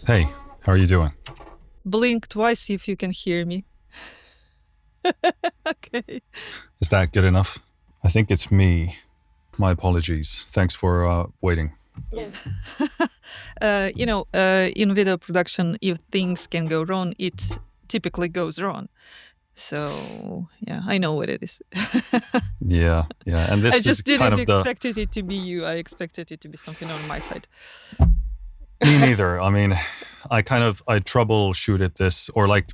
Hey, how are you doing? Blink twice if you can hear me. Okay. Is that good enough? I think it's me. My apologies. Thanks for waiting. Yeah. In video production, if things can go wrong, it typically goes wrong. So, yeah, I know what it is. Yeah. And I this is just kind didn't of the... expect it to be you. I expected it to be something on my side. Me neither. I mean, I troubleshooted this, or like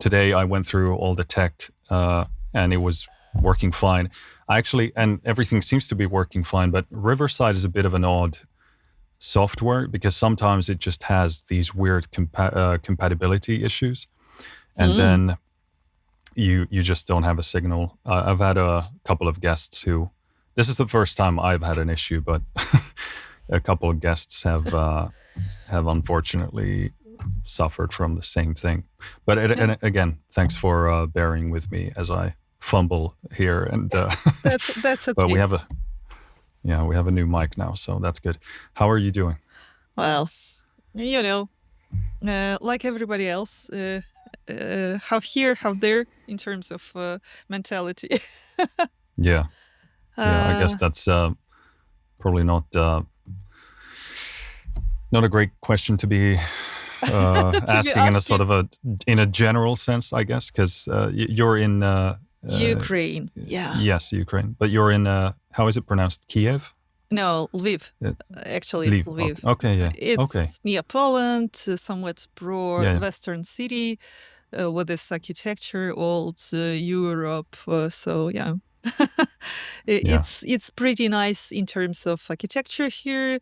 today I went through all the tech and it was working fine. And everything seems to be working fine, but Riverside is a bit of an odd software because sometimes it just has these weird compatibility issues. And then you just don't have a signal. I've had a couple of guests who... This is the first time I've had an issue, but a couple of guests have unfortunately suffered from the same thing. But and again, thanks for bearing with me as I fumble here. And That's okay. but we have a new mic now, so that's good. How are you doing? Well, like everybody else, how here, how there, in terms of mentality. Yeah. I guess that's probably not a great question to be asking in a sort of in a general sense, I guess, because you're in Ukraine. Yeah. Yes, Ukraine, but you're in how is it pronounced? Kiev? No, Lviv. Actually, Lviv. Lviv. Okay, yeah. It's near Poland, somewhat Yeah. Western city with this architecture, old Europe. So yeah. It's pretty nice in terms of architecture here.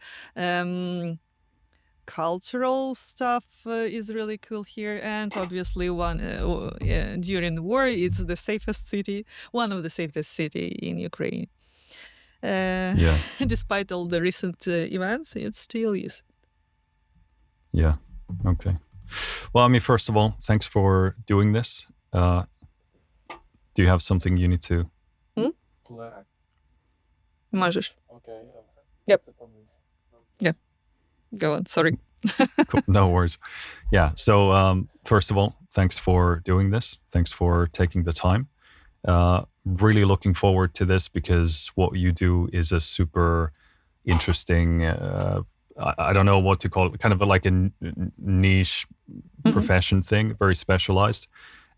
Cultural stuff is really cool here, and obviously during the war, it's the safest city, one of the safest city in Ukraine. Despite all the recent events, it still is. Yeah. Okay. Well, I mean, first of all, thanks for doing this. Do you have something you need to? Можешь. Okay. Yep. Yeah. Go on. Sorry. Cool. No worries. Yeah. So first of all, thanks for doing this. Thanks for taking the time. Really looking forward to this because what you do is a super interesting, I don't know what to call it, kind of like a niche profession thing, very specialized,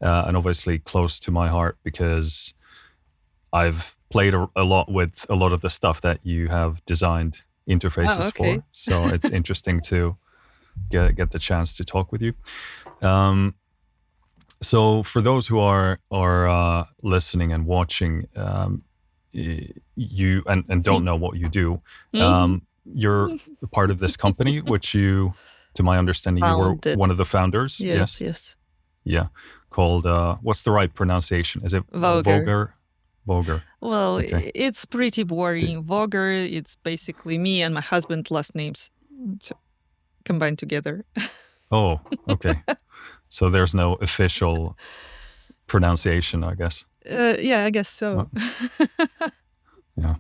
and obviously close to my heart because I've played a lot with a lot of the stuff that you have designed interfaces for. So it's interesting to get the chance to talk with you. So for those who are listening and watching, you and don't know what you do, you're part of this company, which you, to my understanding, you were one of the founders. Yes. Yeah. Called, what's the right pronunciation? Is it Voger? Voger. Well, it's pretty boring. Voger, it's basically me and my husband's last names combined together. Oh, okay. So there's no official pronunciation, I guess. Yeah, I guess so. Yeah.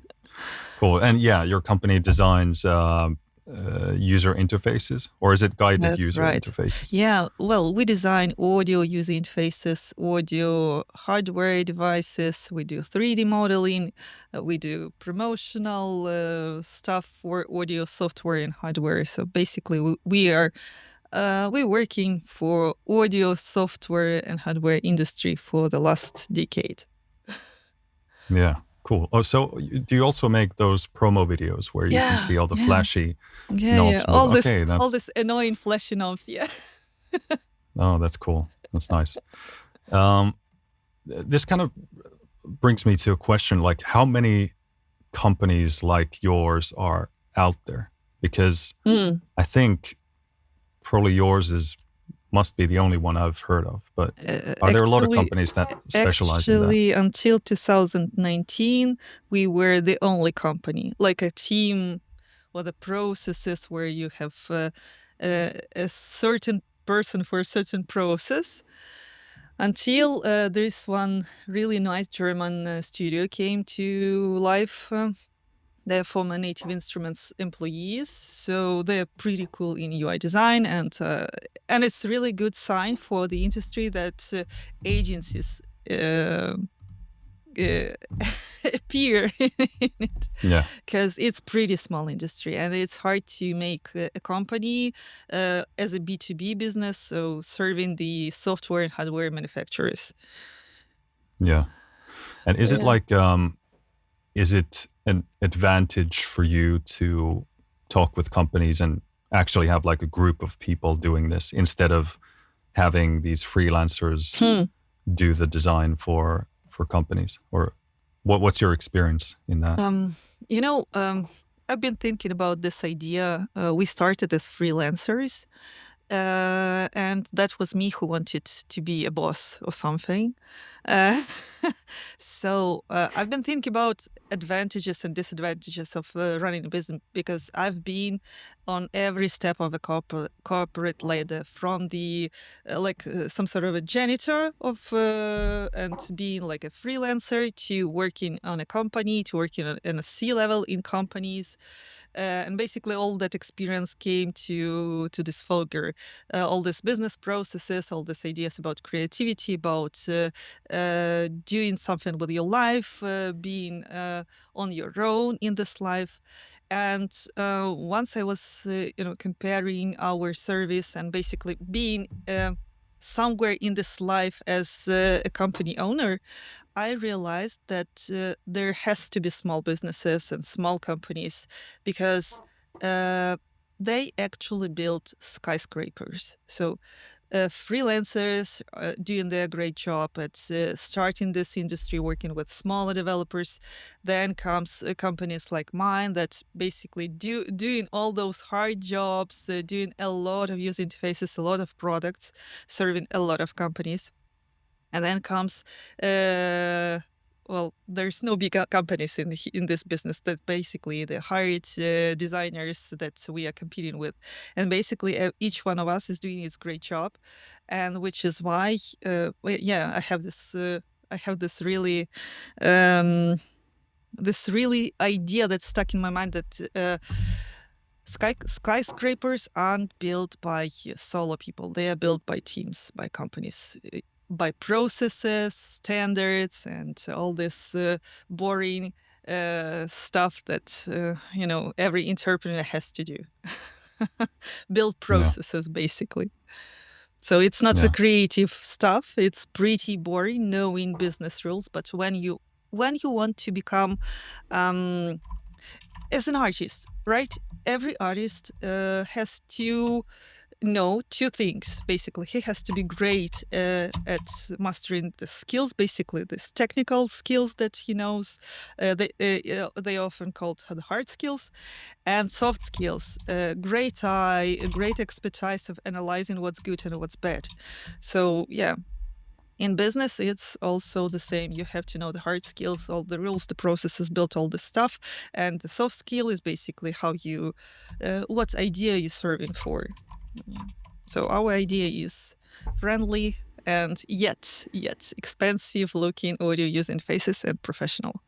Cool. And yeah, your company designs user interfaces, or is it guided user interfaces? Yeah, well, we design audio user interfaces, audio hardware devices, we do 3D modeling, we do promotional stuff for audio software and hardware. So basically we're working for audio software and hardware industry for the last decade. Yeah. Cool. Oh, so do you also make those promo videos where you can see all the flashy knobs? All this annoying flashy knobs. Yeah. Oh, that's cool. That's nice. This kind of brings me to a question: like, how many companies like yours are out there? Because I think probably yours must be the only one I've heard of, but are there a lot of companies that specialize in that? Actually, until 2019, we were the only company, like a team or the processes where you have a certain person for a certain process. Until there's one really nice German studio came to life They're former Native Instruments employees, so they're pretty cool in UI design, and it's really good sign for the industry that agencies uh, appear in it, Yeah. because it's pretty small industry and it's hard to make a company as a B2B business, so serving the software and hardware manufacturers. Yeah. And is it Yeah. like, is it an advantage for you to talk with companies and actually have like a group of people doing this instead of having these freelancers do the design for companies? Or what's your experience in that? You know, I've been thinking about this idea. We started as freelancers, and that was me who wanted to be a boss or something. Uh, so I've been thinking about advantages and disadvantages of running a business, because I've been on every step of a corporate ladder, from the some sort of a janitor of and being like a freelancer, to working on a company, to working on a C-level in companies. And basically all that experience came to this Voger, all these business processes, all these ideas about creativity, about doing something with your life, being on your own in this life. And once I was, comparing our service and basically being somewhere in this life as a company owner, I realized that there has to be small businesses and small companies, because they actually build skyscrapers. So freelancers doing their great job at starting this industry, working with smaller developers. Then comes companies like mine that basically doing all those hard jobs, doing a lot of user interfaces, a lot of products, serving a lot of companies. And then comes, well, there's no big companies in this business, that basically the hired designers that we are competing with, and basically each one of us is doing its great job, and which is why, yeah, I have um, this really idea that stuck in my mind, that skyscrapers aren't built by solo people. They are built by teams, by companies, by processes, standards, and all this boring stuff that every entrepreneur has to do. Build Yeah. processes, basically. So it's not a Yeah. creative stuff. It's pretty boring knowing business rules. But when you want to become as an artist, right? Every artist has to know two things, basically. He has to be great at mastering the skills, basically, these technical skills that he knows. They often called the hard skills, and soft skills, great eye, a great expertise of analyzing what's good and what's bad. So, yeah, in business, it's also the same. You have to know the hard skills, all the rules, the processes, build all this stuff. And the soft skill is basically how you, what idea you're serving for. Yeah. So our idea is friendly and yet expensive looking audio user interfaces and professional.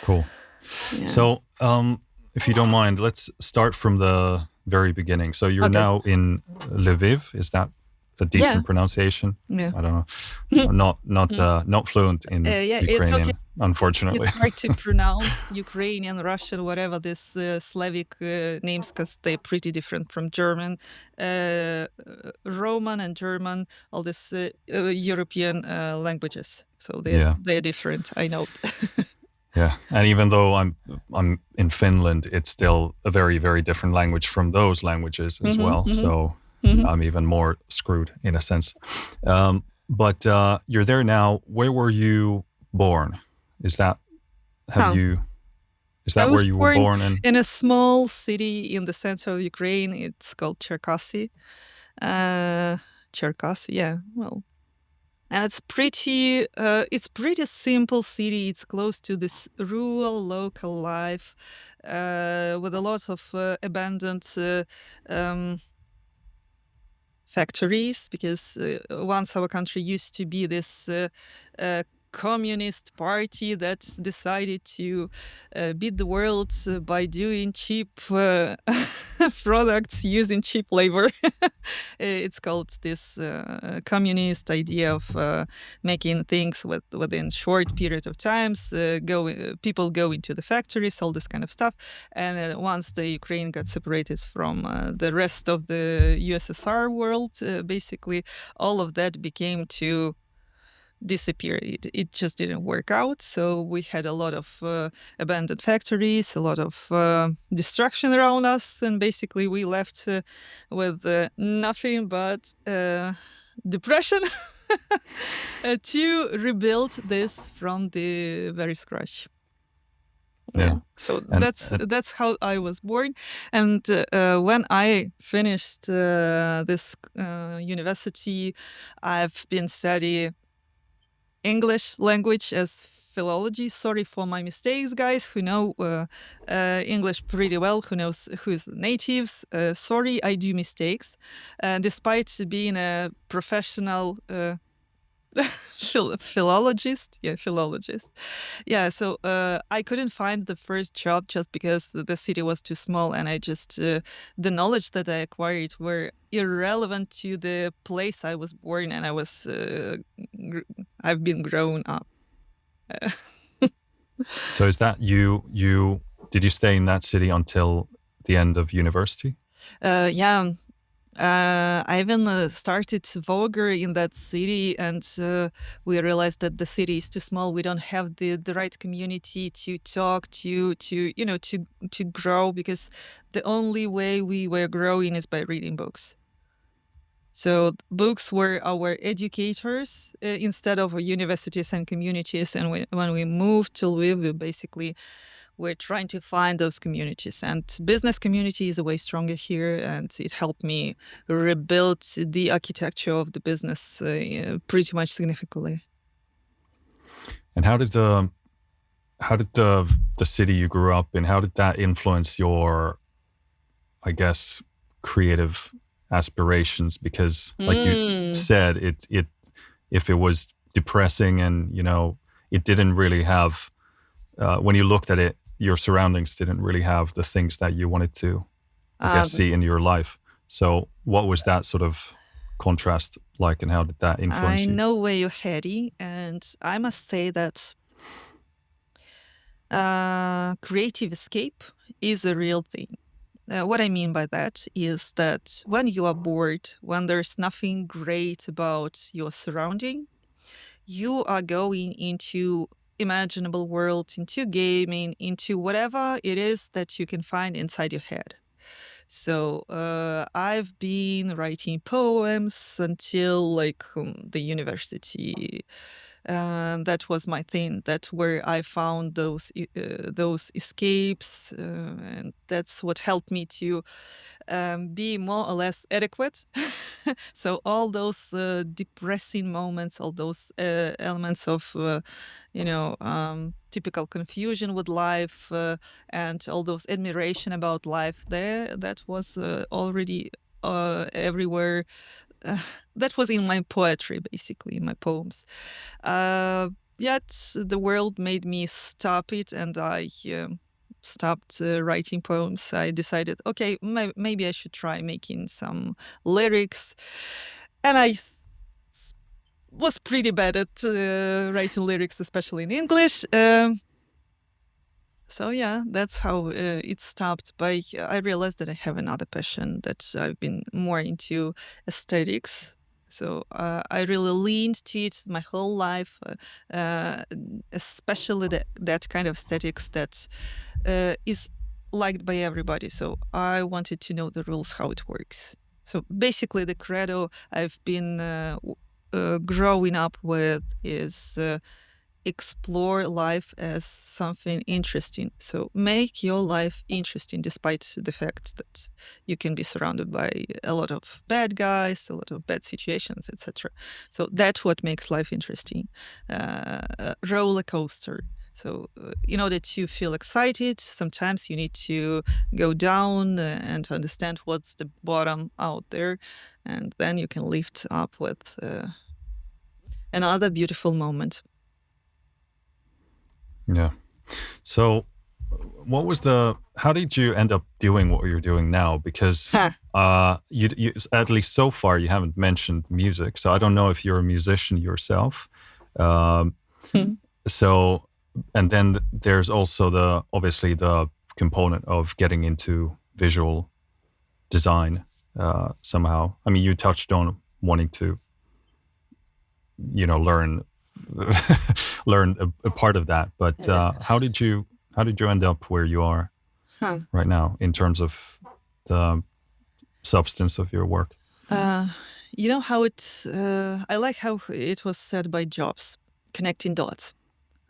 Cool. Yeah. So, if you don't mind, let's start from the very beginning. So you're Okay. now in Lviv. Is that a decent Yeah. pronunciation? Yeah. I don't know. I'm not fluent in Yeah, it's okay. Ukrainian, unfortunately. It's hard to pronounce Ukrainian, Russian, whatever these Slavic names, because they're pretty different from German, Roman, and German. All these European languages, so Yeah. they're different. I know. Yeah, and even though I'm in Finland, it's still a very, very different language from those languages as well. So I'm even more screwed in a sense. But you're there now. Where were you born? Is that Oh, is I that was where you were born born? And in a small city in the center of Ukraine. It's called Cherkasy. Cherkasy, yeah. Well, and it's pretty simple city. It's close to this rural local life, with a lot of abandoned um, factories, because once our country used to be this communist party that decided to beat the world by doing cheap products using cheap labor. It's called this communist idea of making things within short period of times. People go into the factories, all this kind of stuff. And once the Ukraine got separated from the rest of the USSR world, basically all of that became to disappear. It just didn't work out. So we had a lot of abandoned factories, a lot of destruction around us, and basically we left with nothing but depression to rebuild this from the very scratch. Yeah. So And that's how I was born. And when I finished this university, I've been studying English language as philology. Sorry for my mistakes, guys who know English pretty well, who's natives. Sorry, I do mistakes, despite being a professional philologist. Yeah, philologist. Yeah, so I couldn't find the first job just because the city was too small, and I just the knowledge that I acquired were irrelevant to the place I was born, and I've been grown up. so is that you did you stay in that city until the end of university? Yeah. I even started Voger in that city, and we realized that the city is too small. We don't have the right community to talk to grow, because the only way we were growing is by reading books. So books were our educators instead of universities and communities. And when we moved to Lviv, we basically we're trying to find those communities, and business community is way stronger here, and it helped me rebuild the architecture of the business pretty much significantly. And how did the city you grew up in, how did that influence your, I guess, creative aspirations? Because like you said, it if it was depressing and it didn't really have when you looked at it, your surroundings didn't really have the things that you wanted to, I guess, see in your life. So what was that sort of contrast like, and how did that influence you? I know where you're heading, and I must say that creative escape is a real thing. What I mean by that is that when you are bored, when there's nothing great about your surrounding, you are going into imaginable world, into gaming, into whatever it is that you can find inside your head. So I've been writing poems until the university. That was my thing. That's where I found those escapes, and that's what helped me to be more or less adequate. So all those depressing moments, all those elements of, typical confusion with life, and all those admiration about life there, that was already everywhere. That was in my poetry, basically, in my poems. Yet the world made me stop it, and I stopped writing poems. I decided, okay, maybe I should try making some lyrics. And I was pretty bad at writing lyrics, especially in English. So yeah, that's how it stopped. But I realized that I have another passion, that I've been more into aesthetics. So I really leaned to it my whole life, especially that kind of aesthetics that is liked by everybody. So I wanted to know the rules, how it works. So basically, the credo I've been growing up with is explore life as something interesting. So make your life interesting, despite the fact that you can be surrounded by a lot of bad guys, a lot of bad situations, etc. So that's what makes life interesting. Roller coaster. So in order to feel excited, sometimes you need to go down and understand what's the bottom out there, and then you can lift up with another beautiful moment. Yeah. So, how did you end up doing what you're doing now? Because you at least so far you haven't mentioned music. So I don't know if you're a musician yourself. Um, so, and then there's also obviously the component of getting into visual design somehow. I mean, you touched on wanting to, learn learn a part of that. But how did you end up where you are right now in terms of the substance of your work? You know how I like how it was said by Jobs, connecting dots.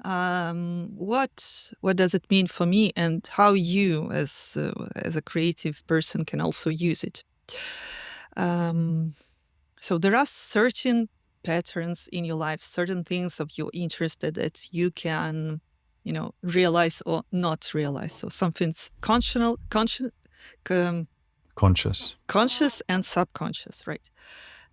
What does it mean for me, and how you, as a creative person, can also use it? So there are certain patterns in your life, certain things of your interest that you can, realize or not realize. So something's um, Conscious. conscious and subconscious, right?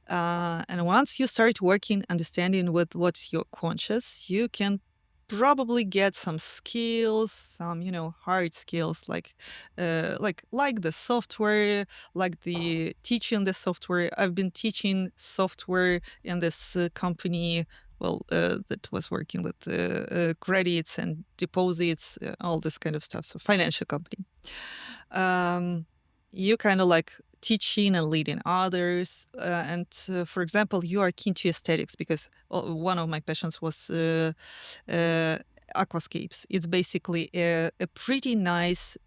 And once you start working, understanding with what's your conscious, you can probably get some skills, some hard skills like the software, like the teaching the software. I've been teaching software in this company. Well, that was working with credits and deposits, all this kind of stuff. So financial company. You kind of like teaching and leading others. And for example, you are keen to aesthetics because one of my passions was uh, aquascapes. It's basically a pretty nice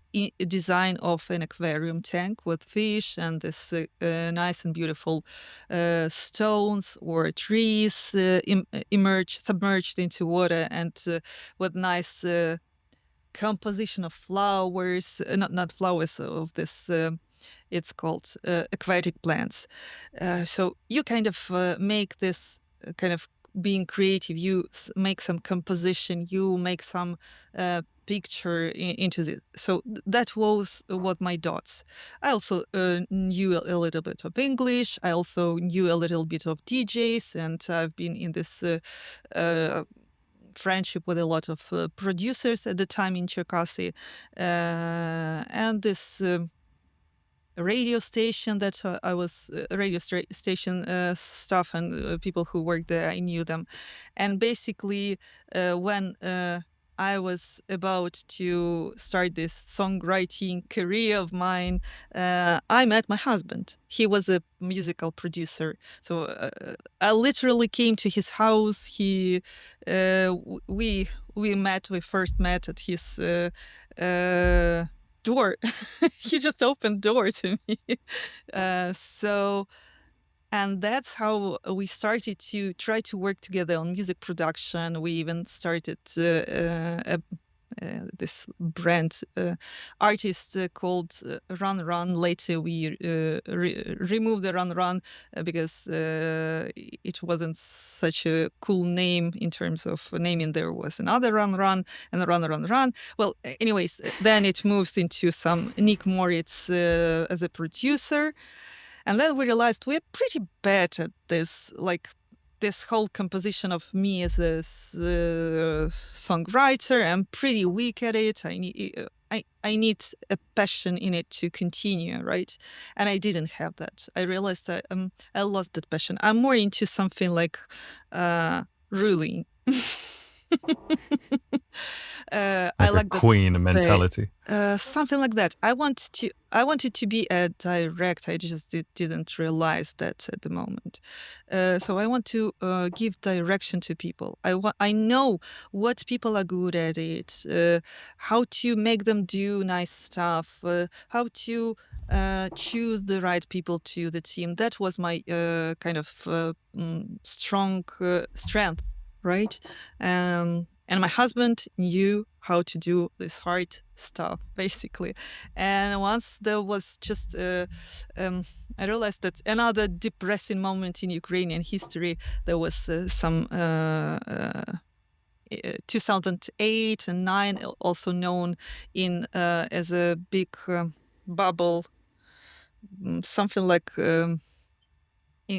design of an aquarium tank with fish and this nice and beautiful stones or trees submerged into water, and with nice composition of flowers, not flowers of this. It's called aquatic plants. So you kind of make this kind of being creative. You make some composition. You make some picture into this. So that was what my dots. I also knew a little bit of English. I also knew a little bit of DJs, and I've been in this. Uh, Friendship with a lot of producers at the time in Cherkasy, and this radio station that I was radio station staff and people who worked there. I knew them, and basically when I was about to start this songwriting career of mine, I met my husband. He was a musical producer, so I literally came to his house. We first met at his door. He just opened door to me. So, and that's how we started to try to work together on music production. We even started this brand artist called Run Run. Later, we removed the Run Run because it wasn't such a cool name in terms of naming. There was another Run Run and Run Run Run. Well, anyways, then it moves into some Nick Moritz as a producer. And then we realized we're pretty bad at this, like this whole composition of me as a songwriter. I'm pretty weak at it. I need a passion in it to continue, right? And I didn't have that. I realized that I lost that passion. I'm more into something like ruling. I Like a like that. queen mentality. Something like that. I wanted to be a direct. I just didn't realize that at the moment. So I want to give direction to people. I know what people are good at it, how to make them do nice stuff, how to choose the right people to the team. That was my kind of strong strength, right? And my husband knew how to do this hard stuff, basically. And once there was just, I realized that another depressing moment in Ukrainian history, there was some 2008 and 9, also known in as a big bubble, something like.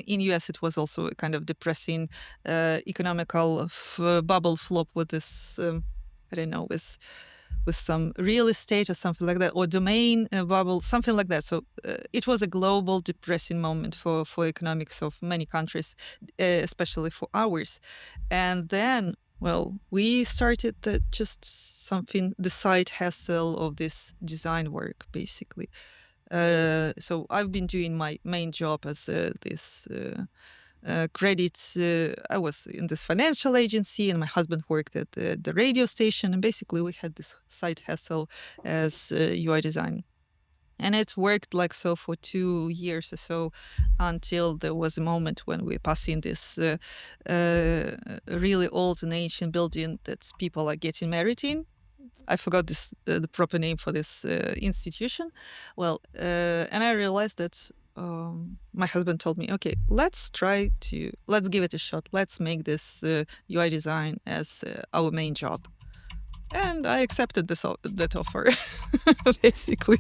In US, it was also a kind of depressing economical bubble flop with this I don't know, with some real estate or something like that, or domain bubble, something like that. So it was a global depressing moment for economics of many countries, especially for ours. And then, well, we started just something, the side hustle of this design work, basically. So I've been doing my main job as this credits. I was in this financial agency, and my husband worked at the radio station. And basically, we had this side hustle as UI design. And it worked like so for 2 years or so, until there was a moment when we passed in this really old and ancient building that people are getting married in. I forgot the proper name for this institution. Well, and I realized that my husband told me, okay, let's give it a shot. Let's make this UI design as our main job. And I accepted that offer, basically.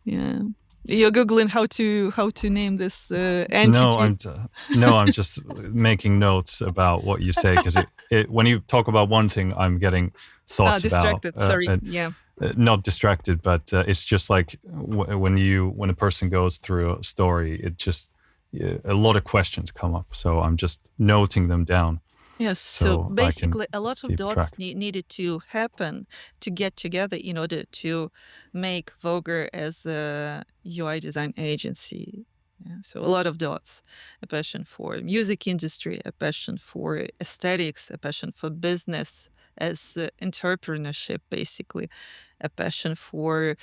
Yeah. You're Googling how to name this entity. No, I'm just making notes about what you say, because when you talk about one thing, I'm getting thoughts distracted. about. Sorry. Yeah. Not distracted, but it's just like when a person goes through a story, it just a lot of questions come up. So I'm just noting them down. Yes, so basically a lot of dots needed to happen to get together in order to make Voger as a UI design agency. Yeah, so a lot of dots, a passion for music industry, a passion for aesthetics, a passion for business as entrepreneurship, basically, a passion for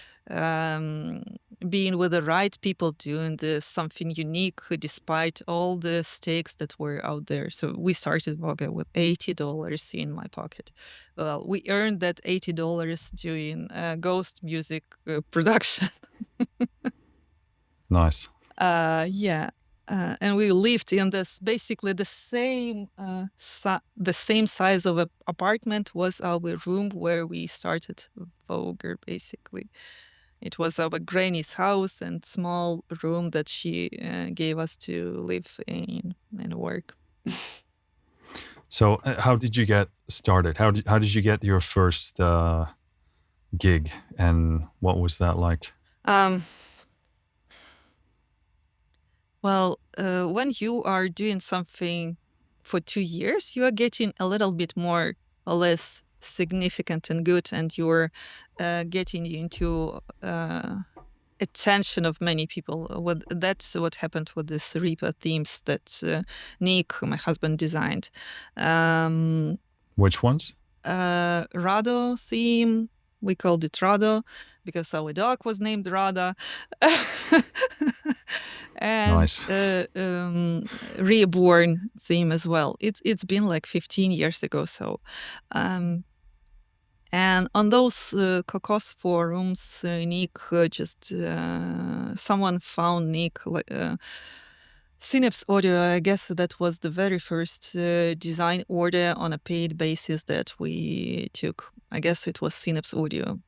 being with the right people, doing something unique despite all the stakes that were out there. So we started Voger with $80 in my pocket. Well, we earned that $80 doing ghost music production. Nice. Yeah. And we lived in this, basically the same size of an apartment was our room where we started Voger, basically. It was our granny's house and small room that she gave us to live in and work. So how did you get started? How did you get your first gig, and what was that like? Well, when you are doing something for 2 years, you are getting a little bit more or less significant and good, and you're getting into attention of many people. That's what happened with this Reaper themes that Nick, my husband, designed. Which ones? Rado theme. We called it Rado because our dog was named Rada. And nice. Reborn theme as well. It's been like 15 years ago. So, and on those Cocos forums, Nick someone found Nick Synapse Audio. I guess that was the very first design order on a paid basis that we took. I guess it was Synapse Audio.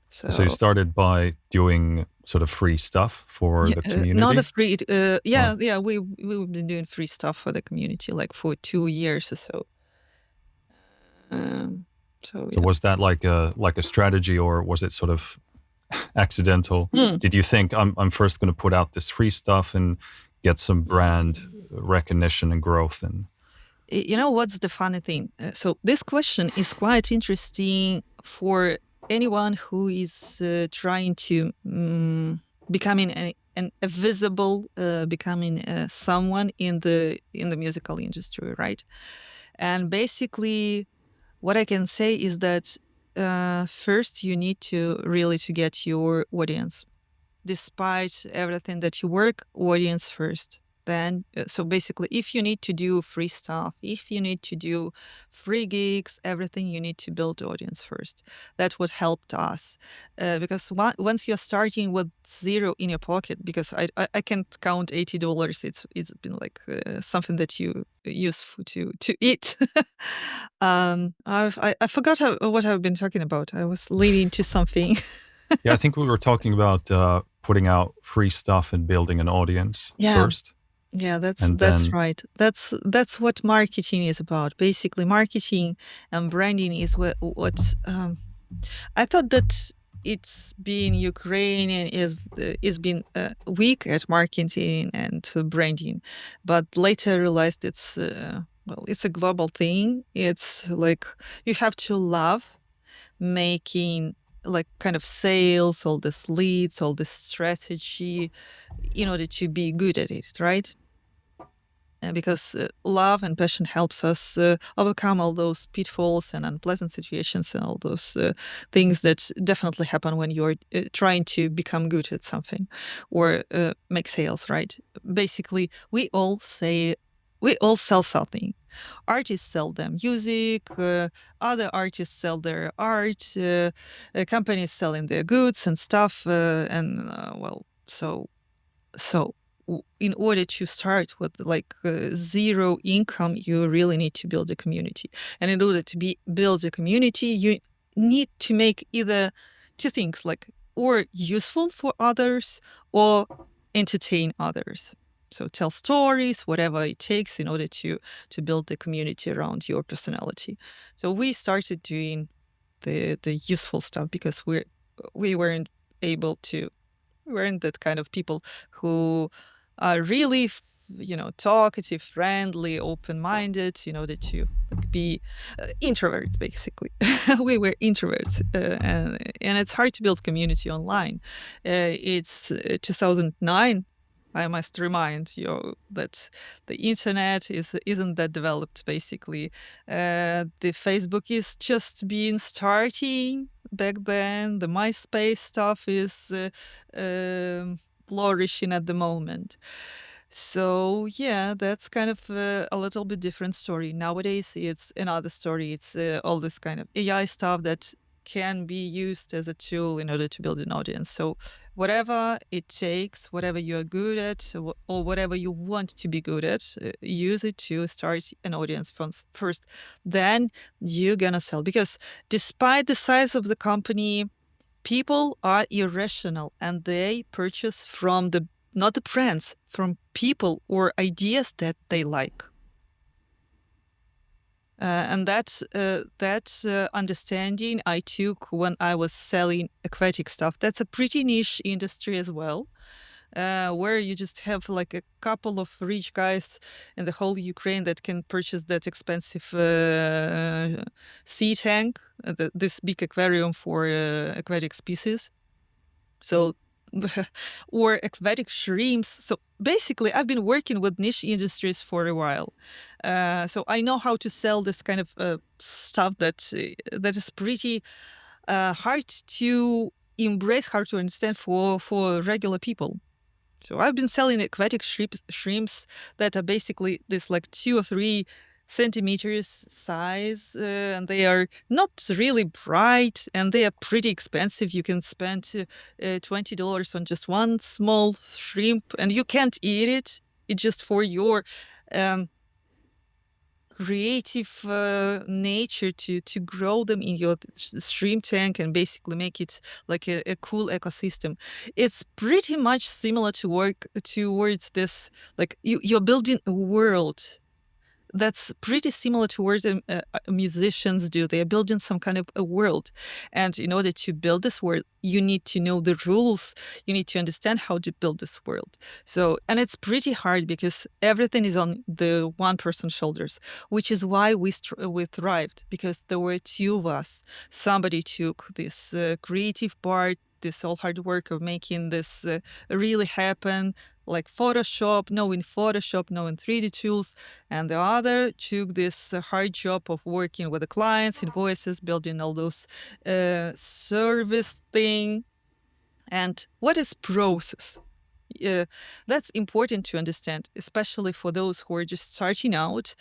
So you started by doing sort of free stuff for the community? Not a free, we've been doing free stuff for the community like for 2 years or so. So was that like a strategy, or was it sort of accidental? Did you think I'm first going to put out this free stuff and get some brand recognition and growth? And you know what's the funny thing? So this question is quite interesting for anyone who is trying to becoming a visible, becoming someone in the musical industry, right? And basically, what I can say is that first you need to get your audience. Despite everything that you work, audience first. Then, so basically, if you need to do free stuff, if you need to do free gigs, everything, you need to build the audience first. That's what helped us. Because once you're starting with zero in your pocket, because I can't count $80. It's been like something that you use to eat. I forgot what I've been talking about. I was leading to something. Yeah, I think we were talking about putting out free stuff and building an audience first. Yeah, And that's then, right. That's what marketing is about. Basically, marketing and branding is what I thought that it's been Ukrainian is been weak at marketing and branding, but later I realized it's well, it's a global thing. It's like you have to love making like kind of sales, all this leads, all this strategy, in order to be good at it, right? Because love and passion helps us overcome all those pitfalls and unpleasant situations and all those things that definitely happen when you're trying to become good at something or make sales, right? Basically, we all sell something. Artists sell their music, other artists sell their art, companies selling their goods and stuff, and well, so in order to start with like zero income, you really need to build a community. And in order to build a community, you need to make either two things, like or useful for others or entertain others. So tell stories, whatever it takes in order to build the community around your personality. So we started doing the useful stuff because we weren't able to we weren't that kind of people who are really, talkative, friendly, open-minded, in order to like, be introverts, basically. We were introverts, and it's hard to build community online. It's 2009. I must remind you that the internet isn't that developed. Basically, the Facebook is just being starting back then. The MySpace stuff is flourishing at the moment. So yeah, that's kind of a little bit different story. Nowadays, it's another story. It's all this kind of AI stuff that can be used as a tool in order to build an audience. So whatever it takes, whatever you're good at, or whatever you want to be good at, use it to start an audience first. Then you're gonna sell, because despite the size of the company, people are irrational and they purchase from the not the brands, from people or ideas that they like. And that's understanding I took when I was selling aquatic stuff. That's a pretty niche industry as well, where you just have like a couple of rich guys in the whole Ukraine that can purchase that expensive sea tank, this big aquarium for aquatic species. So, or aquatic shrimps. So basically, I've been working with niche industries for a while. So I know how to sell this kind of stuff that is pretty hard to embrace, hard to understand for regular people. So I've been selling aquatic shrimps that are basically this like 2 or 3 centimeters size, and they are not really bright, and they are pretty expensive. You can spend $20 on just one small shrimp, and you can't eat it. It's just for your um, creative nature to grow them in your shrimp tank and basically make it like a cool ecosystem. It's pretty much similar to work towards this, like you're building a world that's pretty similar to what musicians do. They are building some kind of a world. And in order to build this world, you need to know the rules. You need to understand how to build this world. So, and it's pretty hard because everything is on the one person's shoulders, which is why we thrived, because there were two of us. Somebody took this creative part, this all hard work of making this really happen, like knowing Photoshop, knowing 3D tools, and the other took this hard job of working with the clients, invoices, building all those service thing. And what is process? That's important to understand, especially for those who are just starting out.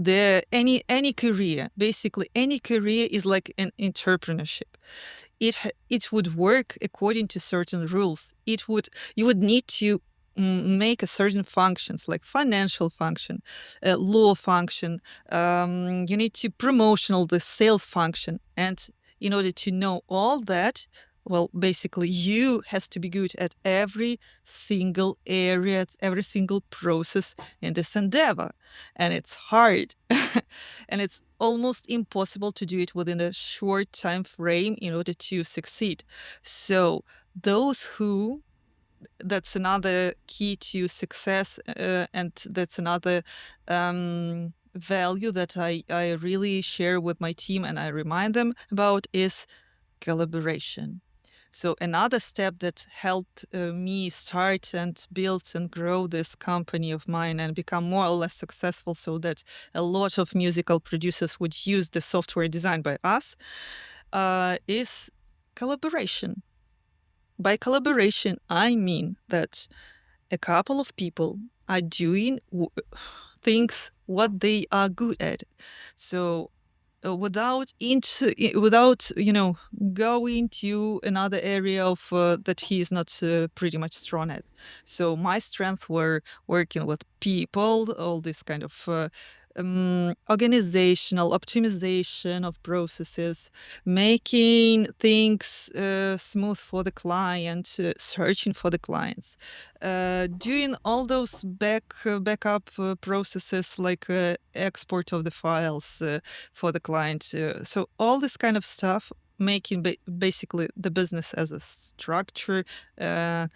Any career, basically any career, is like an entrepreneurship. It would work according to certain rules. You would need to make a certain functions, like financial function, law function. You need to promotional, the sales function, and in order to know all that, Well, basically, you has to be good at every single area, every single process in this endeavor. And it's hard. And it's almost impossible to do it within a short time frame in order to succeed. So those who that's another key to success, and that's another value that I really share with my team and I remind them about is collaboration. So another step that helped me start and build and grow this company of mine and become more or less successful, so that a lot of musical producers would use the software designed by us, is collaboration. By collaboration, I mean that a couple of people are doing things what they are good at. So without going to another area of that he is not pretty much strong at. So my strengths were working with people, all this kind of organizational optimization of processes, making things smooth for the client, searching for the clients, doing all those backup processes like export of the files for the client. So all this kind of stuff, making basically the business as a structure, uh,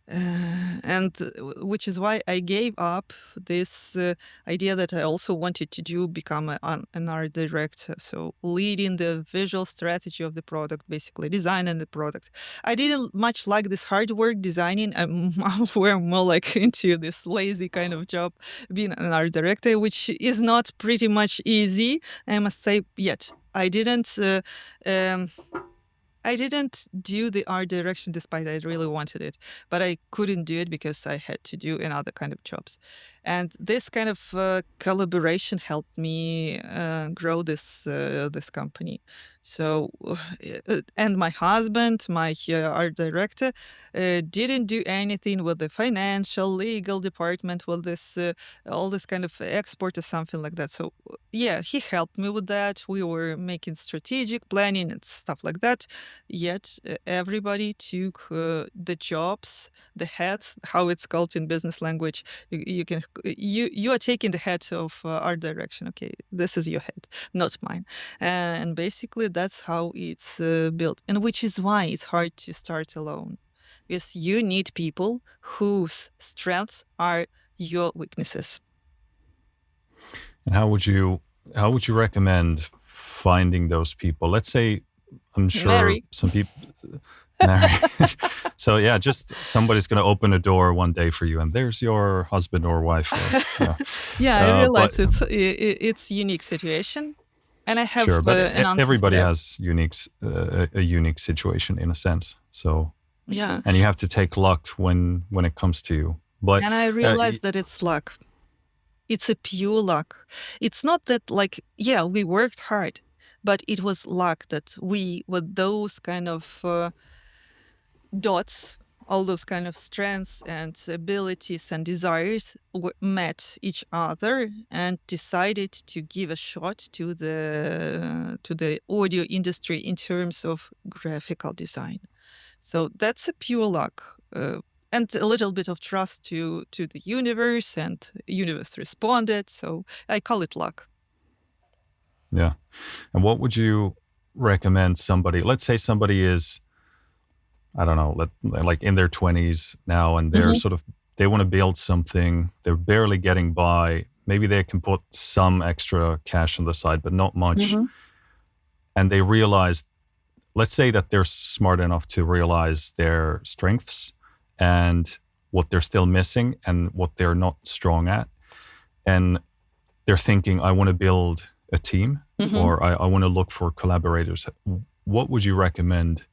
and which is why I gave up this idea that I also wanted to do, become an art director. So leading the visual strategy of the product, basically designing the product. I didn't much like this hard work designing. We're more like into this lazy kind of job, being an art director, which is not pretty much easy, I must say. Yet I didn't. I didn't do the art direction despite I really wanted it, but I couldn't do it because I had to do another kind of jobs. And this kind of collaboration helped me grow this company. So, and my husband, my art director, didn't do anything with the financial, legal department, with this all this kind of export or something like that. So, yeah, he helped me with that. We were making strategic planning and stuff like that. Yet everybody took the jobs, the heads, how it's called in business language. You are taking the head of art direction. Okay, this is your head, not mine. And basically, that's how it's built, and which is why it's hard to start alone, because you need people whose strengths are your weaknesses. And how would you recommend finding those people? Let's say, I'm sure Mary. some people marry. So yeah, just somebody's going to open a door one day for you, and there's your husband or wife. Or, Yeah, I but realize it's unique situation, and I have sure, but an answer for everybody that. has a unique situation in a sense. So, Yeah, and you have to take luck when it comes to you. But and I realized that it's luck. It's a pure luck. It's not that, like, yeah, we worked hard, but it was luck that we, with those kind of dots, all those kind of strengths and abilities and desires met each other and decided to give a shot to the audio industry in terms of graphical design. So that's a pure luck. And a little bit of trust to the universe, and universe responded. So I call it luck. yeah, and what would you recommend somebody? Let's say somebody is, I don't know, like in their 20s now, and they're Mhm. sort of, they want to build something. They're barely getting by. Maybe they can put some extra cash on the side, but not much. Mhm. And they realize, let's say that they're smart enough to realize their strengths and what they're still missing and what they're not strong at. And they're thinking, I want to build a team, Mhm. or I want to look for collaborators. What would you recommend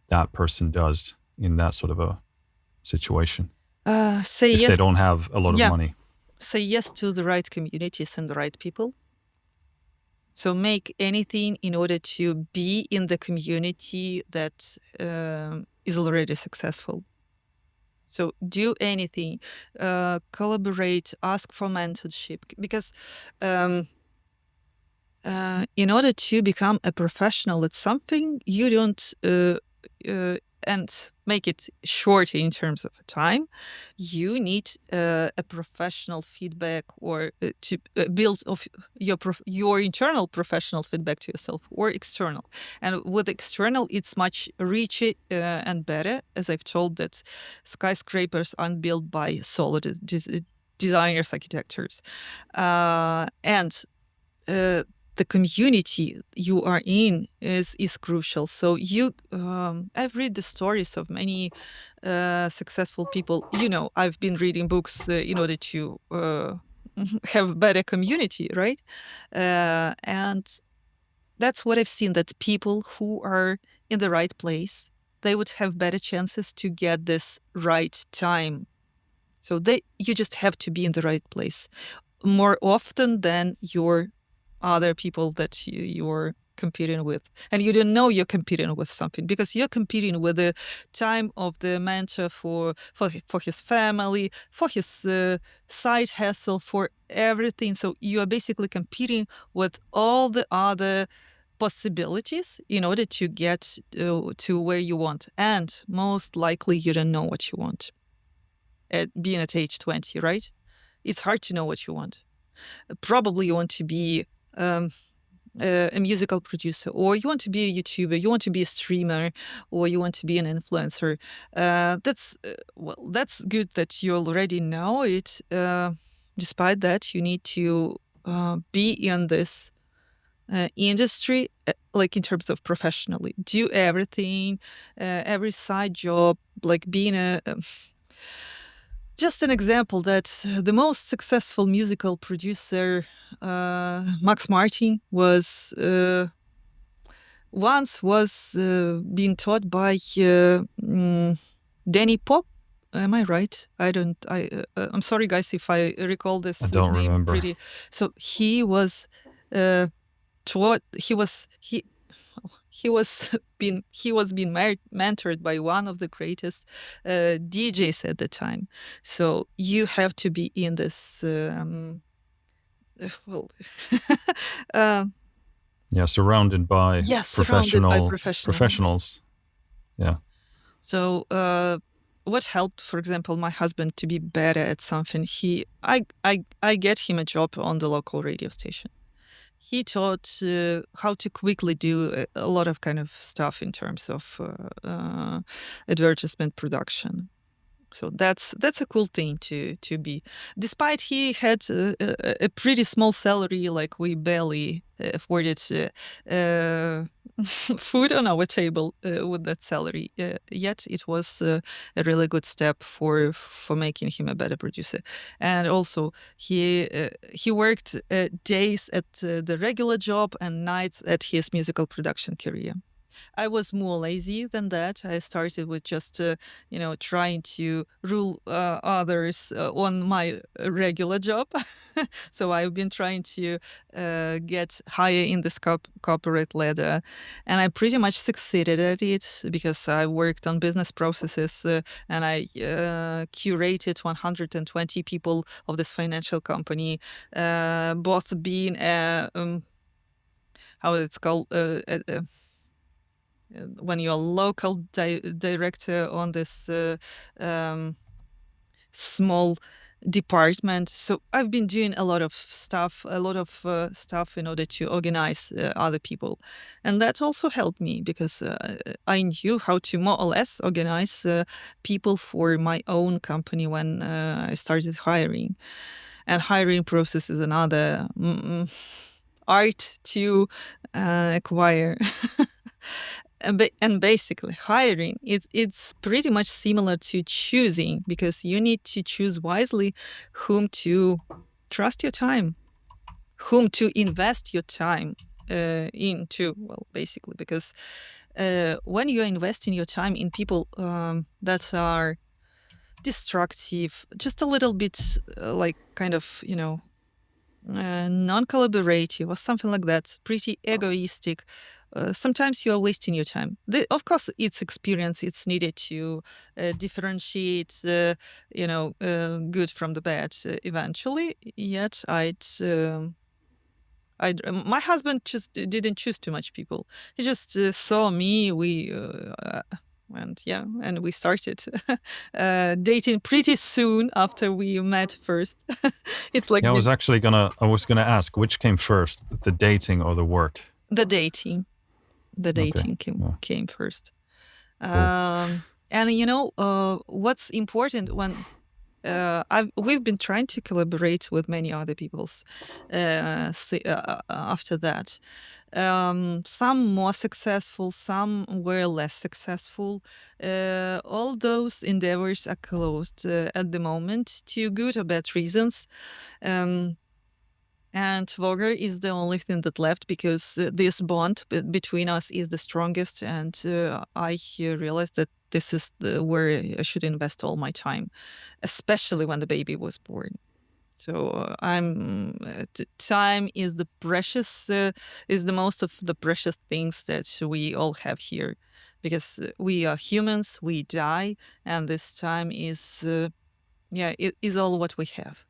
that person does in that sort of a situation Say if they yes. don't have a lot of Yeah. money? Say yes to the right communities and the right people. So make anything in order to be in the community that is already successful. So do anything, collaborate, ask for mentorship, because in order to become a professional at something, you don't. and make it short in terms of time, you need a professional feedback, or to build of your internal professional feedback to yourself, or external. And with external, it's much richer and better. As I've told, that skyscrapers aren't built by solo designers, architects, and the community you are in is crucial. So I've read the stories of many successful people. I've been reading books in order to have better community, right? And that's what I've seen, that people who are in the right place, they would have better chances to get this right time. So you just have to be in the right place more often than your other people that you're competing with. And you don't know you're competing with something, because you're competing with the time of the mentor for his family, for his side hustle, for everything. So you are basically competing with all the other possibilities in order to get to where you want. And most likely you don't know what you want being at age 20, right? It's hard to know what you want. Probably you want to be a musical producer, or you want to be a YouTuber, you want to be a streamer, or you want to be an influencer. That's good that you already know it. Despite that, you need to be in this industry, like in terms of professionally, do everything, every side job, like being just an example, that the most successful musical producer, Max Martin, was once being taught by Danny Pop. Am I right? I don't. I'm sorry, guys, if I recall I this don't name remember. pretty. So he was taught. He was being mentored by one of the greatest DJs at the time. So you have to be in this well Yeah, surrounded by yes, surrounded by professional. professionals. Yeah. So what helped, for example, my husband to be better at something, I get him a job on the local radio station. He taught how to quickly do a lot of kind of stuff in terms of advertisement production. So that's a cool thing to be. Despite he had a pretty small salary, like we barely afforded food on our table with that salary. Yet it was a really good step for making him a better producer. And also he worked days at the regular job and nights at his musical production career. I was more lazy than that. I started with just, trying to rule others on my regular job. So I've been trying to get higher in this corporate ladder, and I pretty much succeeded at it, because I worked on business processes and I curated 120 people of this financial company, both being how it's called. When you're a local director on this small department. So I've been doing a lot of stuff in order to organize other people. And that also helped me, because I knew how to more or less organize people for my own company when I started hiring. And hiring process is another art to acquire. And basically hiring, it's pretty much similar to choosing, because you need to choose wisely whom to trust your time, whom to invest your time into. Well, basically, because when you're investing your time in people that are destructive, just a little bit like kind of, non-collaborative or something like that, pretty egoistic, sometimes you are wasting your time. Of course, it's experience. It's needed to differentiate, good from the bad eventually. Yet My husband just didn't choose too much people. He just saw me. And we started dating pretty soon after we met first. It's like Yeah, I was gonna ask which came first, the dating or the work. the dating. The Okay. dating Yeah. came first. Cool. And what's important when we've been trying to collaborate with many other peoples after that. Some more successful, some were less successful. All those endeavors are closed at the moment, to good or bad reasons. And Voger is the only thing that left, because this bond between us is the strongest. And I realized that this is where I should invest all my time, especially when the baby was born. So time is the precious, is the most of the precious things that we all have here, because we are humans, we die, and this time is, it is all what we have,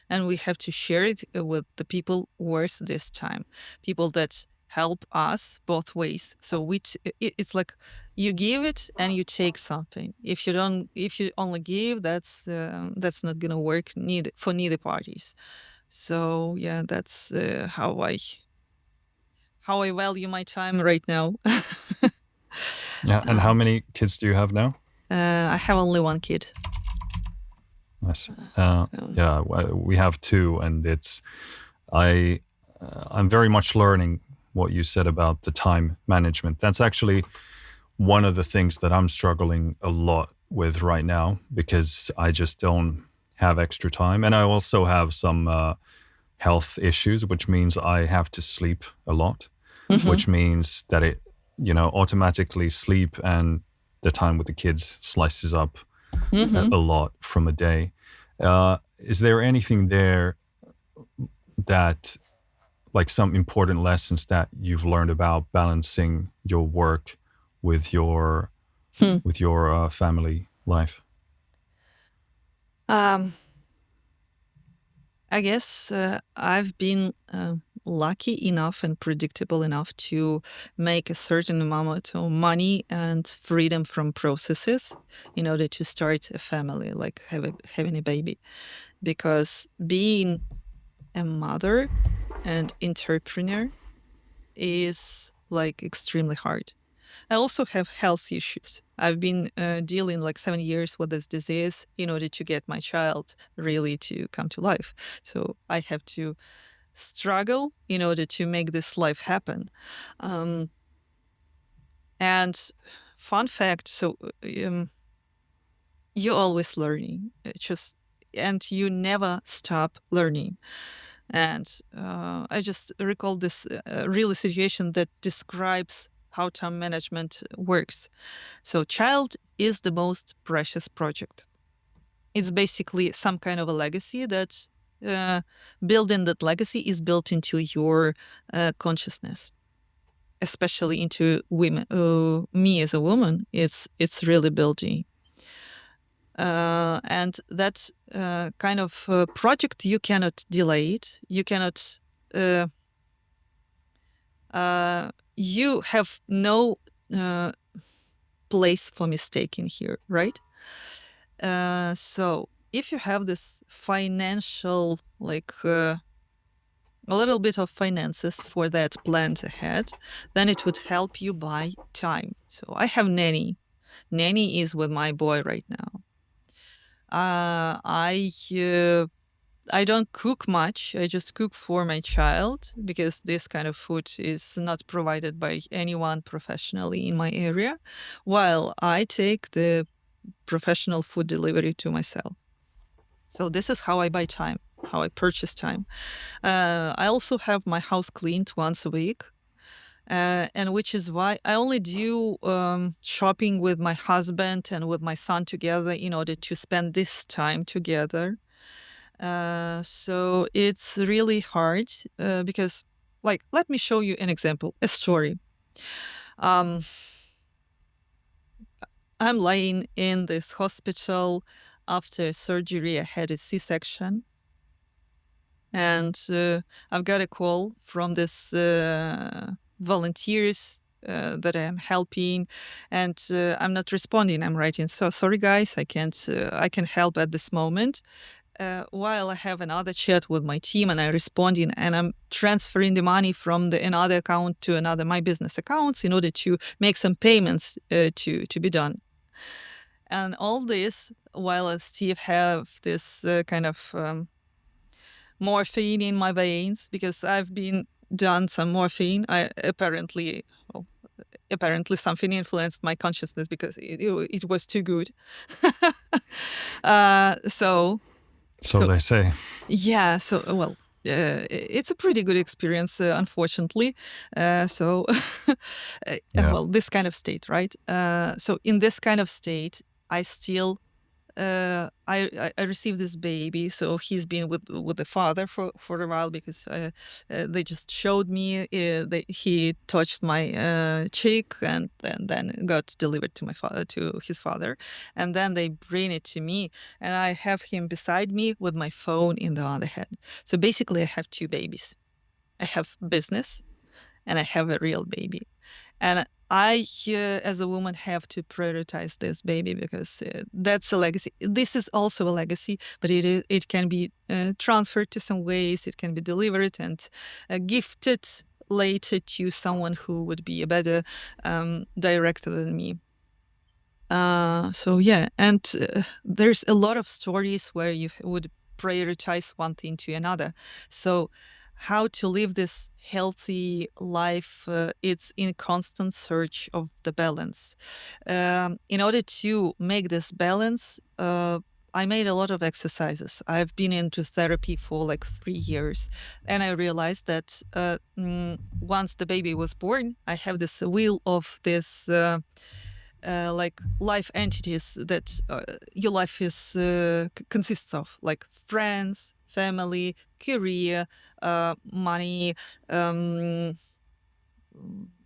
and we have to share it with the people worth this time, people that help us both ways. So it's like you give it and you take something. If you only give, that's not gonna work for neither parties. So yeah, that's how I value my time right now. Yeah. And how many kids do you have now? I have only one kid. Nice. So. Yeah, we have two, and I'm very much learning what you said about the time management. That's actually one of the things that I'm struggling a lot with right now, because I just don't have extra time, and I also have some health issues, which means I have to sleep a lot, Mhm. which means that it, automatically sleep and the time with the kids slices up Mhm. a lot from a day. Is there anything there that, like, some important lessons that you've learned about balancing your work with your Hmm. family life? Um, I guess I've been lucky enough and predictable enough to make a certain amount of money and freedom from processes in order to start a family, like having a baby. Because being a mother and entrepreneur is like extremely hard. I also have health issues. I've been dealing like 7 years with this disease in order to get my child really to come to life. So I have to struggle in order to make this life happen. Um, and fun fact, so you're always learning, and you never stop learning. And I just recall this real situation that describes how time management works. So, child is the most precious project. It's basically some kind of a legacy that building that legacy is built into your consciousness, especially into women. Me as a woman, it's really building. And that kind of project, you cannot delay it. You cannot. Uh, you have no place for mistake in here, right? So if you have this financial, like a little bit of finances for that planned ahead, then it would help you buy time. So I have nanny. Nanny is with my boy right now. Uh, I uh, I don't cook much. I just cook for my child, because this kind of food is not provided by anyone professionally in my area, while I take the professional food delivery to myself. So this is how I buy time, how I purchase time. I also have my house cleaned once a week. And which is why I only do shopping with my husband and with my son together in order to spend this time together. So it's really hard because, like, let me show you an example, a story. Um, I'm lying in this hospital after surgery. I had a C-section. And I've got a call from this volunteers that I'm helping, and I'm not responding. I'm writing, so sorry guys, I can help at this moment. While I have another chat with my team and I'm responding and I'm transferring the money from another account to another my business accounts in order to make some payments to be done. And all this while I still have this kind of morphine in my veins, because I've been done some morphine. Apparently something influenced my consciousness because it was too good. So they say. yeah. So well, it's a pretty good experience, unfortunately. So well, this kind of state, right? So in this kind of state, I still I received this baby, so he's been with the father for a while, because they just showed me he touched my cheek and then got delivered to to his father, and then they bring it to me, and I have him beside me with my phone in the other hand. So basically, I have two babies. I have business, and I have a real baby. And I, as a woman, have to prioritize this baby, because that's a legacy. This is also a legacy, but it can be transferred to some ways. It can be delivered and gifted later to someone who would be a better director than me. So yeah, and there's a lot of stories where you would prioritize one thing to another. So how to live this healthy life, it's in constant search of the balance. In order to make this balance, I made a lot of exercises. I've been into therapy for like 3 years, and I realized that once the baby was born, I have this wheel of this like life entities that your life is consists of, like friends, family, career, money,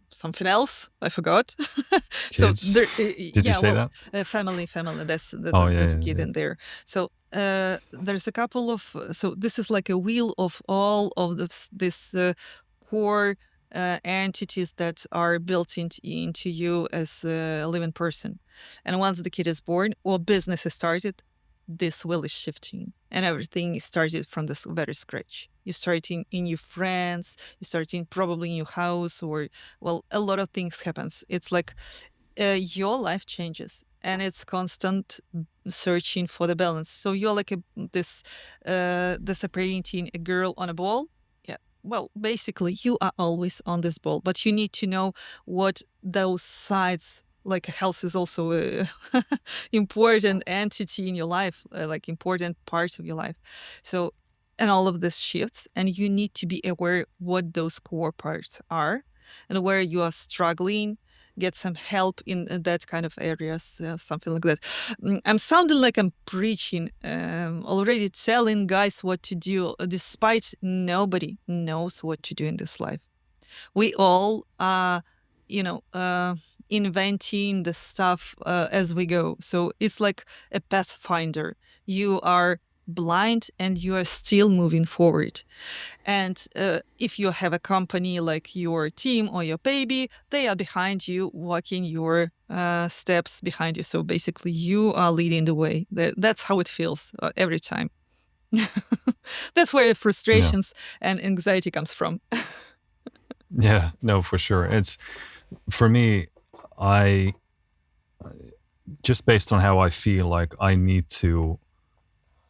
something else I forgot. So Kids. there, Did you yeah, say well, that? family. That's Oh there's a yeah, kid yeah. in there. So there's a couple of. So this is like a wheel of all of this core entities that are built into you as a living person. And once the kid is born or business is started, this wheel is shifting, and everything is started from this very scratch. You start in your friends, you start in probably in your house, or well, a lot of things happens. It's like your life changes, and it's constant searching for the balance. So you're like this painting a girl on a ball. Yeah, well, basically you are always on this ball, but you need to know what those sides, like health is also a important entity in your life, like important part of your life. So, and all of this shifts, and you need to be aware what those core parts are, and where you are struggling, get some help in that kind of areas, something like that. I'm sounding like I'm preaching, already telling guys what to do, despite nobody knows what to do in this life. We all are, inventing the stuff as we go. So it's like a pathfinder. You are blind and you are still moving forward. And if you have a company like your team or your baby, they are behind you, walking your steps behind you. So basically, you are leading the way. That's how it feels every time. That's where Yeah. frustrations and anxiety comes from. Yeah, no, for sure. It's for me, I just based on how I feel like I need to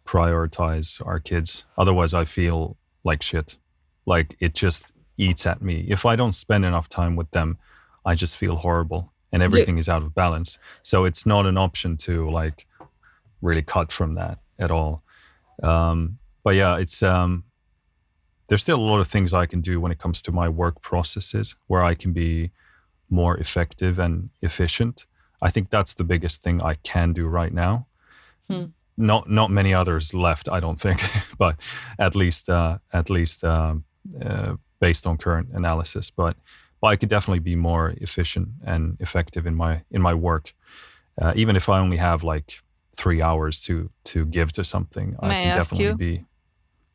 prioritize our kids. Otherwise I feel like shit. Like it just eats at me. If I don't spend enough time with them, I just feel horrible and Yeah. everything is out of balance. So it's not an option to like really cut from that at all. But yeah, it's there's still a lot of things I can do when it comes to my work processes where I can be more effective and efficient. I think that's the biggest thing I can do right now. Hmm. Not many others left, I don't think, but at least based on current analysis. But I could definitely be more efficient and effective in my work. Even if I only have like 3 hours to give to something, I May I can ask definitely you, be.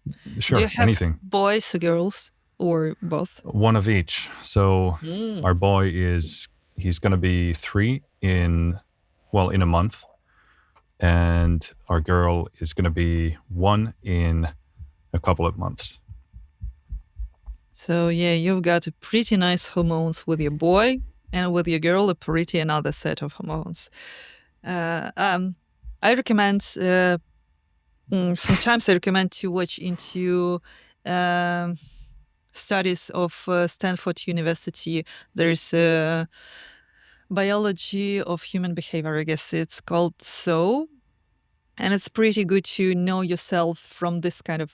Do Sure, you have anything. boys or girls or both? One of each. So our boy he's going to be 3 in a month, and our girl is going to be 1 in a couple of months. So yeah, you've got a pretty nice hormones with your boy, and with your girl, a pretty another set of hormones. I recommend. Sometimes I recommend to watch into studies of Stanford University. There's a biology of human behavior. I guess it's called so. And it's pretty good to know yourself from this kind of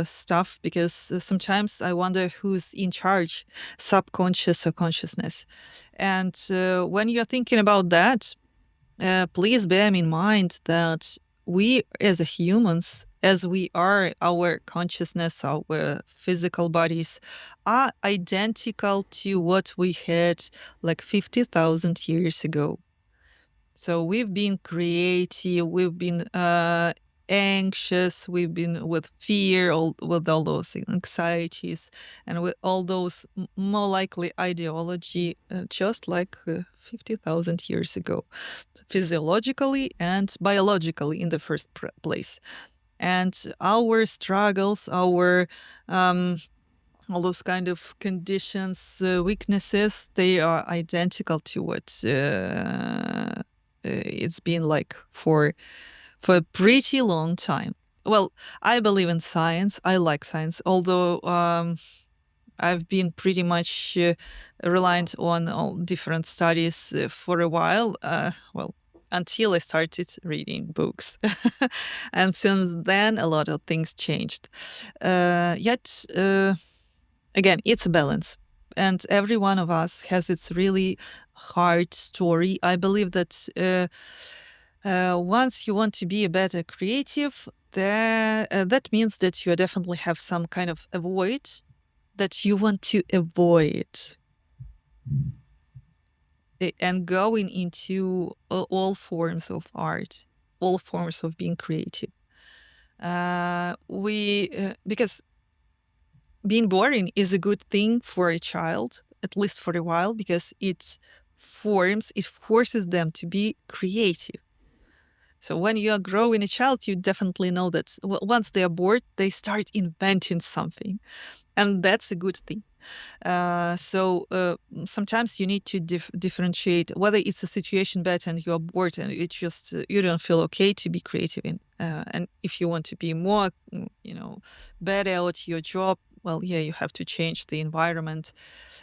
stuff, because sometimes I wonder who's in charge, subconscious or consciousness. And when you're thinking about that, please bear in mind that we as humans, as we are, our consciousness, our physical bodies, are identical to what we had like 50,000 years ago. So we've been creative, we've been anxious, we've been with fear, with all those anxieties, and with all those more likely ideology, just like 50,000 years ago, physiologically and biologically in the first place. And our struggles, our all those kind of conditions, weaknesses, they are identical to what it's been like for a pretty long time. Well, I believe in science. I like science, although I've been pretty much reliant on all different studies for a while. Well, until I started reading books, and since then a lot of things changed. Yet. Again, it's a balance. And every one of us has its really hard story. I believe that once you want to be a better creative, that means that you definitely have some kind of avoid that you want to avoid. And going into all forms of art, all forms of being creative. Because being boring is a good thing for a child, at least for a while, because it forces them to be creative. So when you are growing a child, you definitely know that once they are bored, they start inventing something. And that's a good thing. So sometimes you need to differentiate whether it's a situation bad and you're bored and it just you don't feel okay to be creative in, and if you want to be more, better at your job, well, yeah, you have to change the environment.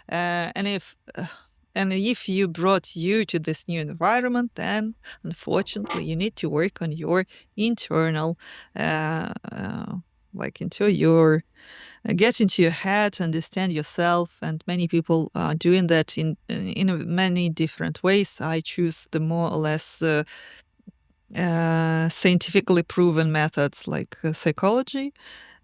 And if you brought you to this new environment, then unfortunately you need to work on your internal, like into your get into your head, understand yourself, and many people are doing that in many different ways. I choose the more or less scientifically proven methods like psychology,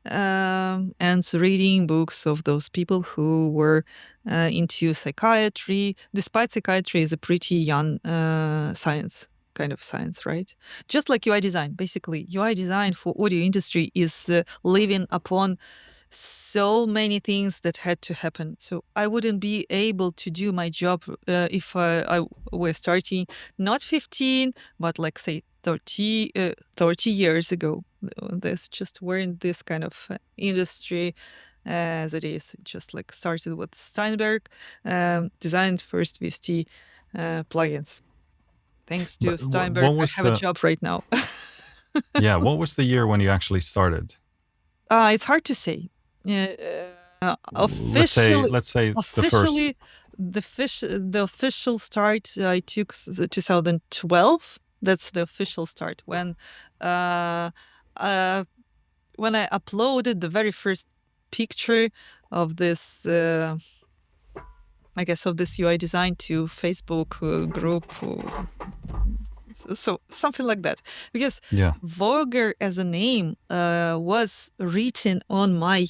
and reading books of those people who were into psychiatry, despite psychiatry is a pretty young kind of science, right? Just like UI design. Basically, UI design for audio industry is living upon so many things that had to happen. So I wouldn't be able to do my job if I were starting not 15, but like say 30 years ago. There's just weren't this kind of industry as it is. It just like started with Steinberg, designed first VST plugins. Thanks to But Steinberg, what I was have a job right now. yeah, what was the year when you actually started? It's hard to say. Let's say Officially, the first. officially, the official start I took 2012. That's the official start uh, uh, when I uploaded the very first picture of this. I guess of this UI design to Facebook group. So something like that, because Yeah. Voger as a name was written on my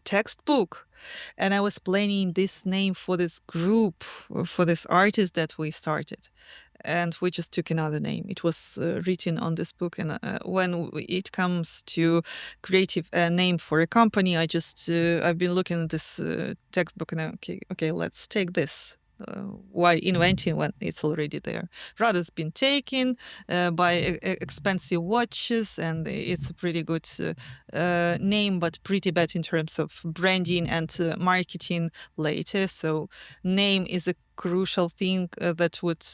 textbook, and I was planning this name for this group, for this artist that we started. and we just took another name. It was written on this book, and when it comes to creative name for a company, I've been looking at this textbook, and okay, let's take this. Why inventing when it's already there? Rudder's been taken by expensive watches, and it's a pretty good name, but pretty bad in terms of branding and marketing later. So name is a crucial thing that would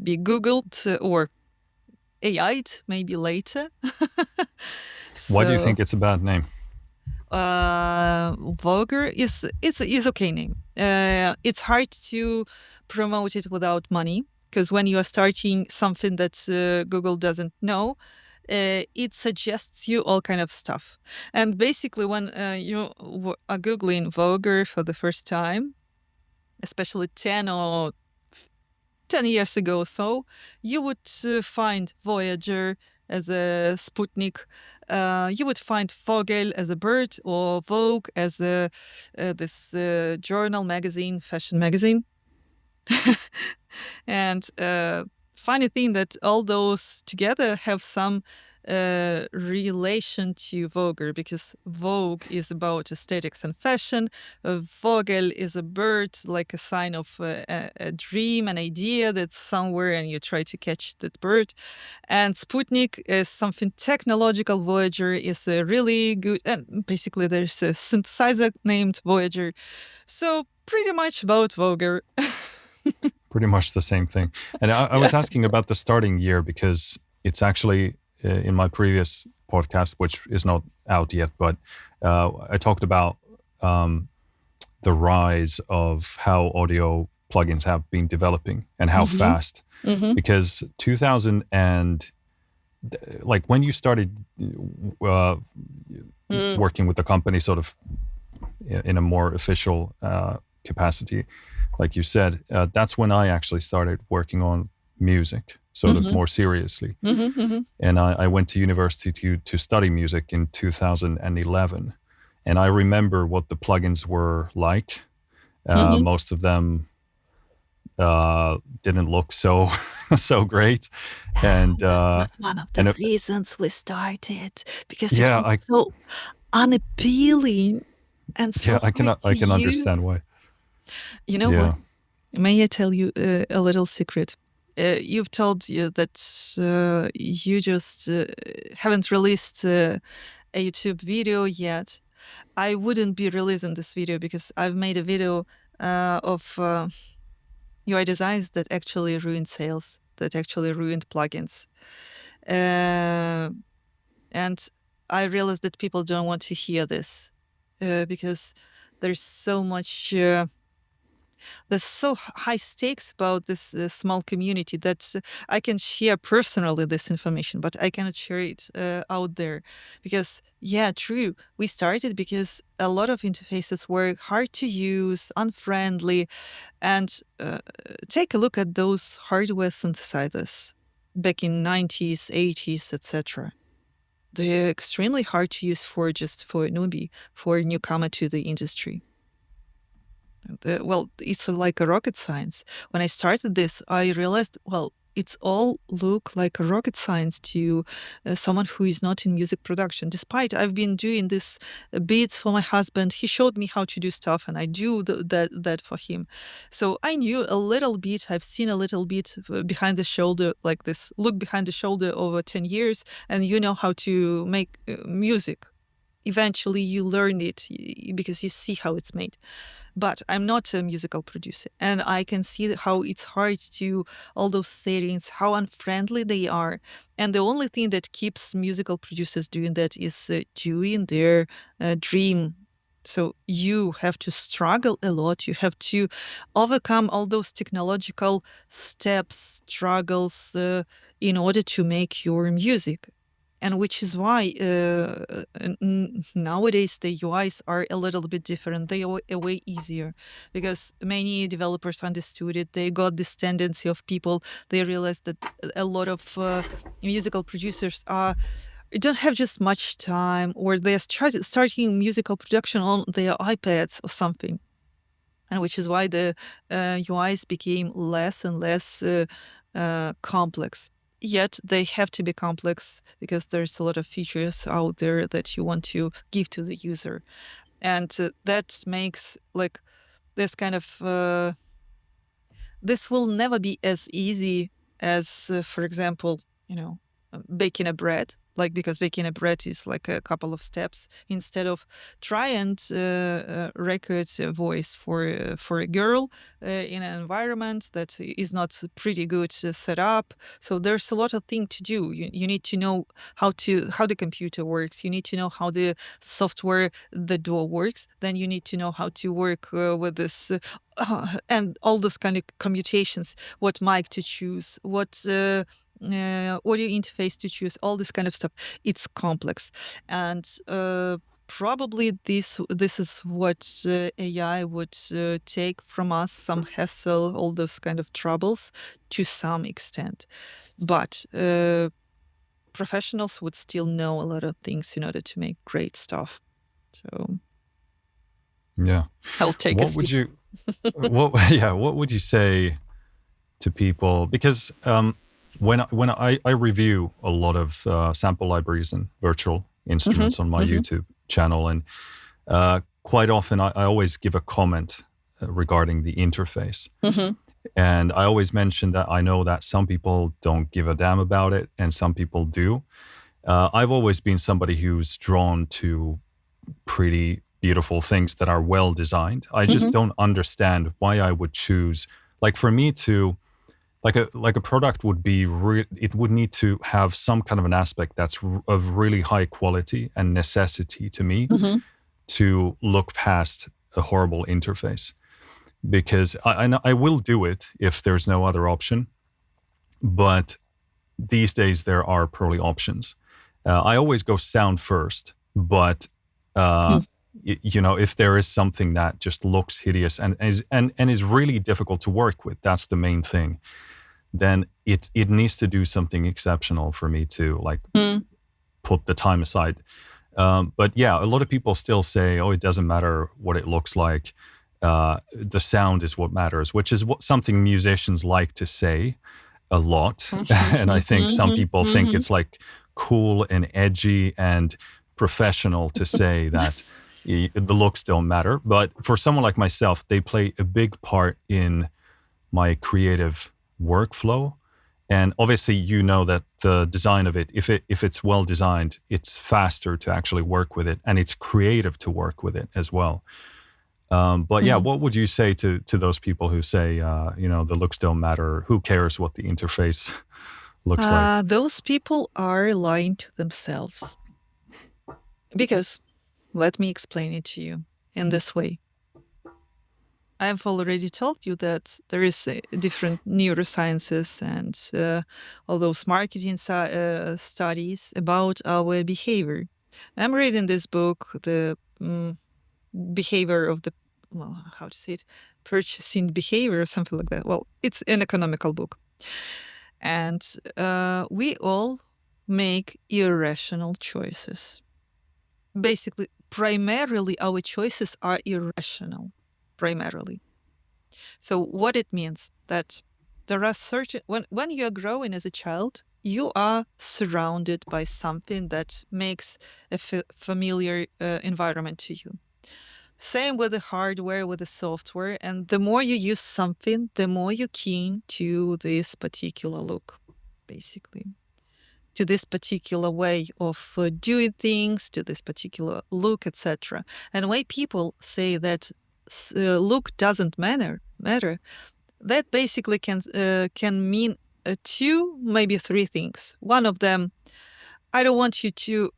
be Googled or AI'd maybe later. Why do you So think it's a bad name? Voger is okay name. It's hard to promote it without money, because when you are starting something that Google doesn't know, it suggests you all kind of stuff. And basically, when you are googling Voger for the first time, especially 10 years ago or so, you would find Voyager as a Sputnik. You would find Vogel as a bird, or Vogue as this journal magazine, fashion magazine. And funny thing that all those together have some relation to Vogue, because Vogue is about aesthetics and fashion. Vogel is a bird, like a sign of a dream, an idea that's somewhere, and you try to catch that bird. And Sputnik is something technological. Voyager is a really good, and basically there's a synthesizer named Voyager. So pretty much about Vogue. Pretty much the same thing. And I was asking about the starting year because it's actually in my previous podcast, which is not out yet, but I talked about the rise of how audio plugins have been developing and how fast. Because 2000 and like when you started working with the company sort of in a more official capacity, like you said, that's when I actually started working on music, sort of more seriously. And I went to university to study music in 2011. And I remember what the plugins were like. Most of them didn't look so so great. And That's one of the reasons we started, because it was so unappealing and so I can understand why. You know what? May I tell you a little secret? You've told you that you just haven't released a YouTube video yet. I wouldn't be releasing this video because I've made a video of UI designs that actually ruined sales, that actually ruined plugins. And I realized that people don't want to hear this because there's so much... there's so high stakes about this small community that I can share personally this information, but I cannot share it out there. Because, yeah, true, we started because a lot of interfaces were hard to use, unfriendly, and take a look at those hardware synthesizers back in 90s, 80s, etc. They're extremely hard to use for a newbie, for a newcomer to the industry. Well, it's like a rocket science. When I started this, I realized, well, it's all look like a rocket science to someone who is not in music production. Despite I've been doing this beats for my husband, he showed me how to do stuff, and I do that for him. So I knew a little bit. I've seen a little bit behind the shoulder, like this look behind the shoulder over 10 years, and you know how to make music. Eventually, you learn it because you see how it's made. But I'm not a musical producer, and I can see how it's hard to all those settings, how unfriendly they are. And the only thing that keeps musical producers doing that is doing their dream. So you have to struggle a lot. You have to overcome all those technological steps, struggles in order to make your music. And which is why nowadays the UIs are a little bit different. They are way easier because many developers understood it. They got this tendency of people. They realized that a lot of musical producers don't have just much time, or they're starting musical production on their iPads or something. And which is why the UIs became less and less complex. Yet they have to be complex because there's a lot of features out there that you want to give to the user. And that makes like this kind of, this will never be as easy as, for example, baking a bread. Like, because baking a bread is like a couple of steps. Instead of try and record a voice for a girl in an environment that is not pretty good set up. So there's a lot of things to do. You need to know how the computer works. You need to know how the software, the door works. Then you need to know how to work with this and all those kind of commutations. What mic to choose? What audio interface to choose, all this kind of stuff. It's complex, and probably this is what AI would take from us, some hassle, all those kind of troubles to some extent. But professionals would still know a lot of things in order to make great stuff. So Yeah. I'll take What would you what would you say to people? Because when I review a lot of sample libraries and virtual instruments on my YouTube channel, and quite often I always give a comment regarding the interface. And I always mention that I know that some people don't give a damn about it and some people do. I've always been somebody who's drawn to pretty beautiful things that are well designed. I just don't understand why I would choose, like, for me to, like a product would be, it would need to have some kind of an aspect that's of really high quality and necessity to me to look past a horrible interface. Because I will do it if there's no other option, but these days there are probably options. I always go sound first, but if there is something that just looks hideous and is really difficult to work with, that's the main thing, then it needs to do something exceptional for me to put the time aside. But yeah, a lot of people still say, oh, it doesn't matter what it looks like. The sound is what matters, which is something musicians like to say a lot. And I think some people think it's like cool and edgy and professional to say that the looks don't matter. But for someone like myself, they play a big part in my creative workflow. And obviously, you know that the design of it, if it's well designed, it's faster to actually work with it, and it's creative to work with it as well. But yeah, what would you say to those people who say, the looks don't matter? Who cares what the interface looks like? Those people are lying to themselves. Because, let me explain it to you in this way. I've already told you that there is different neurosciences and all those marketing studies about our behavior. I'm reading this book, the behavior of the, how to say it, purchasing behavior or something like that. Well, it's an economical book. And we all make irrational choices. Basically, primarily our choices are irrational, primarily. So what it means that there are certain, when you are growing as a child, you are surrounded by something that makes a familiar environment to you. Same with the hardware, with the software. And the more you use something, the more you're keen to this particular look, basically, to this particular way of doing things, to this particular look, etc. And when people say that look doesn't matter, that basically can mean two, maybe three things. One of them, I don't want you to.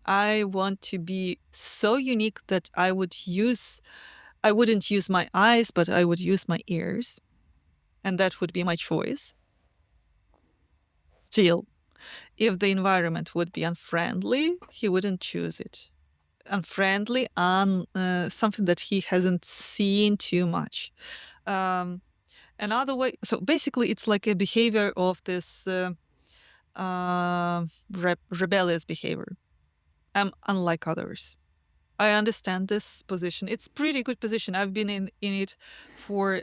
I want to be so unique that I wouldn't use my eyes, but I would use my ears. And that would be my choice. Still, if the environment would be unfriendly, he wouldn't choose it. Unfriendly on something that he hasn't seen too much. Another way, so basically it's like a behavior of this rebellious behavior. I'm unlike others. I understand this position. It's pretty good position. I've been in it for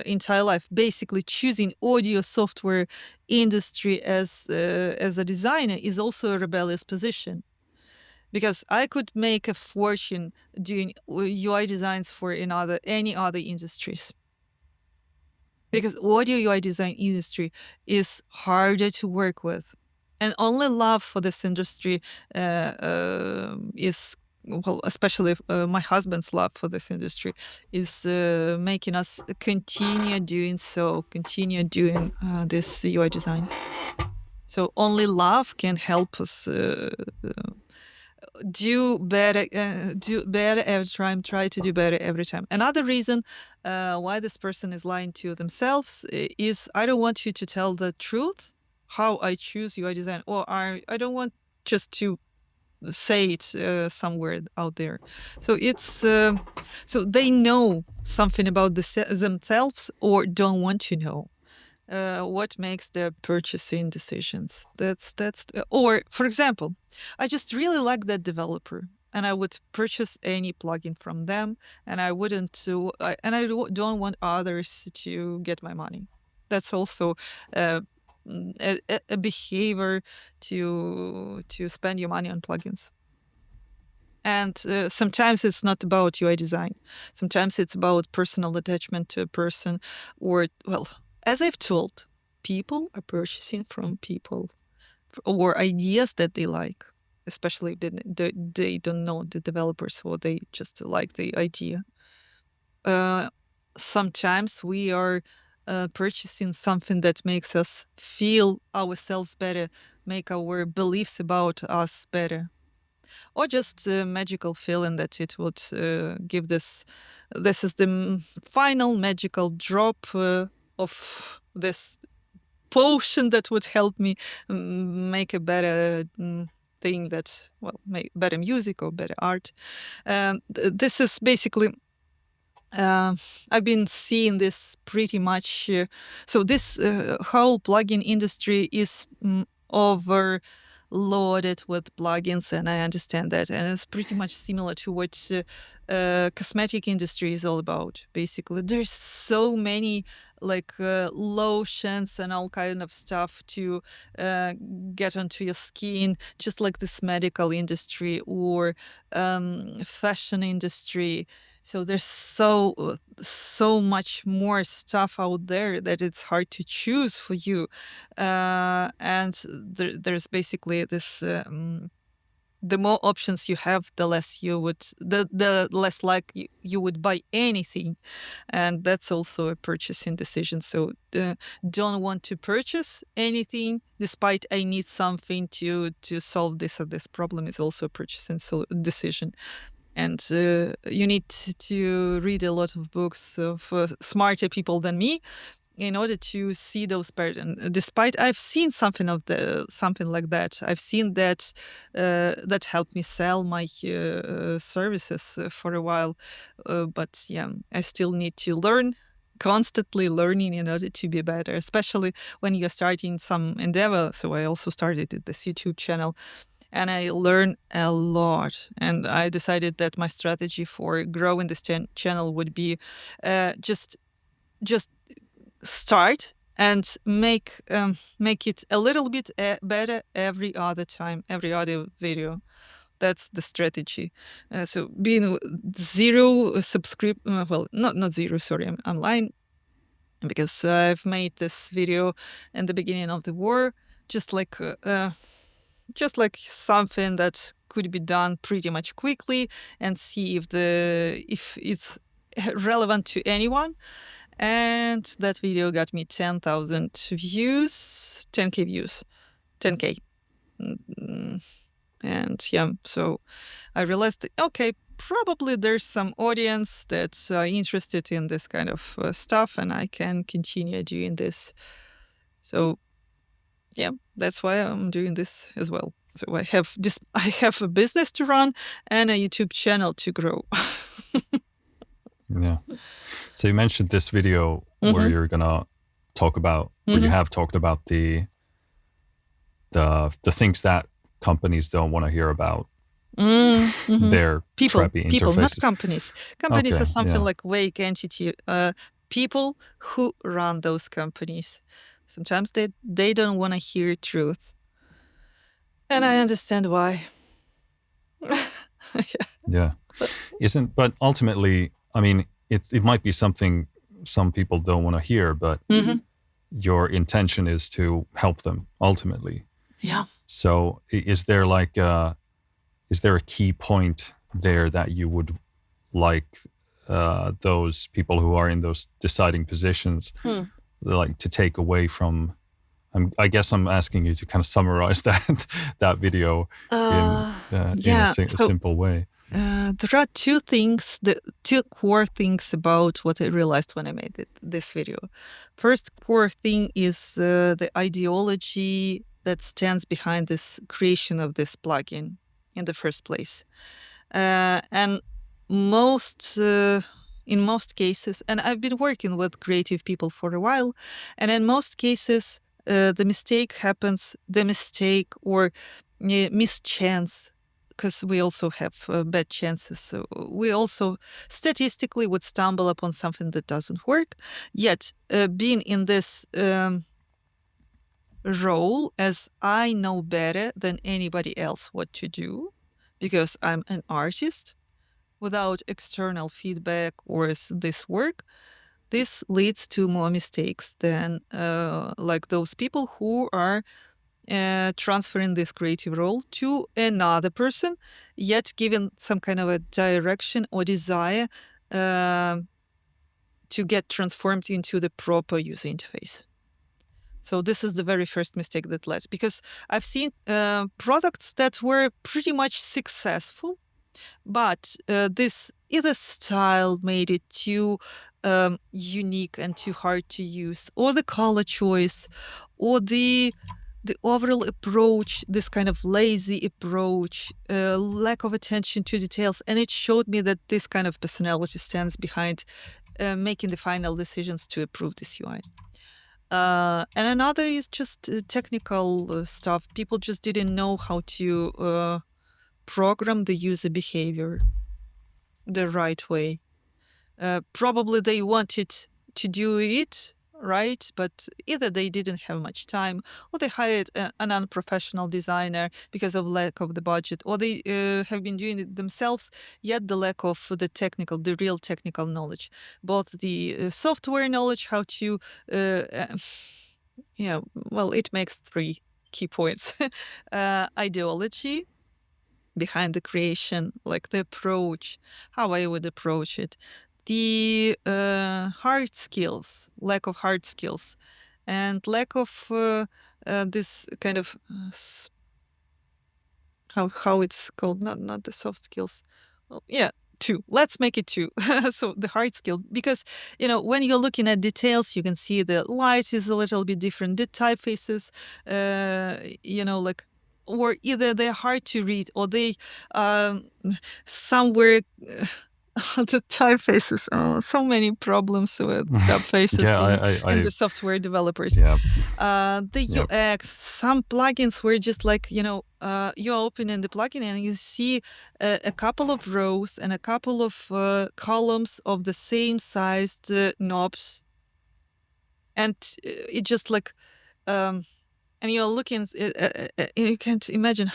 entire life. Basically, choosing audio software industry as a designer is also a rebellious position, because I could make a fortune doing UI designs for any other industries. Because audio UI design industry is harder to work with, and only love for this industry is, well, especially my husband's love for this industry is making us continue doing this UI design. So only love can help us do better every time, try to do better every time. Another reason why this person is lying to themselves is, I don't want you to tell the truth how I choose UI design, or I don't want just to say it somewhere out there. So it's so they know something about themselves or don't want to know what makes their purchasing decisions. Or for example, I just really like that developer, and I would purchase any plugin from them, and I wouldn't and I don't want others to get my money. That's also uh, a behavior to spend your money on plugins. And sometimes it's not about UI design. Sometimes it's about personal attachment to a person, or, well, as I've told, people are purchasing from people or ideas that they like, especially if they don't know the developers, or they just like the idea. Sometimes we are purchasing something that makes us feel ourselves better, make our beliefs about us better, or just a magical feeling that it would give this is the final magical drop of this potion that would help me make a better thing, that, well, make better music or better art. This is basically I've been seeing this pretty much. So this whole plugin industry is overloaded with plugins, and I understand that, and it's pretty much similar to what cosmetic industry is all about. Basically, there's so many like lotions and all kind of stuff to get onto your skin, just like this medical industry or fashion industry. So there's so much more stuff out there that it's hard to choose for you, and there's basically this. The more options you have, the less the less likely you would buy anything, and that's also a purchasing decision. So don't want to purchase anything despite I need something to solve this or this problem is also a purchasing decision. And you need to read a lot of books of smarter people than me in order to see those patterns. Despite I've seen something like that, I've seen that that helped me sell my services for a while. But yeah, I still need to learn. Constantly learning in order to be better, especially when you're starting some endeavor. So I also started this YouTube channel, and I learned a lot. And I decided that my strategy for growing this channel would be just start and make it a little bit better every other time, every other video. That's the strategy. So being zero well, not zero. Sorry, I'm lying, because I've made this video in the beginning of the war, just like something that could be done pretty much quickly and see if it's relevant to anyone. And that video got me 10,000 views, 10K views, 10K. And yeah, so I realized that, okay, probably there's some audience that's interested in this kind of stuff, and I can continue doing this. So yeah, that's why I'm doing this as well. So I have a business to run and a YouTube channel to grow. Yeah. So you mentioned this video where you're gonna talk about, or you have talked about the things that companies don't want to hear about. their People, trappy not interfaces. companies. Companies Okay, are something yeah. like vague entity. People who run those companies. Sometimes they don't want to hear truth, and I understand why. Yeah. But ultimately, I mean, it might be something some people don't want to hear, but your intention is to help them ultimately. Yeah. So is there like is there a key point there that you would like those people who are in those deciding positions like to take away from? I guess I'm asking you to kind of summarize that video in Yeah. a simple way. There are two core things about what I realized when I made this video. First core thing is the ideology that stands behind this creation of this plugin in the first place. And most in most cases, and I've been working with creative people for a while, and in most cases, the mistake or mischance, because we also have bad chances. So we also statistically would stumble upon something that doesn't work. Yet, being in this role as I know better than anybody else what to do, because I'm an artist, without external feedback or this work, this leads to more mistakes than like those people who are transferring this creative role to another person, yet given some kind of a direction or desire to get transformed into the proper user interface. So this is the very first mistake that led, because I've seen products that were pretty much successful, but this either style made it too unique and too hard to use, or the color choice, or the overall approach, this kind of lazy approach, lack of attention to details. And it showed me that this kind of personality stands behind making the final decisions to approve this UI. And another is just technical stuff. People just didn't know how to program the user behavior the right way. Probably they wanted to do it right, but either they didn't have much time, or they hired an unprofessional designer because of lack of the budget, or they have been doing it themselves, yet the lack of the real technical knowledge, both the software knowledge, how to, yeah, well, it makes three key points. Ideology behind the creation, like the approach, how I would approach it, the hard skills, lack of hard skills, and lack of this kind of how it's called, not the soft skills. Well, yeah, two. Let's make it two. So the hard skill, because when you're looking at details, you can see the light is a little bit different, the typefaces, like, or either they're hard to read, or they somewhere the typefaces. Oh, so many problems with typefaces Yeah, in the software developers. yeah, The yep. UX, some plugins were just like, you open in the plugin and you see a couple of rows and a couple of columns of the same sized knobs. And it just like, and you're looking, you can't imagine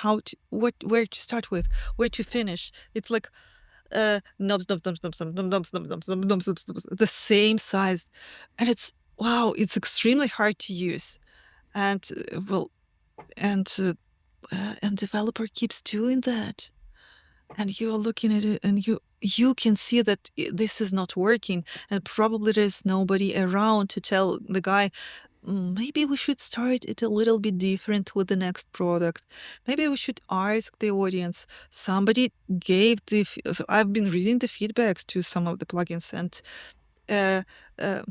where to start with, where to finish. It's like knobs, the same size, and it's wow, it's extremely hard to use, and and developer keeps doing that, and you're looking at it, and you can see that this is not working, and probably there's nobody around to tell the guy, maybe we should start it a little bit different with the next product. Maybe we should ask the audience. Somebody gave so I've been reading the feedbacks to some of the plugins, and uh, uh,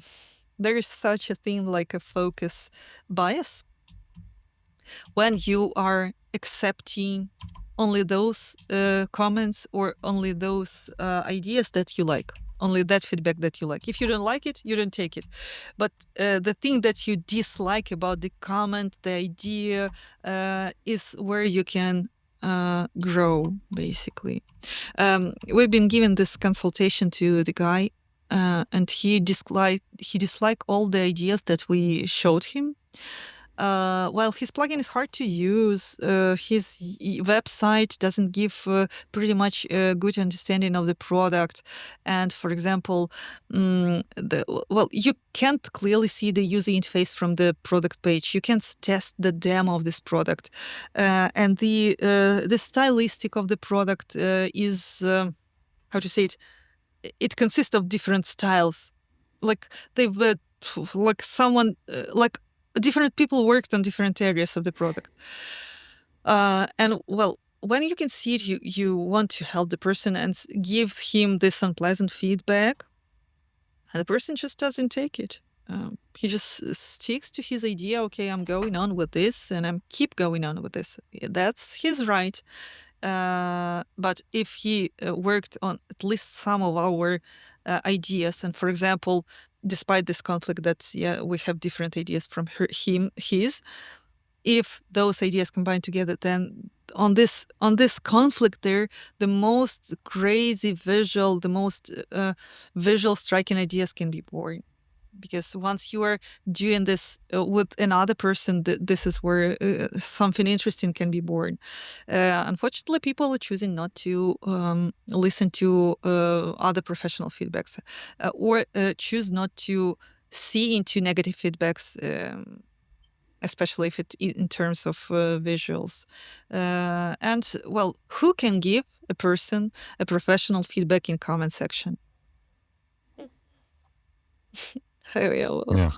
there is such a thing like a focus bias when you are accepting only those comments or only those ideas that you like, only that feedback that you like. If you don't like it, you don't take it. But the thing that you dislike about the comment, the idea, is where you can grow, basically. We've been given this consultation to the guy, and he disliked all the ideas that we showed him. While his plugin is hard to use, his website doesn't give pretty much a good understanding of the product. And for example, you can't clearly see the user interface from the product page. You can't test the demo of this product, and the stylistic of the product is how to say it. It consists of different styles, like they've like someone like different people worked on different areas of the product. And well, when you can see it, you want to help the person and give him this unpleasant feedback, and the person just doesn't take it. He just sticks to his idea. Okay, I'm going on with this, and I'm keep going on with this. That's his right. But if he worked on at least some of our ideas, and for example, despite this conflict that we have different ideas from his, if those ideas combine together, then on this conflict there, the most crazy visual, the most visual striking ideas can be born. Because once you are doing this with another person, this is where something interesting can be born. Unfortunately, people are choosing not to listen to other professional feedbacks, or choose not to see into negative feedbacks, especially if it in terms of visuals. And well, who can give a person a professional feedback in comment section? Oh, yeah, well. Yeah.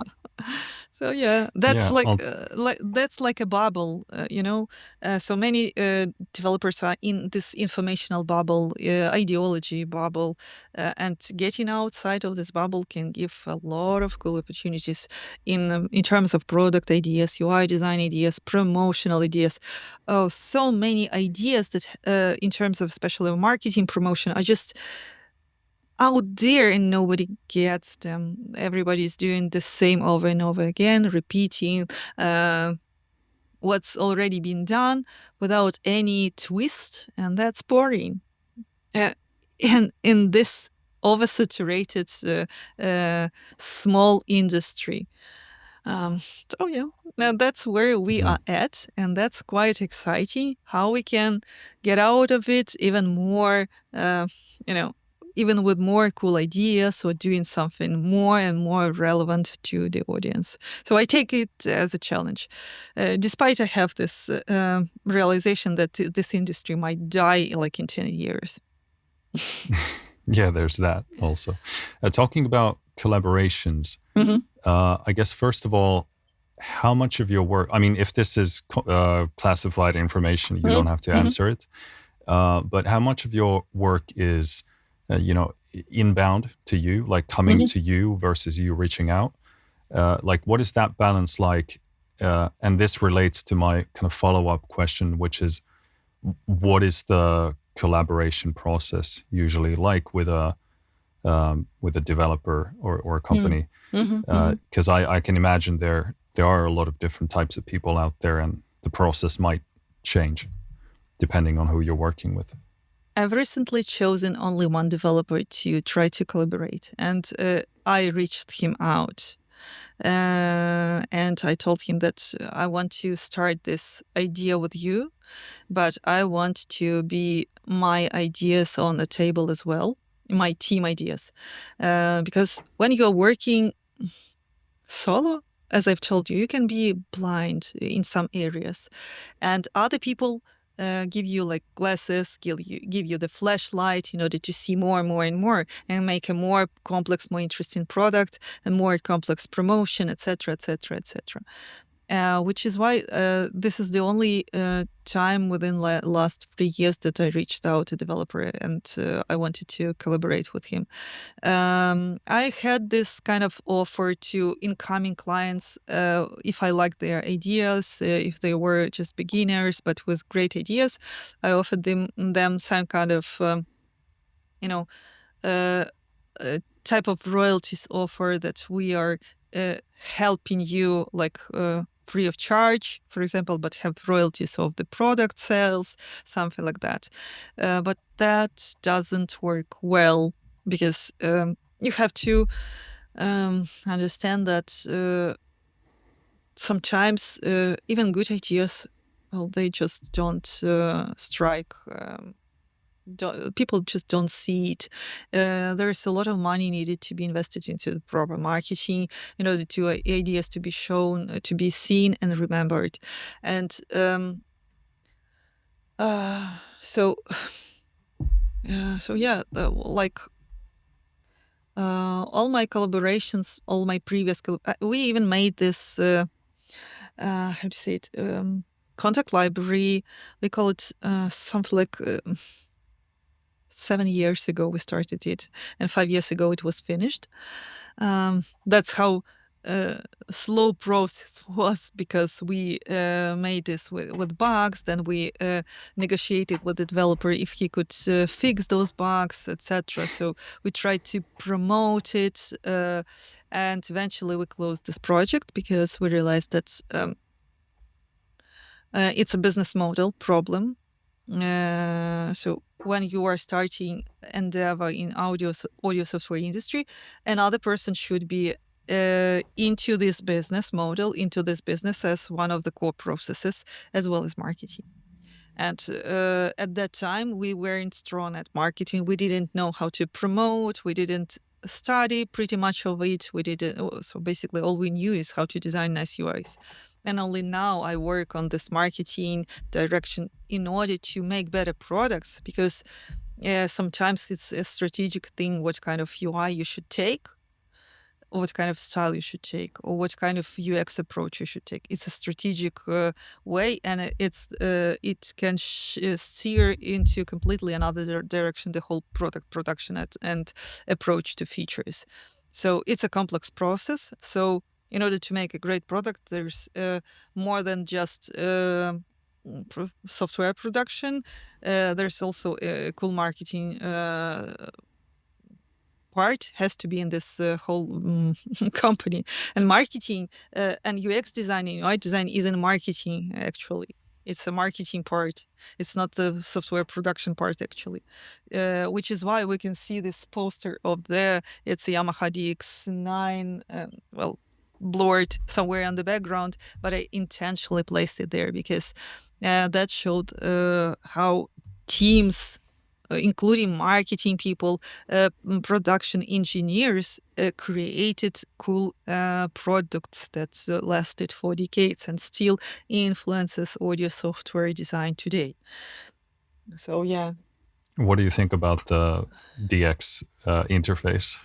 So yeah, that's Yeah. like a bubble, so many developers are in this informational bubble, ideology bubble, and getting outside of this bubble can give a lot of cool opportunities in terms of product ideas, UI design ideas, promotional ideas. Oh, so many ideas that in terms of especially marketing promotion are just out there and nobody gets them. Everybody's doing the same over and over again, repeating what's already been done without any twist, and that's boring. And in this oversaturated small industry. So yeah, now that's where we Mhm. are at, and that's quite exciting. How we can get out of it even more, you know, even with more cool ideas or doing something more and more relevant to the audience. So I take it as a challenge, despite I have this realization that this industry might die like in 10 years. Yeah, there's that also. Talking about collaborations, Mhm. I guess first of all, how much of your work? I mean, if this is classified information, you don't have to Mhm. answer it. But how much of your work is, inbound to you, like coming Mhm. to you versus you reaching out? Like, what is that balance like? And this relates to my kind of follow-up question, which is, what is the collaboration process usually like with a developer or a Mhm. company? Mhm. Mhm. Because I can imagine there are a lot of different types of people out there, and the process might change depending on who you're working with. I've recently chosen only one developer to try to collaborate, and I reached him out. And I told him that I want to start this idea with you, but I want to be my ideas on the table as well, my team ideas. Because when you're working solo, as I've told you, you can be blind in some areas, and other people give you like glasses, give you the flashlight in order to see more and more and more, and make a more complex, more interesting product, a more complex promotion, etc., etc., etc. Which is why this is the only time within last 3 years that I reached out to a developer and I wanted to collaborate with him. I had this kind of offer to incoming clients if I liked their ideas, if they were just beginners but with great ideas, I offered them some kind of you know uh, type of royalties offer that we are helping you like free of charge, for example, but have royalties of the product sales, something like that. But that doesn't work well because you have to understand that sometimes even good ideas, well, they just don't strike. People just don't see it. There's a lot of money needed to be invested into the proper marketing in order to ideas to be shown, to be seen and remembered. And so, yeah, like all my collaborations, all my previous, we even made this. How to say it? Contact library. We call it something like. 7 years ago we started it, and 5 years ago it was finished. That's how slow process was, because we made this with bugs. Then we negotiated with the developer if he could fix those bugs, etc. So we tried to promote it, and eventually we closed this project because we realized that it's a business model problem. So when you are starting endeavor in audio software industry, another person should be into this business model, into this business as one of the core processes, as well as marketing. And at that time, we weren't strong at marketing. We didn't know how to promote. We didn't study pretty much of it. We didn't. So basically, all we knew is how to design nice UIs. And only now I work on this marketing direction in order to make better products, because sometimes it's a strategic thing what kind of UI you should take, or what kind of style you should take, or what kind of UX approach you should take. It's a strategic way, and it can steer into completely another direction the whole product production and approach to features. So it's a complex process. So in order to make a great product, there's more than just software production. There's also a cool marketing part has to be in this whole company. And marketing and UX design and UI design isn't marketing, actually. It's a marketing part. It's not the software production part, actually. Which is why we can see this poster of it's a Yamaha DX9, well, blurred somewhere on the background, but I intentionally placed it there because that showed how teams, including marketing people, production engineers, created cool products that lasted for decades and still influences audio software design today. So yeah. What do you think about the DX interface?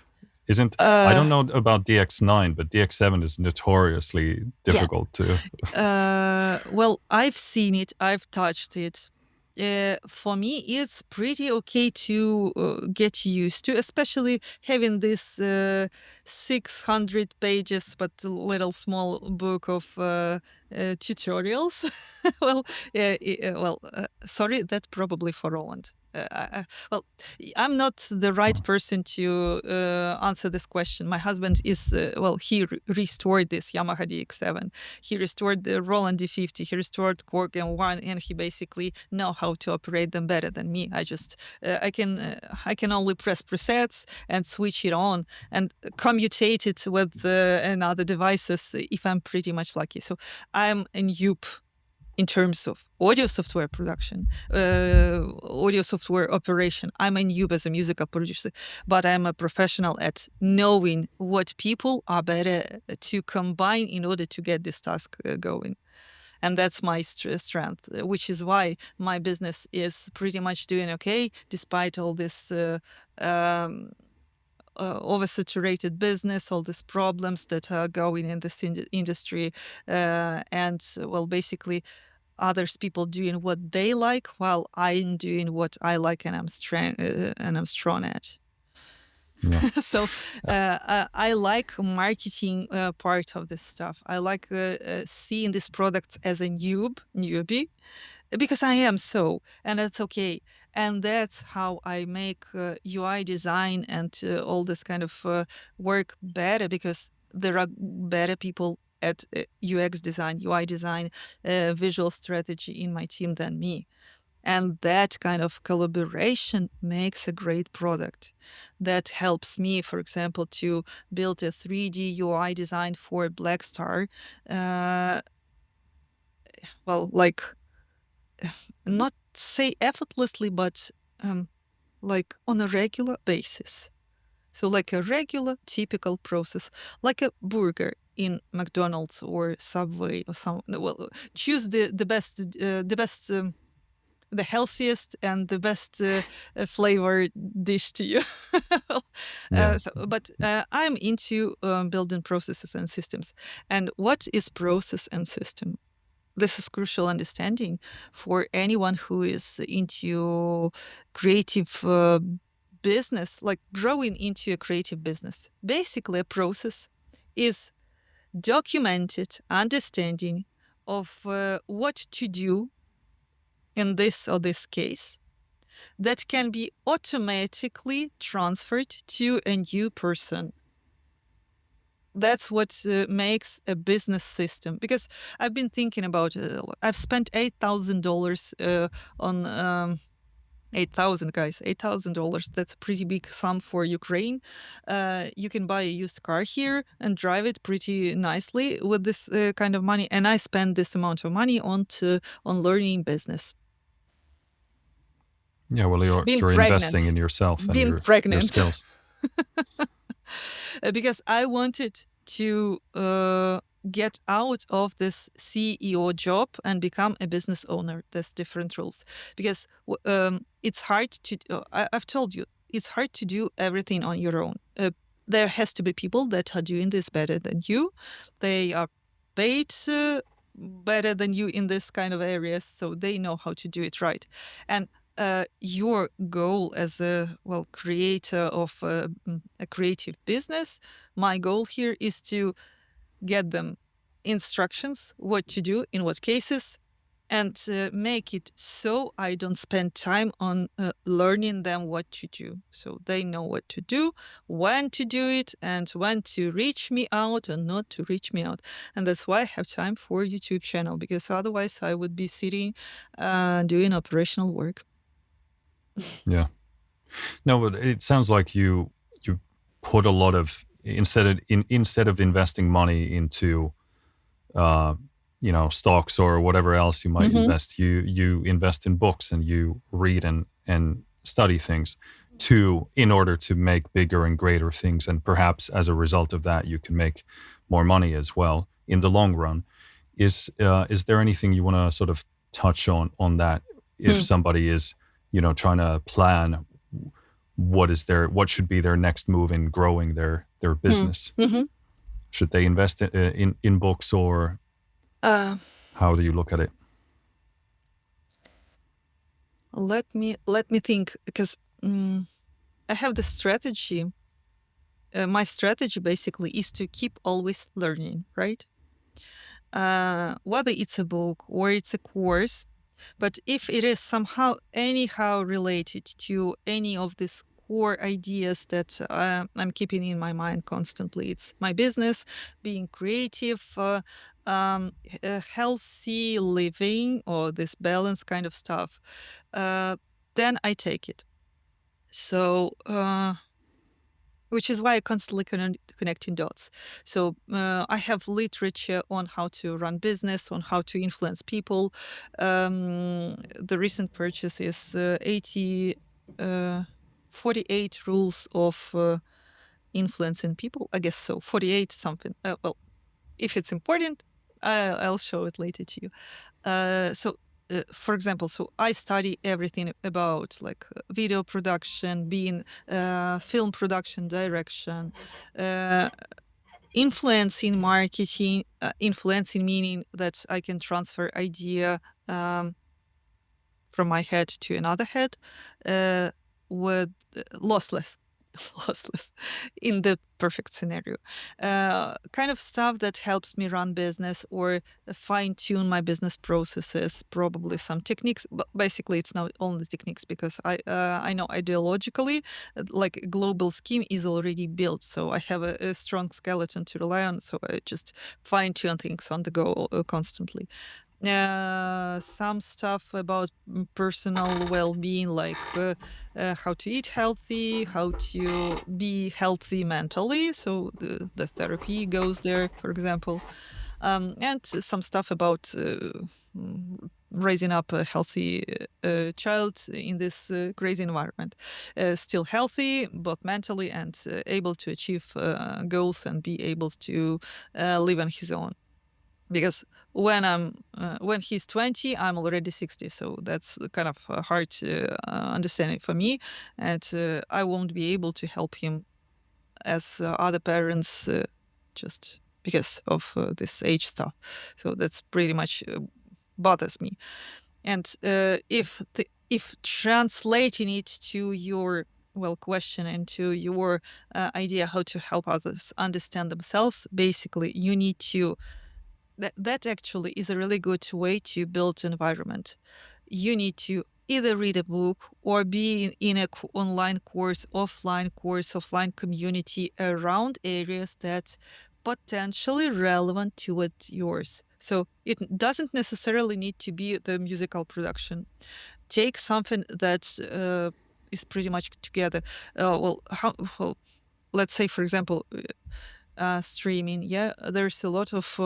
I don't know about DX9, but DX7 is notoriously difficult to. Well, I've seen it, I've touched it. For me, it's pretty okay to get used to, especially having this 600 pages but little small book of tutorials. Well, sorry, that's probably for Roland. Well, I'm not the right person to answer this question. My husband is, he restored this Yamaha DX7. He restored the Roland D50. He restored Korg M1, and he basically know how to operate them better than me. I just, I can only press presets and switch it on and commutate it with another devices if I'm pretty much lucky. So I'm a noob in terms of audio software production, audio software operation. I'm a noob as a musical producer, but I'm a professional at knowing what people are better to combine in order to get this task going. And that's my strength, which is why my business is pretty much doing okay, despite all this oversaturated business, all these problems that are going in this industry. And well, basically, others people doing what they like while I'm doing what I like and I'm strong at. Yeah. So I like marketing part of this stuff. I like seeing these products as a newbie, because I am so, and that's okay. And that's how I make UI design and all this kind of work better, because there are better people at UX design, UI design, visual strategy in my team than me. And that kind of collaboration makes a great product. That helps me, for example, to build a 3D UI design for Black Star. Uh, well, like, not say effortlessly, but like on a regular basis. So like a regular, typical process, like a burger in McDonald's or Subway or some. Well, choose the best. The healthiest and the best flavor dish to you. Yeah. But I'm into building processes and systems. And what is process and system? This is crucial understanding for anyone who is into creative business, like growing into a creative business. Basically, a process is documented understanding of what to do in this or this case that can be automatically transferred to a new person. That's what makes a business system. Because I've been thinking about it. I've spent $8,000 on 8,000 guys, $8,000. That's a pretty big sum for Ukraine. You can buy a used car here and drive it pretty nicely with this kind of money. And I spend this amount of money on learning business. Yeah. Well, Being you're investing in pregnant. yourself and Being your pregnant. skills. Because I wanted to get out of this CEO job and become a business owner. There's different rules because it's hard to. I've told you it's hard to do everything on your own. There has to be people that are doing this better than you. They are paid better than you in this kind of areas, so they know how to do it right. And your goal as a creator of a creative business, my goal here is to get them instructions what to do in what cases and make it so I don't spend time on learning them what to do. So they know what to do, when to do it, and when to reach me out and not to reach me out. And that's why I have time for YouTube channel, because otherwise I would be sitting doing operational work. Yeah. No, but it sounds like you put a lot of instead of investing money into uh, stocks or whatever else you might Mm-hmm. invest, you invest in books and you read and study things in order to make bigger and greater things, and perhaps as a result of that you can make more money as well in the long run. Is there anything you want to sort of touch on that if somebody is trying to plan what should be their next move in growing their business? Mm-hmm. Should they invest in books, or how do you look at it? Let me think, because I have the strategy. My strategy basically is to keep always learning, right? Whether it's a book or it's a course, but if it is somehow anyhow related to any of these core ideas that I'm keeping in my mind constantly, it's my business, being creative, healthy living, or this balance kind of stuff, then I take it. So, which is why I constantly connecting dots. So I have literature on how to run business, on how to influence people. The recent purchase is 48 rules of influencing people. I guess so, 48 something. If it's important, I'll show it later to you. For example, so I study everything about like video production, being film production, direction, influencing marketing, influencing meaning that I can transfer idea from my head to another head with lossless. lossless in the perfect scenario. Kind of stuff that helps me run business or fine tune my business processes, probably some techniques, but basically it's not only techniques because I know ideologically like a global scheme is already built, so I have a strong skeleton to rely on, so I just fine tune things on the go constantly. Some stuff about personal well-being, like how to eat healthy, how to be healthy mentally, so the therapy goes there, for example. And some stuff about raising up a healthy child in this crazy environment. Still healthy, both mentally and able to achieve goals and be able to live on his own. Because when he's 20, I'm already 60, so that's kind of hard understanding for me, and I won't be able to help him as other parents just because of this age stuff. So that's pretty much bothers me. And if translating it to your question and to your idea how to help others understand themselves, basically you need to that actually is a really good way to build environment. You need to either read a book or be in a online course, offline community around areas that potentially relevant to what yours. So it doesn't necessarily need to be the musical production. Take something that is pretty much together. Let's say, for example, streaming. Yeah, there's a lot of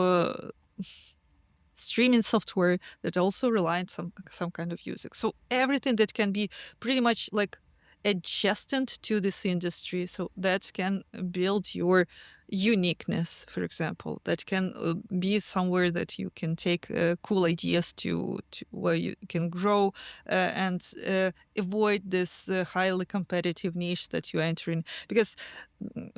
streaming software that also rely on some kind of music. So everything that can be pretty much like adjacent to this industry, so that can build your uniqueness, for example, that can be somewhere that you can take cool ideas to where you can grow and avoid this highly competitive niche that you enter in. Because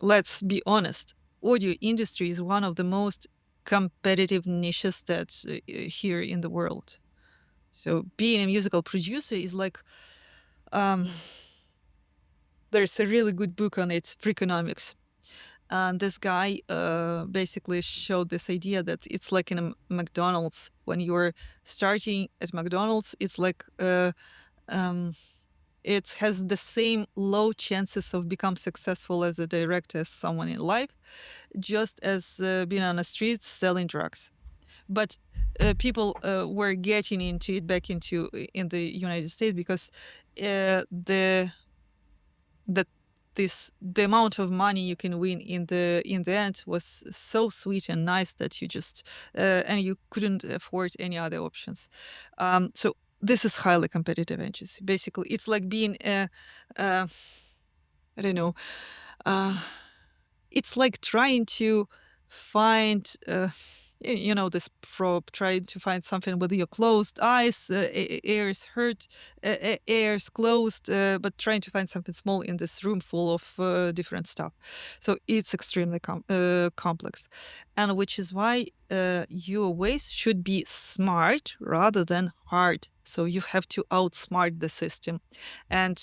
let's be honest, audio industry is one of the most competitive niches that's here in the world. So being a musical producer is like there's a really good book on it, Freakonomics. And this guy basically showed this idea that it's like in a McDonald's. When you're starting at McDonald's, it's like it has the same low chances of become successful as a director as someone in life, just as being on the streets selling drugs. But people were getting into it back into in the United States because the that the amount of money you can win in the end was so sweet and nice that you just and you couldn't afford any other options. So this is highly competitive agency. Basically, it's like being a I don't know. Uh, it's like trying to find this frog trying to find something with your closed eyes, ears hurt, ears closed, but trying to find something small in this room full of different stuff. So it's extremely complex, and which is why your ways should be smart rather than hard. So you have to outsmart the system, and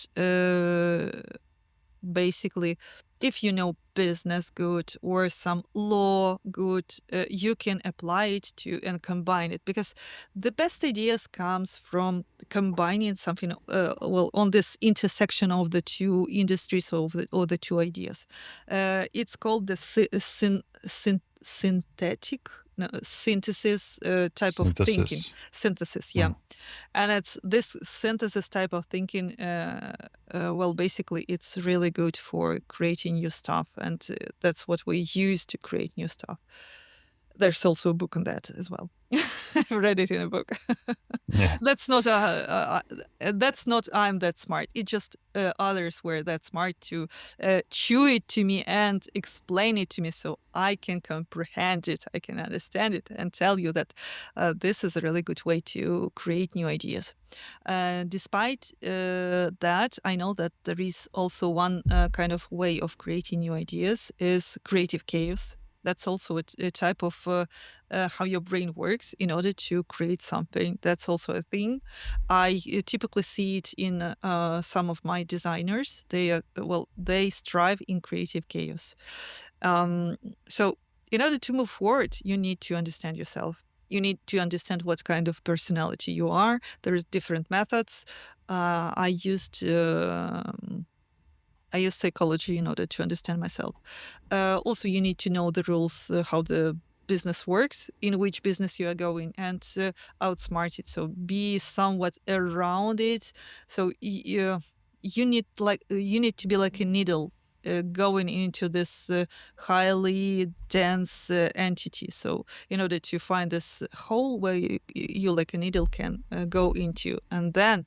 basically, if you know business good or some law good, you can apply it to and combine it, because the best ideas comes from combining something on this intersection of the two industries or the two ideas. It's called the synthetic no, synthesis type of thinking. Synthesis. Synthesis, yeah. And it's this synthesis type of thinking, basically it's really good for creating new stuff, and that's what we use to create new stuff. There's also a book on that as well. I've read it in a book. Yeah. That's not I'm that smart. It just others were that smart to chew it to me and explain it to me so I can comprehend it, I can understand it, and tell you that this is a really good way to create new ideas. Despite that, I know that there is also one kind of way of creating new ideas is creative chaos. That's also a type of how your brain works in order to create something. That's also a thing. I typically see it in some of my designers. They strive in creative chaos. So in order to move forward, you need to understand yourself. You need to understand what kind of personality you are. There's different methods. I use psychology in order to understand myself. Also, you need to know the rules, how the business works, in which business you are going, and outsmart it. So be somewhat around it. So you need to be like a needle. Going into this highly dense entity. So, in order to find this hole where you like a needle can go into, and then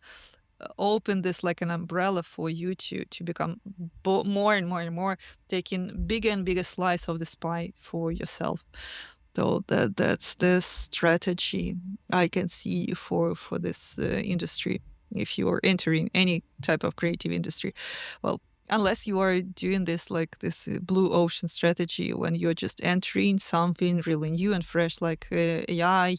open this like an umbrella for you to become more and more and more, taking bigger and bigger slice of this pie for yourself. So that's the strategy I can see for this industry. If you are entering any type of creative industry, well, unless you are doing this like this blue ocean strategy, when you're just entering something really new and fresh, like AI.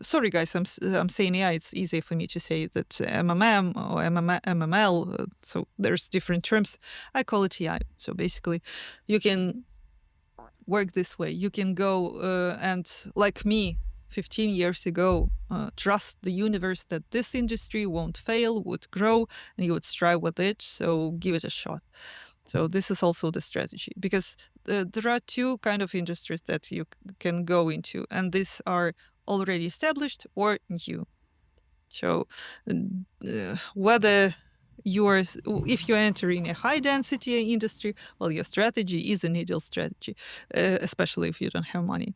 Sorry, guys, I'm saying AI. It's easier for me to say that MMM or MML. So there's different terms. I call it AI. So basically, you can work this way. You can go and, like me, 15 years ago, trust the universe that this industry won't fail, would grow, and you would strive with it. So give it a shot. So this is also the strategy, because there are two kind of industries that you can go into, and these are already established or new. So whether if you're entering a high density industry, well, your strategy is a needle strategy, especially if you don't have money,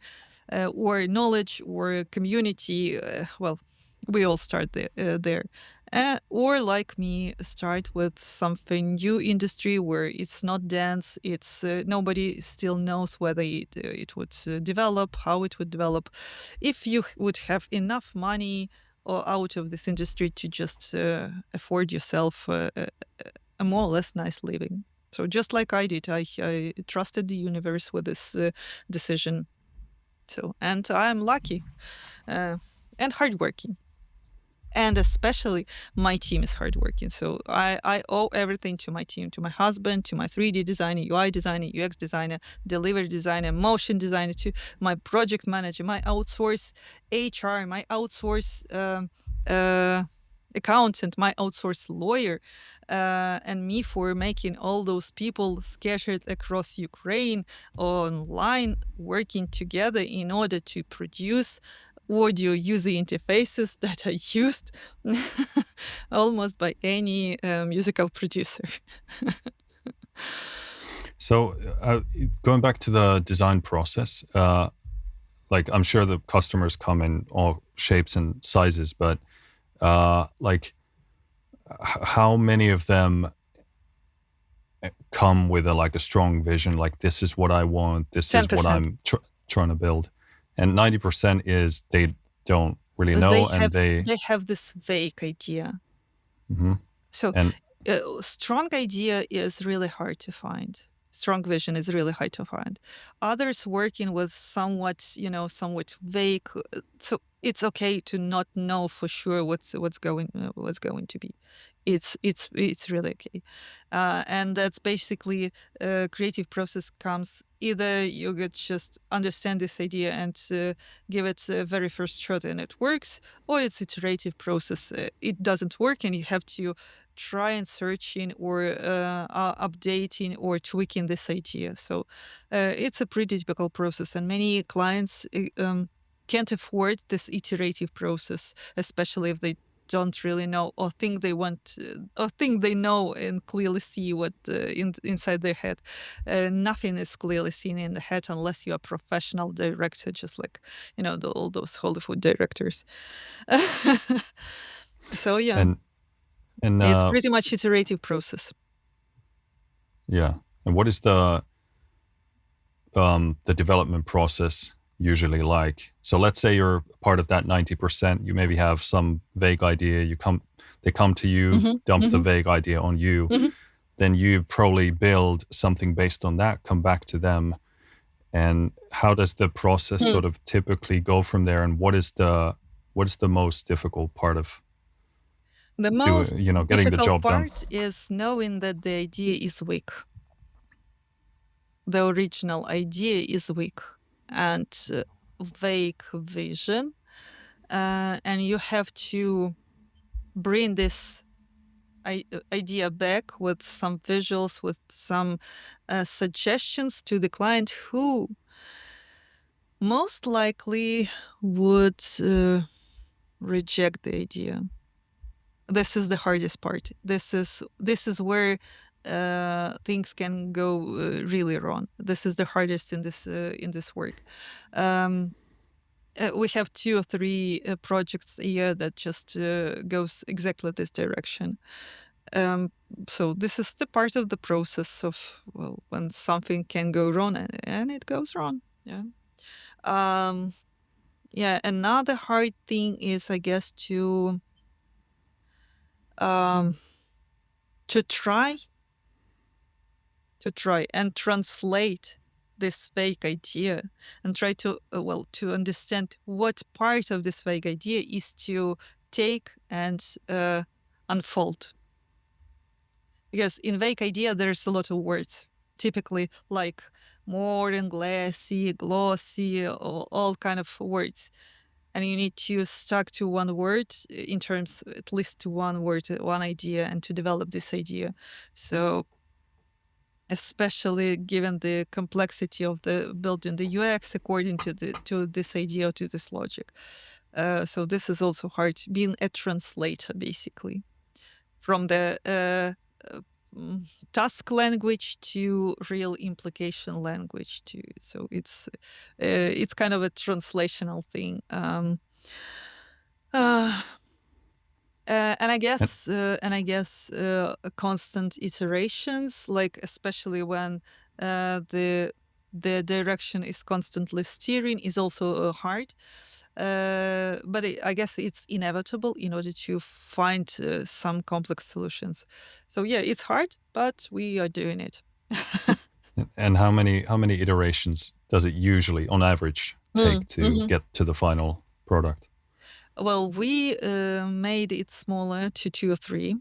or knowledge or community. Well, we all start there. Or like me, start with something new industry where it's not dense. It's nobody still knows whether it would develop, how it would develop. If you would have enough money or out of this industry to just afford yourself a more or less nice living. So just like I did, I trusted the universe with this decision. So, and I'm lucky and hardworking. And especially my team is hardworking. So I owe everything to my team, to my husband, to my 3D designer, UI designer, UX designer, delivery designer, motion designer, to my project manager, my outsource HR, my outsource accountant, my outsource lawyer, and me for making all those people scattered across Ukraine online working together in order to produce audio user interfaces that are used almost by any musical producer. So going back to the design process, like I'm sure the customers come in all shapes and sizes, but like how many of them come with a strong vision, like this is what I want, this 10%. is what I'm trying to build, and 90% is they don't really know, they have this vague idea. Mm-hmm. So strong idea is really hard to find. Strong vision is really hard to find. Others working with somewhat vague. So it's okay to not know for sure what's going to be. It's really okay, and that's basically creative process comes. Either you get just understand this idea and give it a very first shot and it works, or it's iterative process. It doesn't work and you have to try and searching or updating or tweaking this idea. So it's a pretty typical process, and many clients can't afford this iterative process, especially if they don't really know or think they want or think they know and clearly see what inside their head. Nothing is clearly seen in the head unless you're a professional director, just like all those Hollywood directors. So yeah, and it's pretty much iterative process. Yeah, and what is the development process usually like? So let's say you're part of that 90%. You maybe have some vague idea. They come to you, dump the vague idea on you. Then you probably build something based on that, come back to them, And how does the process sort of typically go from there? And what is the most difficult part of The most doing, getting the difficult job done? part is knowing that the idea is weak. The original idea is weak and vague vision. And you have to bring this idea back with some visuals, with some suggestions to the client who most likely would reject the idea. This is the hardest part. This is where things can go really wrong. This is the hardest in this work. Um, we have 2 or 3 projects a year that just goes exactly this direction. Um, so this is the part of the process of, well, when something can go wrong, and it goes wrong. Yeah. Um, yeah. Another hard thing is, I guess, um, to try and translate this fake idea and try to to understand what part of this fake idea is to take and unfold. Because in vague idea there's a lot of words, typically like modern, glassy, glossy, all kind of words, and you need to stuck to one word, in terms at least to one word, one idea, and to develop this idea. So especially given the complexity of the building the UX according to this idea, to this logic. So this is also hard, being a translator basically from the task language to real implication language too. So it's kind of a translational thing. Uh, And and I guess constant iterations, like especially when the direction is constantly steering, is also hard. But I guess it's inevitable in order to find some complex solutions. So yeah, it's hard, but we are doing it. and how many iterations does it usually, on average, take to Mhm. get to the final product? Well, we made it smaller to 2 or 3.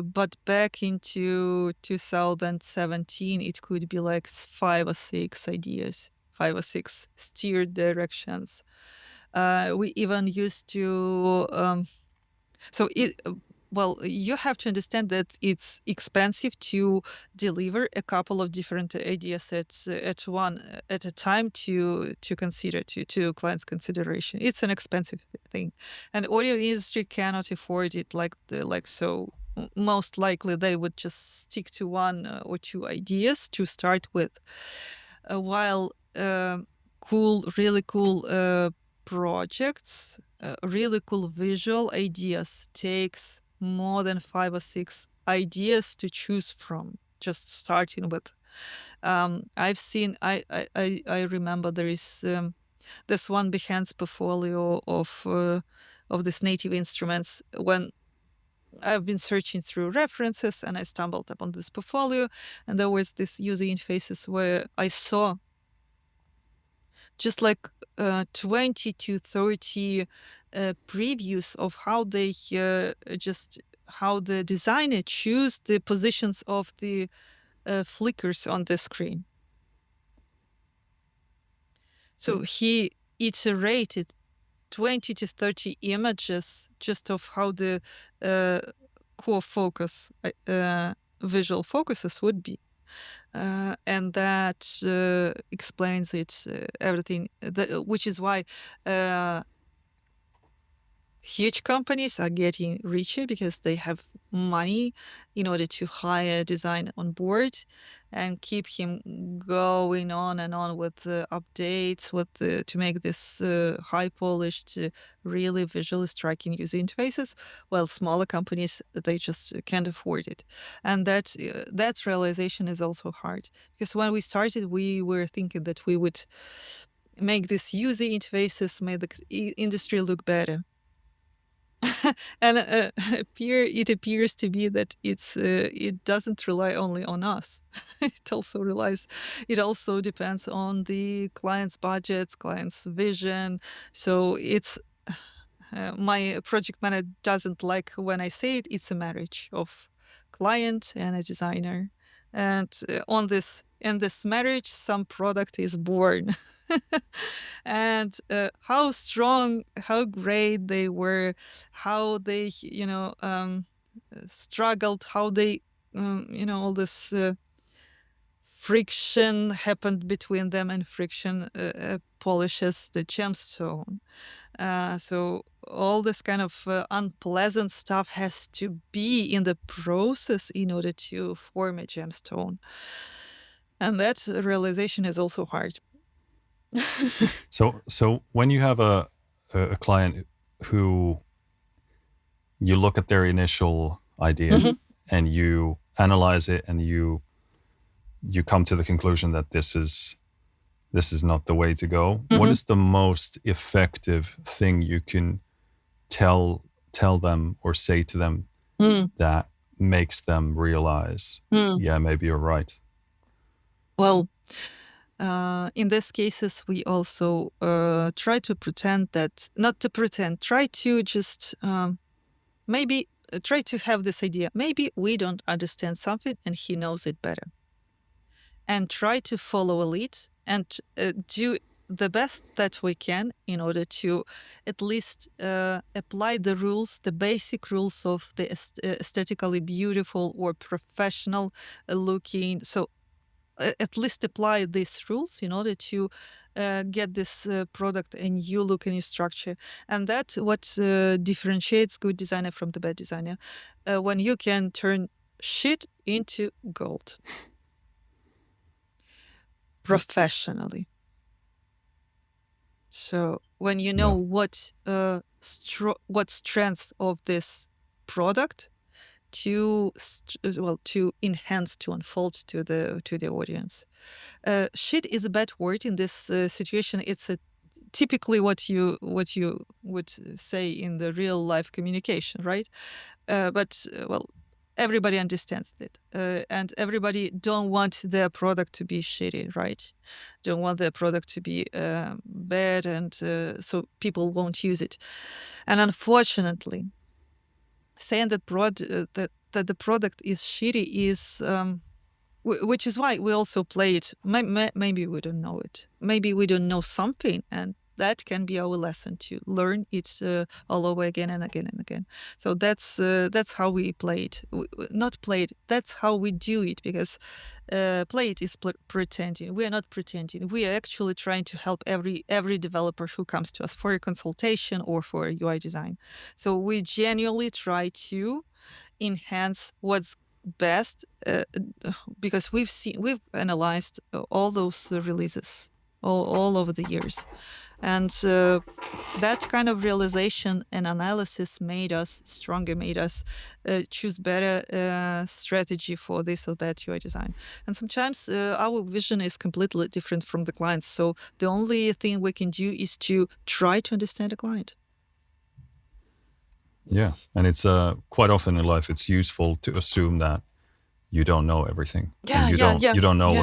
But back into 2017, it could be like 5 or 6 ideas, 5 or 6 steered directions. We even used to. So it. Well, you have to understand that it's expensive to deliver a couple of different ideas at a time to consider to clients' consideration. It's an expensive thing, and audio industry cannot afford it like so. Most likely, they would just stick to 1 or 2 ideas to start with, while really cool projects, really cool visual ideas takes more than 5 or 6 ideas to choose from, just starting with. I've seen, I remember there is this one Behance portfolio of this native instruments. When I've been searching through references and I stumbled upon this portfolio, and there was this user interfaces where I saw just like 20 to 30 previews of how they just how the designer choose the positions of the flickers on the screen. So he iterated 20 to 30 images just of how the uh, core focus, visual focuses would be. And that explains it, everything, which is why huge companies are getting richer because they have money in order to hire design on board and keep him going on and on with the updates, to make this high polished, really visually striking user interfaces. While smaller companies, they just can't afford it, and that realization is also hard, because when we started, we were thinking that we would make these user interfaces, make the industry look better. And it appears to be that it doesn't rely only on us. It also depends on the client's budgets, client's vision. So it's my project manager doesn't like when I say it. It's a marriage of client and a designer, and in this marriage, some product is born. And how strong, how great they were, how they, struggled, how they, all this friction happened between them, and friction polishes the gemstone. So all this kind of unpleasant stuff has to be in the process in order to form a gemstone. And that realization is also hard. So when you have a client who you look at their initial idea and you analyze it and you come to the conclusion that this is not the way to go. What is the most effective thing you can tell them or say to them that makes them realize, yeah, maybe you're right? Well, in these cases, we also try to pretend that, not to pretend, try to just maybe try to have this idea. Maybe we don't understand something and he knows it better. And try to follow a lead and do the best that we can in order to at least apply the rules, the basic rules of the aesthetically beautiful or professional looking. So at least apply these rules in order to get this product a new look, a new structure. And that's what differentiates good designer from the bad designer. When you can turn shit into gold professionally. So when you know what strength of this product to enhance, to unfold to the audience. Shit is a bad word in this situation. It's typically what you would say in the real life communication, right? But everybody understands it, and everybody don't want their product to be shitty, right? Don't want their product to be bad, and so people won't use it. And unfortunately, saying that that the product is shitty is which is why we also play it. Maybe we don't know it. Maybe we don't know something, and that can be our lesson to learn it all over again and again and again. So that's how we play it. Not play it. That's how we do it, because play it is pretending. We are not pretending. We are actually trying to help every developer who comes to us for a consultation or for a UI design. So we genuinely try to enhance what's best, because we've analyzed all those releases all over the years, and that kind of realization and analysis made us stronger, made us choose better strategy for this or that UI design. And sometimes our vision is completely different from the client's, so the only thing we can do is to try to understand the client. Yeah, and it's quite often in life it's useful to assume that you don't know everything. Yeah, and you don't know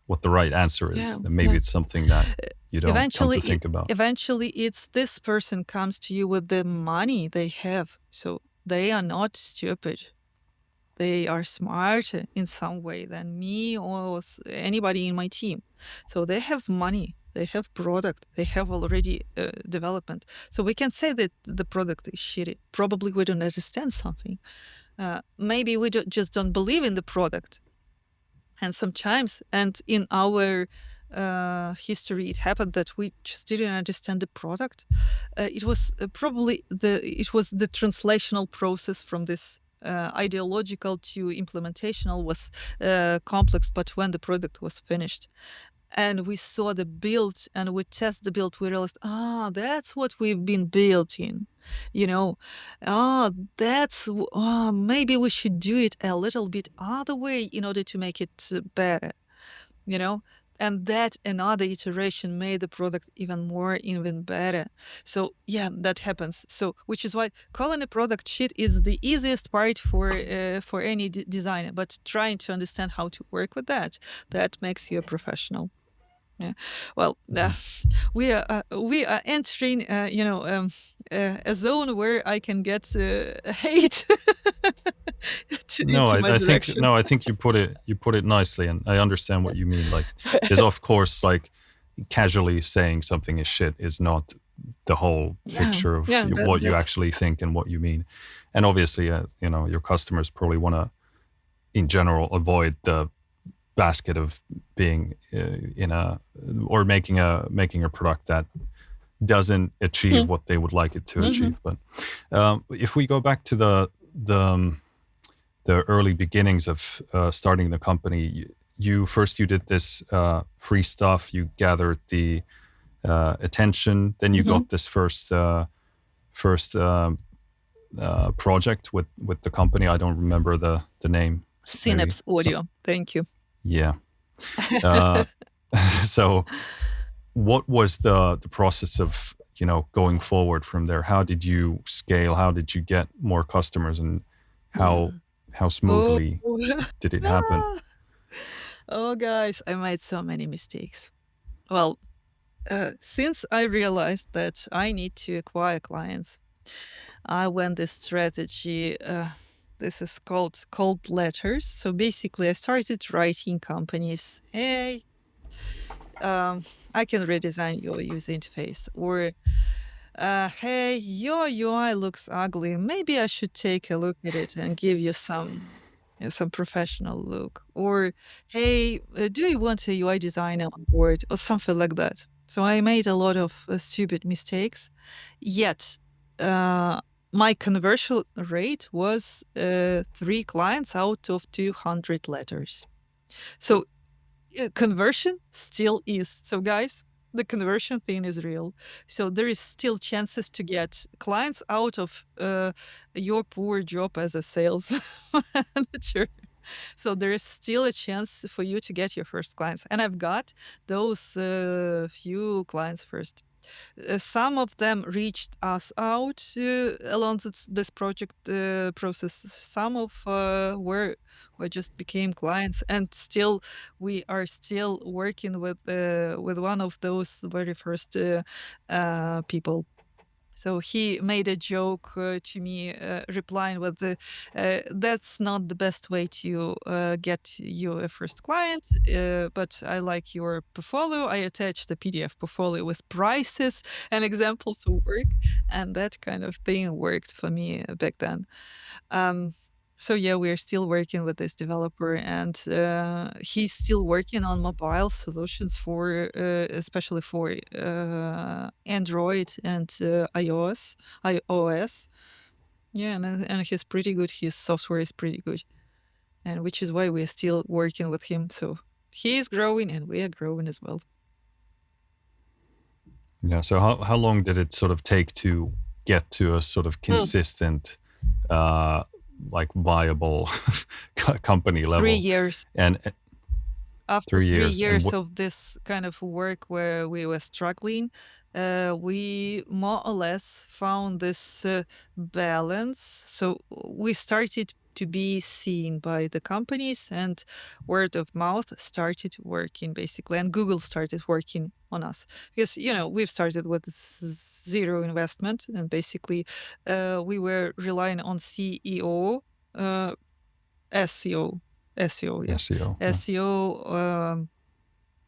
what the right answer is. Yeah, And maybe it's something that you don't come to eventually think about. eventually it's this person comes to you with the money they have, so they are not stupid. They are smarter in some way than me or anybody in my team. So they have money, they have product, they have already development. So we can say that the product is shitty. Probably we don't understand something. Maybe we just don't believe in the product. And sometimes, and in our history, it happened that we just didn't understand the product. It was probably the translational process from this ideological to implementational was complex. But when the product was finished, and we saw the build and we test the build, we realized, that's what we've been built in, that's maybe we should do it a little bit other way in order to make it better, you know And that another iteration made the product even better. So yeah, that happens. So which is why calling a product shit is the easiest part for any designer. But trying to understand how to work with that makes you a professional. Yeah. Well, we are entering, a zone where I can get hate No, into my I think direction. you put it nicely, and I understand what you mean. Like, there's of course like casually saying something is shit is not the whole Yeah, picture of yeah, what you that's actually think and what you mean. And obviously, your customers probably want to, in general, avoid the basket of being in a or making a product that doesn't achieve what they would like it to Mhm. achieve. But if we go back to the early beginnings of starting the company, you first you did this free stuff. You gathered the attention. Then you Mhm. got this first project with the company. I don't remember the name. Maybe Synapse some, Audio. Thank you. yeah. Uh, so what was the process of going forward from there? How did you scale? How did you get more customers, and how how Oh. smoothly did it happen? Oh, guys, I made so many mistakes. Well, since I realized that I need to acquire clients, I went this strategy. This is called cold letters. So basically, I started writing companies. Hey, I can redesign your user interface, or hey, your UI looks ugly. Maybe I should take a look at it and give you some professional look. Or hey, do you want a UI designer on board, or something like that. So I made a lot of stupid mistakes, yet uh, my conversion rate was 3 clients out of 200 letters. So conversion still is. So guys, the conversion thing is real. So there is still chances to get clients out of your poor job as a sales manager. So there is still a chance for you to get your first clients. And I've got those few clients first. Some of them reached us out along this project process. Some of were just became clients, and still we are still working with one of those very first people. So he made a joke to me, replying with "That's not the best way to get you a first client, but I like your portfolio. I attached the PDF portfolio with prices and examples of work, and that kind of thing worked for me back then." Um, so yeah, we're still working with this developer, and he's still working on mobile solutions for, especially for Android and iOS. Yeah, and he's pretty good. His software is pretty good, and which is why we're still working with him. So he is growing, and we are growing as well. Yeah. So how long did it sort of take to get to a sort of Mm. consistent, uh, like viable company Three level? years. And After three three years. And years what? of this kind of work where we were struggling, we more or less found this balance. So we started to be seen by the companies, and word of mouth started working basically, and Google started working on us because we've started with zero investment, and basically we were relying on CEO, uh, SEO, SEO, yeah, SEO. Yeah. SEO,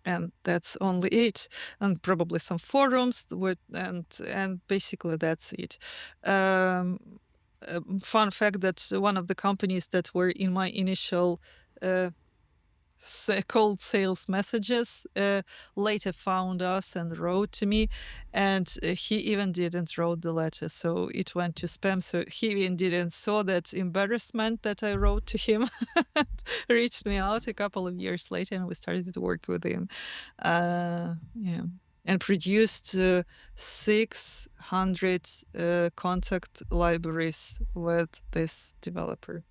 and that's only it, and probably some forums with, and basically that's it. Um, Fun fact that one of the companies that were in my initial uh, cold sales messages later found us and wrote to me, and he even didn't wrote the letter, so it went to spam. So he even didn't saw that embarrassment that I wrote to him. Reached me out a couple of years later, and we started to work with him. Yeah, and produced 600 contact libraries with this developer.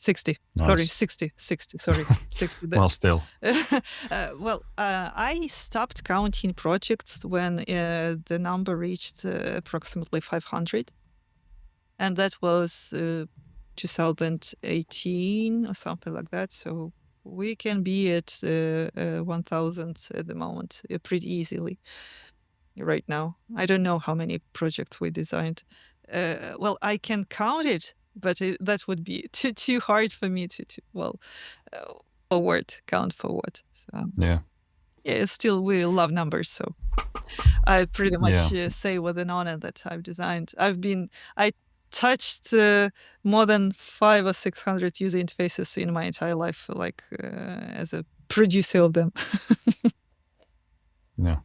60. Nice. Sorry, 60. 60. Sorry, 60. Well, still. I stopped counting projects when the number reached approximately 500. And that was 2018 or something like that. So we can be at 1,000 at the moment pretty easily right now. I don't know how many projects we designed. Well, I can count it, but that would be too hard for me to count forward. So, Yeah. Still we love numbers, so I pretty much say with an honor that I've designed. I touched more than 500 or 600 user interfaces in my entire life, like as a producer of them. Yeah.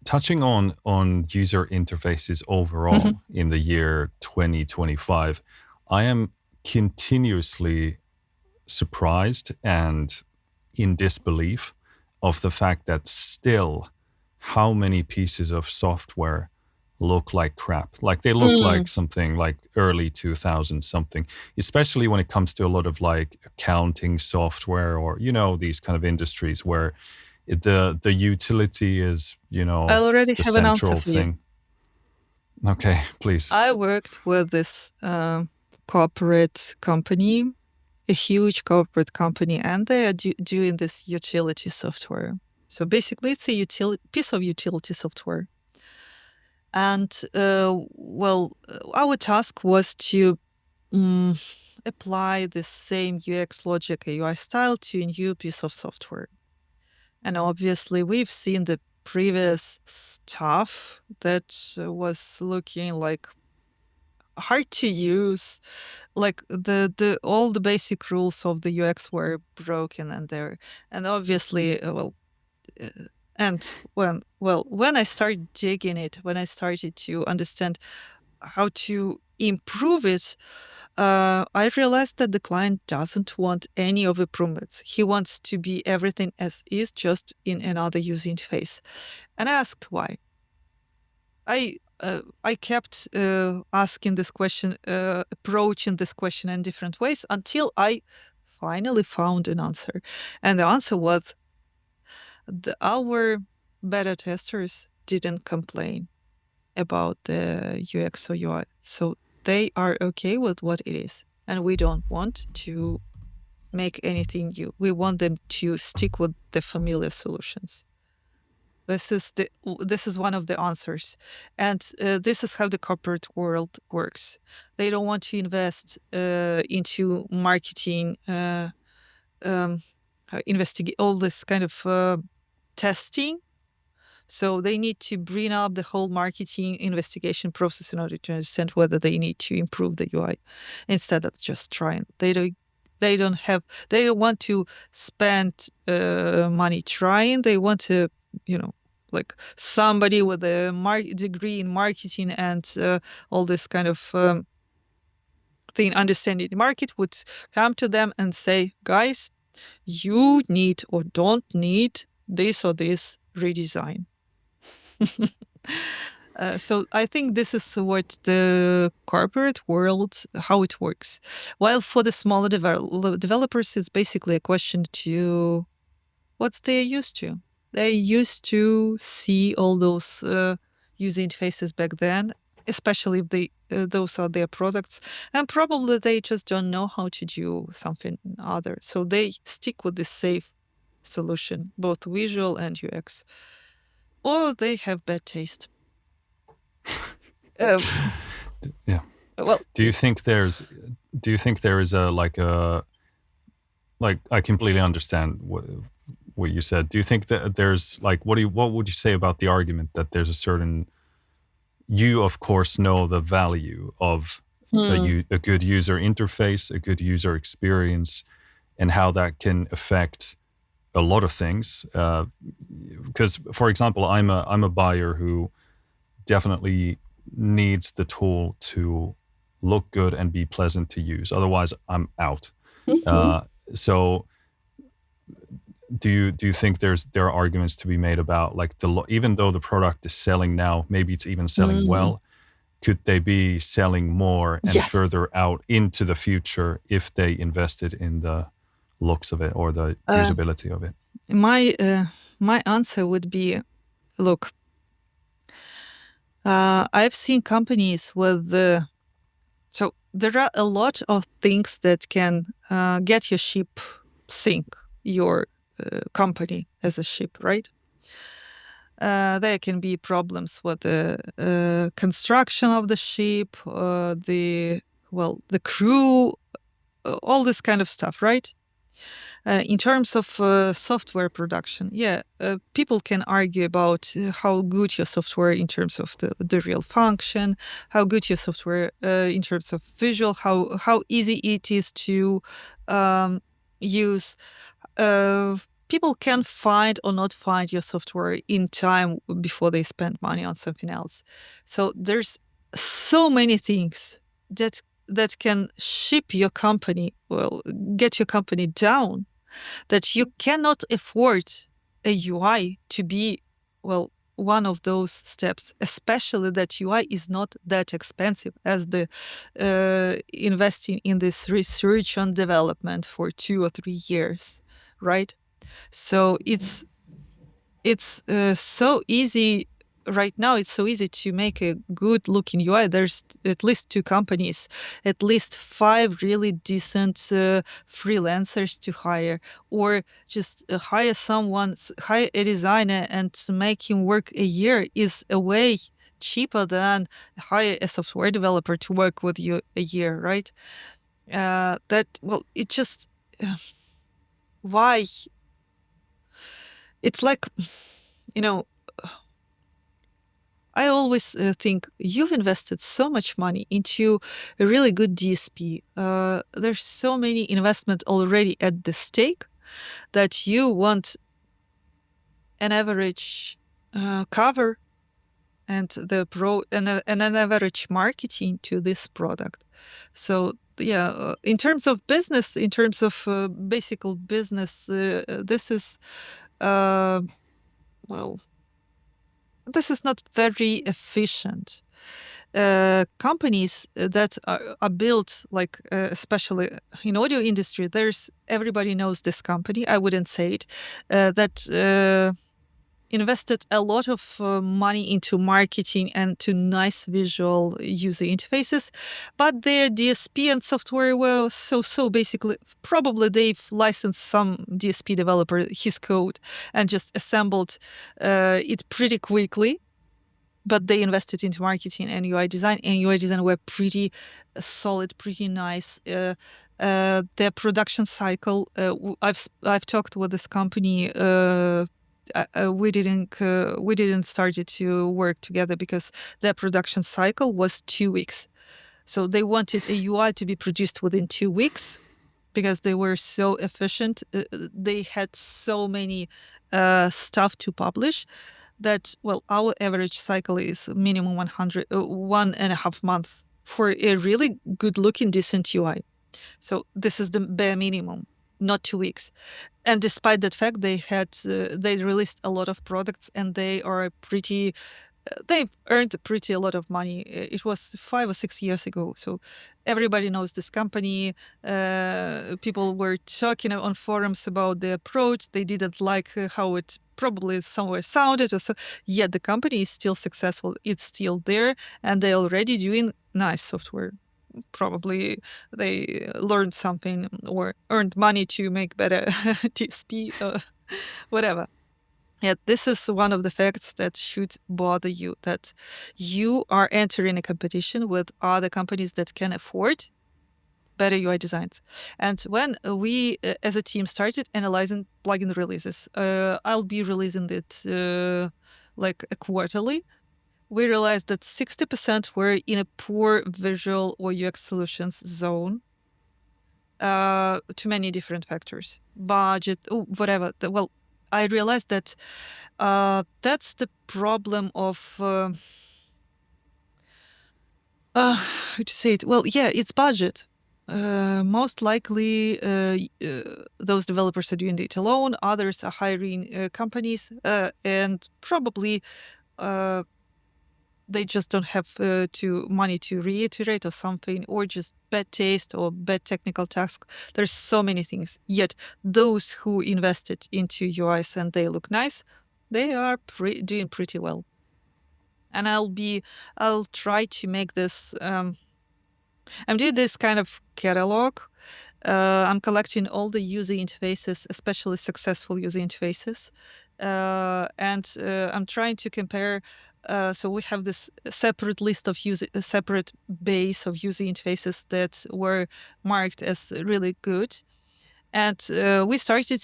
Touching on user interfaces overall in the year 2025, I am continuously surprised and in disbelief of the fact that still how many pieces of software look like crap. Like they look like something like early 2000s something, especially when it comes to a lot of like accounting software or, these kind of industries where the utility is, I already the have an answer central for you. thing. Okay, please. I worked with this corporate company, a huge corporate company, and they are doing this utility software. So basically, it's a piece of utility software. And our task was to apply the same UX logic, UI style to a new piece of software. And obviously, we've seen the previous stuff that was looking like hard to use, like the all the basic rules of the UX were broken, and obviously, and when I started digging it, when I started to understand how to improve it, I realized that the client doesn't want any of improvements. He wants to be everything as is, just in another user interface. And I asked why. I kept asking this question, approaching this question in different ways until I finally found an answer. And the answer was our beta testers didn't complain about the UX or UI. So they are okay with what it is. And we don't want to make anything new. We want them to stick with the familiar solutions. This is one of the answers, and this is how the corporate world works. They don't want to invest into marketing, investigate all this kind of testing. So they need to bring up the whole marketing investigation process in order to understand whether they need to improve the UI, instead of just trying. They don't want to spend money trying. They want to, like somebody with a degree in marketing and all this kind of thing, understanding the market, would come to them and say, guys, you need or don't need this or this redesign. So I think this is what the corporate world, how it works. While for the smaller developers, it's basically a question to what they're used to. They used to see all those user interfaces back then, especially if those are their products, and probably they just don't know how to do something other. So they stick with the safe solution, both visual and UX, or they have bad taste. Yeah. Well, do you think there is I completely understand what you said. Do you think that there's what would you say about the argument that there's a certain, you of course know the value of a good user interface, a good user experience, and how that can affect a lot of things. Because for example, I'm a buyer who definitely needs the tool to look good and be pleasant to use. Otherwise, I'm out. So, do you think there are arguments to be made about like even though the product is selling now, maybe it's even selling well, could they be selling more and Yes. further out into the future if they invested in the looks of it or the usability of it? My answer would be, look, I've seen companies with so there are a lot of things that can get your ship sink your company as a ship, right? There can be problems with the construction of the ship, the crew, all this kind of stuff, right? In terms of software production, people can argue about how good your software in terms of the real function, how good your software in terms of visual, how easy it is to use. People can find or not find your software in time before they spend money on something else. So there's so many things that can ship your company, get your company down, that you cannot afford a UI to be, one of those steps, especially that UI is not that expensive as the investing in this research and development for 2 or 3 years, right? So it's so easy right now. It's so easy to make a good looking UI. There's at least 2 companies, at least 5 really decent freelancers to hire, or just hire a designer and make him work a year is a way cheaper than hire a software developer to work with you a year, right? It just why it's like, you know, I always think you've invested so much money into a really good DSP. There's so many investment already at the stake that you want an average cover and and an average marketing to this product. So in terms of business, in terms of basic business, this is well this is not very efficient. Companies that are built, like especially in audio industry, everybody knows this company. I wouldn't say it. That invested a lot of money into marketing and to nice visual user interfaces, but their DSP and software were so. Basically, probably they've licensed some DSP developer his code and just assembled it pretty quickly. But they invested into marketing and UI design, and UI design were pretty solid, pretty nice. Their production cycle. I've talked with this company. We didn't start it to work together because their production cycle was 2 weeks. So they wanted a UI to be produced within 2 weeks because they were so efficient. They had so many stuff to publish that, our average cycle is minimum 1.5 months for a really good looking, decent UI. So this is the bare minimum, not 2 weeks. And despite that fact, they released a lot of products, and they've earned a lot of money. It was 5 or 6 years ago. So everybody knows this company. People were talking on forums about the approach. They didn't like how it probably somewhere sounded. Yet the company is still successful. It's still there, and they're already doing nice software. Probably they learned something or earned money to make better TSP or whatever. Yeah, this is one of the facts that should bother you, that you are entering a competition with other companies that can afford better UI designs. And when we, as a team, started analyzing plugin releases, I'll be releasing it like a quarterly. We realized that 60% were in a poor visual or UX solutions zone. To many different factors, budget, whatever. I realized that that's the problem of how to say it. It's budget. Most likely, those developers are doing it alone. Others are hiring companies, and probably they just don't have money to reiterate or something, or just bad taste or bad technical task. There's so many things. Yet those who invested into UIs and they look nice, they are doing pretty well. And I'll try to make this. I'm doing this kind of catalog. I'm collecting all the user interfaces, especially successful user interfaces. And I'm trying to compare. So we have this separate list of a separate base of user interfaces that were marked as really good. And we started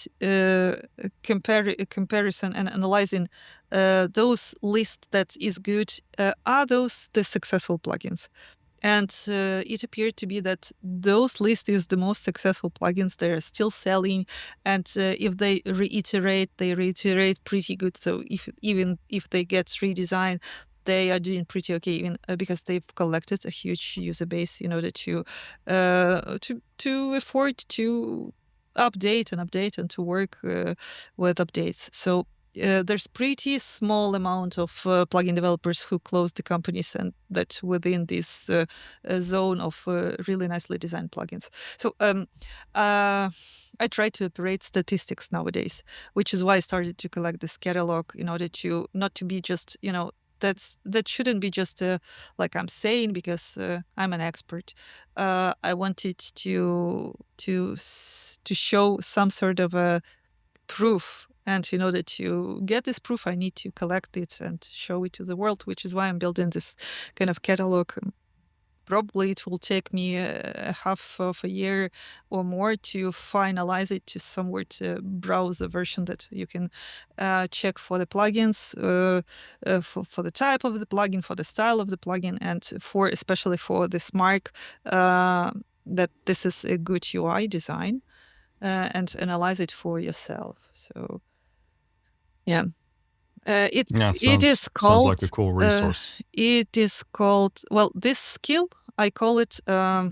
comparison and analyzing those lists that is good. Are those the successful plugins? And it appeared to be that those list is the most successful plugins. They're still selling, and if they reiterate pretty good. So even if they get redesigned, they are doing pretty okay, even because they've collected a huge user base in order to afford to update and to work with updates. So there's pretty small amount of plugin developers who close the companies, and that within this zone of really nicely designed plugins. So I try to operate statistics nowadays, which is why I started to collect this catalog in order to not to be just, that shouldn't be just like I'm saying because I'm an expert. I wanted to show some sort of a proof. And in order to get this proof, I need to collect it and show it to the world, which is why I'm building this kind of catalog. Probably it will take me a half of a year or more to finalize it, to somewhere to browse a version that you can check for the plugins, for the type of the plugin, for the style of the plugin, and especially for this mark that this is a good UI design. And analyze it for yourself. So, yeah, it is called. Sounds like a cool resource. It is called. Well, this skill I call it a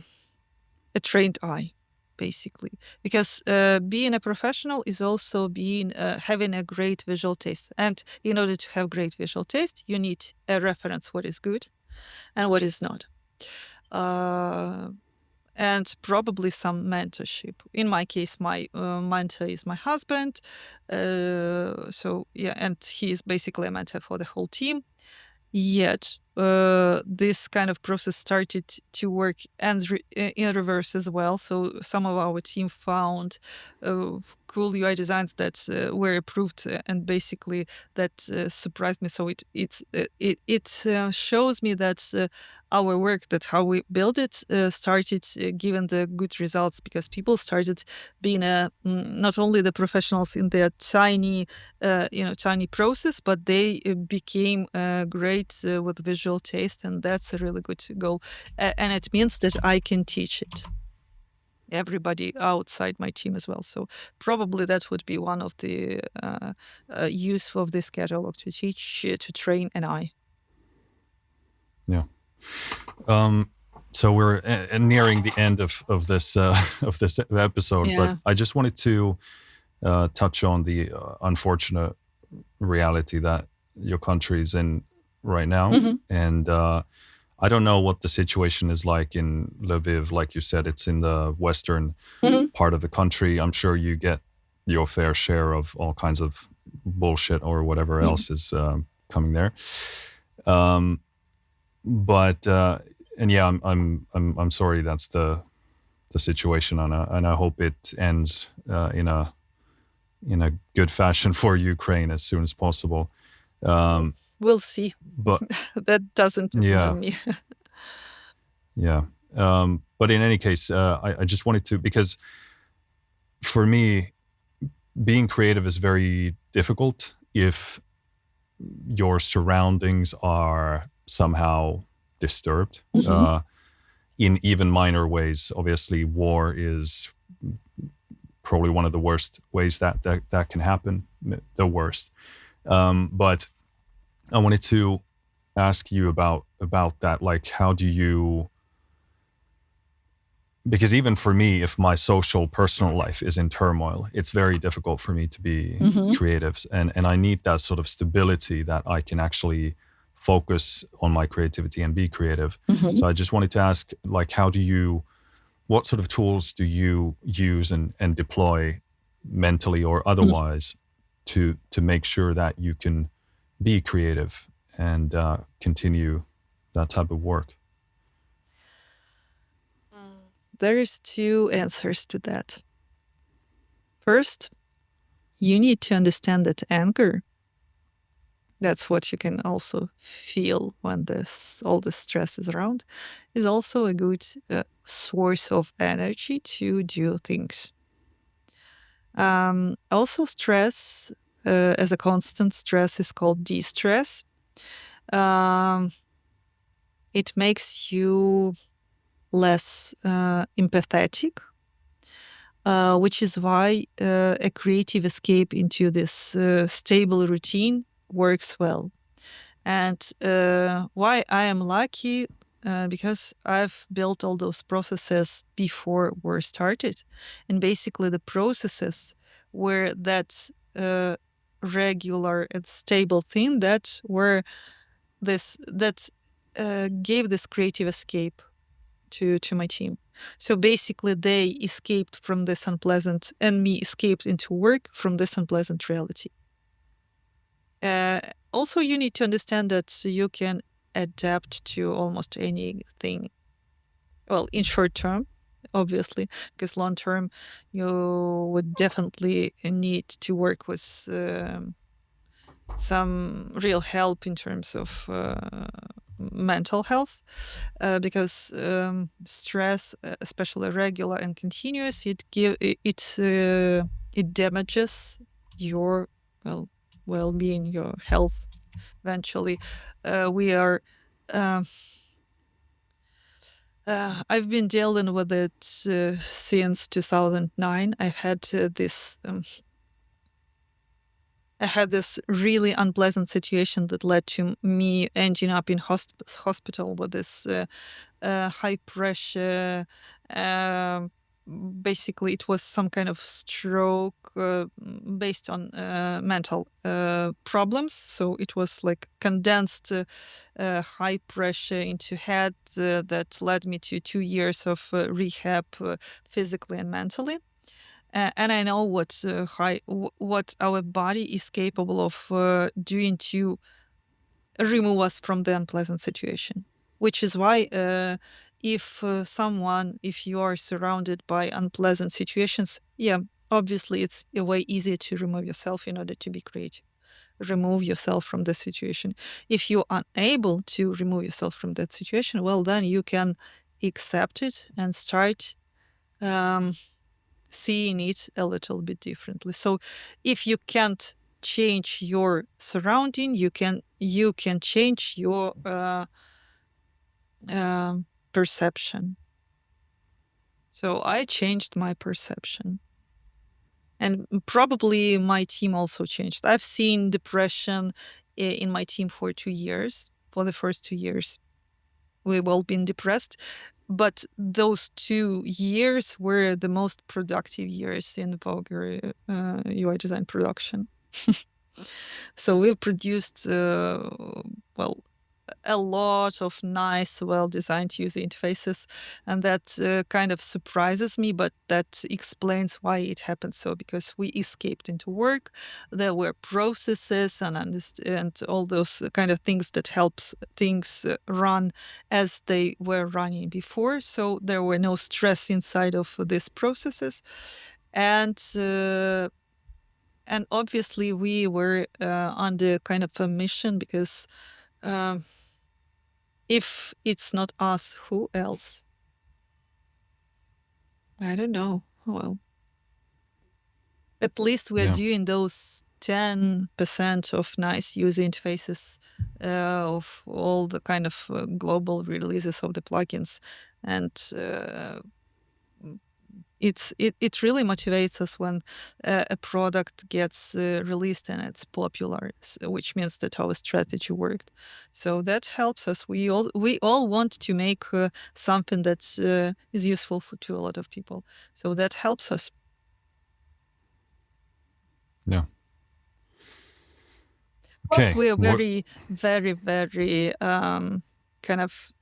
trained eye, basically, because being a professional is also having a great visual taste. And in order to have great visual taste, you need a reference what is good and what is not. And probably some mentorship. In my case, my mentor is my husband. So yeah, and he is basically a mentor for the whole team. Yet this kind of process started to work and in reverse as well. So some of our team found cool UI designs that were approved, and basically that surprised me. So it shows me that our work, that how we build it, started giving the good results, because people started being not only the professionals in their tiny process, but they became great with visual taste, and that's a really good goal. And it means that I can teach it everybody outside my team as well. So probably that would be one of the use of this catalog, to teach, to train an eye. Yeah. So we're nearing the end of this episode, Yeah. but I just wanted to touch on the unfortunate reality that your country is in right now. Mhm. And I don't know what the situation is like in Lviv. Like you said, it's in the western Mhm. part of the country. I'm sure you get your fair share of all kinds of bullshit or whatever else is coming there. But and yeah, I'm sorry that's the situation, and I hope it ends in a good fashion for Ukraine as soon as possible. We'll see. But that doesn't annoy me. Yeah. But in any case, I just wanted to, because for me, being creative is very difficult if your surroundings are somehow disturbed in even minor ways. Obviously, war is probably one of the worst ways that can happen, the worst. But I wanted to ask you about that. Like, how do you, because even for me, if my social personal life is in turmoil, it's very difficult for me to be creative, and I need that sort of stability that I can actually focus on my creativity and be creative. Mhm. So I just wanted to ask, like, what sort of tools do you use and deploy mentally or otherwise to make sure that you can be creative and continue that type of work? There is two answers to that. First, you need to understand that anger, that's what you can also feel when all the stress is around, is also a good source of energy to do things. Also, stress as a constant stress is called de-stress. Um, it makes you less empathetic, which is why a creative escape into this stable routine works well. And why I am lucky, because I've built all those processes before war started. And basically, the processes were that regular and stable thing that were that gave this creative escape to my team. So basically, they escaped from this unpleasant, and me escaped into work from this unpleasant reality. Also, you need to understand that you can adapt to almost anything. Well, in short term, obviously, because long term, you would definitely need to work with some real help in terms of mental health, because stress, especially regular and continuous, it damages your well-being, your health. Eventually, we are. Um, I've been dealing with it since 2009. I had this really unpleasant situation that led to me ending up in hospital with this high pressure. um Basically, it was some kind of stroke based on mental problems. So it was like condensed high pressure into head that led me to 2 years of rehab, physically and mentally. And I know what our body is capable of doing to remove us from the unpleasant situation. Which is why, if you are surrounded by unpleasant situations, yeah, obviously it's a way easier to remove yourself in order to be creative. Remove yourself from the situation. If you're unable to remove yourself from that situation, well, then you can accept it and start um, seeing it a little bit differently. So if you can't change your surrounding, you can change your perception. So I changed my perception, and probably my team also changed. I've seen depression in my team for 2 years. For the first 2 years, we've all been depressed. But those 2 years were the most productive years in Voger UI design production. So we've produced, well, a lot of nice, well-designed user interfaces, and that kind of surprises me, but that explains why it happened so, because we escaped into work. There were processes and all those kind of things that helps things run as they were running before. So there were no stress inside of these processes. And obviously we were under kind of a mission, because um, if it's not us, who else? I don't know. Well, at least we're Yeah. doing those 10% of nice user interfaces of all the kind of global releases of the plugins. And it really motivates us when a product gets released and it's popular, which means that our strategy worked. So that helps us. We all want to make something that is useful to a lot of people. So that helps us. Yeah. course, Okay. we are More. very, very, very kind of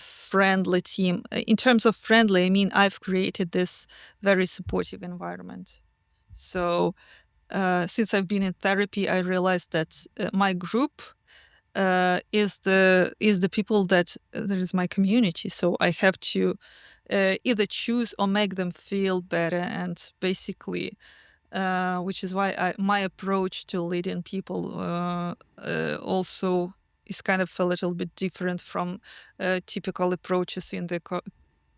friendly team. In terms of friendly, I mean, I've created this very supportive environment. So since I've been in therapy, I realized that my group is the people that is my community. So I have to either choose or make them feel better, and basically which is why my approach to leading people also is kind of a little bit different from typical approaches in the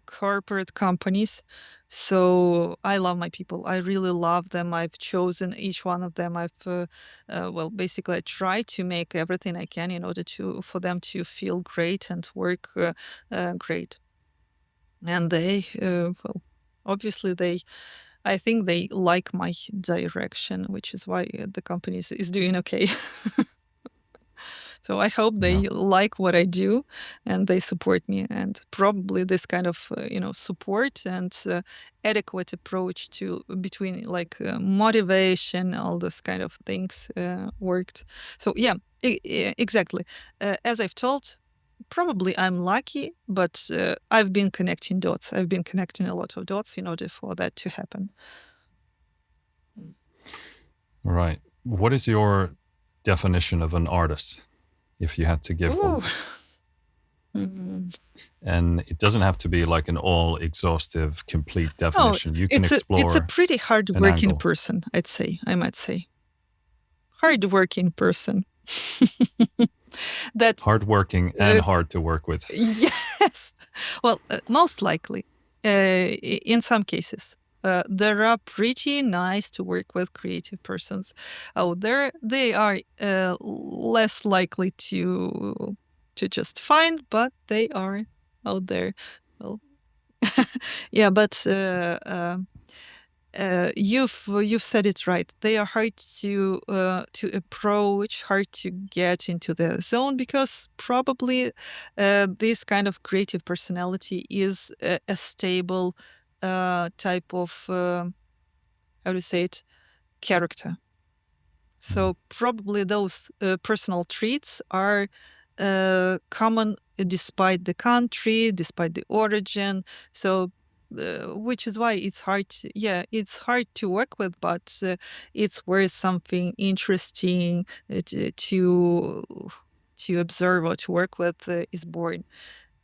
corporate companies. So I love my people. I really love them. I've chosen each one of them. Well, basically, I try to make everything I can in order for them to feel great and work great. And well, obviously, I think they like my direction, which is why the company is doing okay. So I hope Yeah. they like what I do and they support me. And probably this kind of support and adequate approach to between like motivation, all those kind of things worked. So yeah, exactly. As I've told, probably I'm lucky, but I've been connecting dots. I've been connecting a lot of dots in order for that to happen. Right. What is your definition of an artist, if you had to give one? Ooh. Mm. And it doesn't have to be like an all exhaustive, complete Oh, definition. You can it's a explore pretty an hardworking angle. person, I might say. Hardworking person. That Hardworking and uh, hard to work with. yes. Well, most likely, in some cases. There are pretty nice to work with creative persons out there. They are less likely to just find, but they are out there. Well, yeah, but you've said it right. They are hard to approach, hard to get into the zone because probably this kind of creative personality is a stable type of how to say it, character. Mm. So probably those personal traits are common despite the country, despite the origin. So, which is why it's hard. Yeah, it's hard to work with, but it's where something interesting to observe or to work with is born.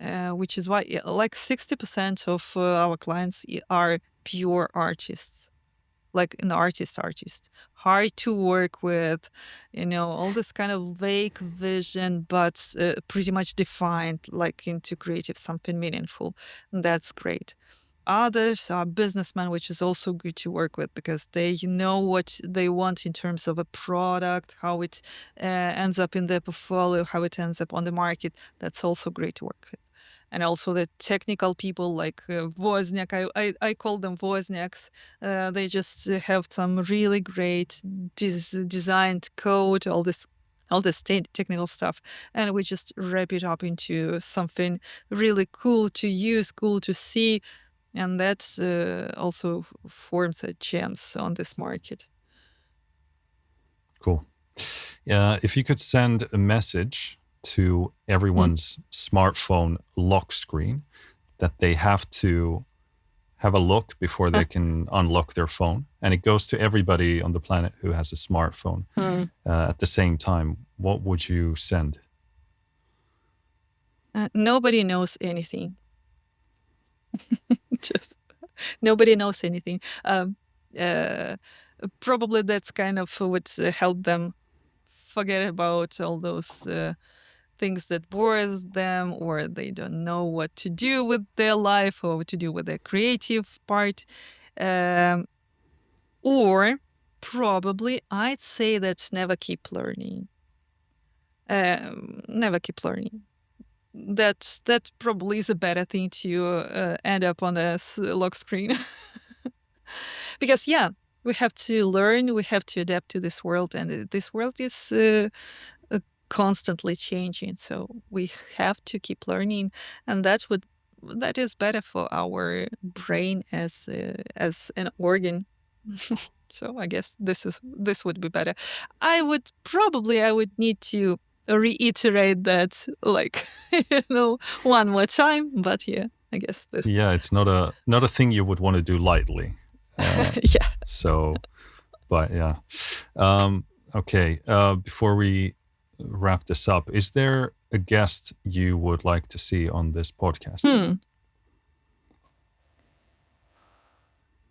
Which is why, yeah, like 60% of our clients are pure artists, like an artist, hard to work with, all this kind of vague vision, but pretty much defined like into creative something meaningful. And that's great. Others are businessmen, which is also good to work with because they know what they want in terms of a product, how it ends up in their portfolio, how it ends up on the market. That's also great to work with. And also the technical people like Wozniak, I call them Wozniaks. They just have some really great designed code, all this technical stuff, and we just wrap it up into something really cool to use, cool to see, and that also forms a gems on this market. Cool. If you could send a message to Mm. everyone's smartphone lock screen that they have to have a look before they can unlock their phone, and it goes to everybody on the planet who has a smartphone Mm. at the same time, what would you send? Nobody knows anything. Just nobody knows anything. Uh, Probably that's kind of what helped them forget about all those things that bores them, or they don't know what to do with their life or what to do with their creative part. Um, or probably I'd say that's never keep learning. Never keep learning. That probably is a better thing to end up on a lock screen. Because yeah, we have to learn, we have to adapt to this world, and this world is constantly changing. So we have to keep learning, and that is better for our brain as an organ. So I guess this would be better. I would need to reiterate that, like, one more time. But yeah, I guess this. Yeah, it's not a thing you would want to do lightly. Yeah. So, but yeah. Okay. Before we wrap this up, is there a guest you would like to see on this podcast?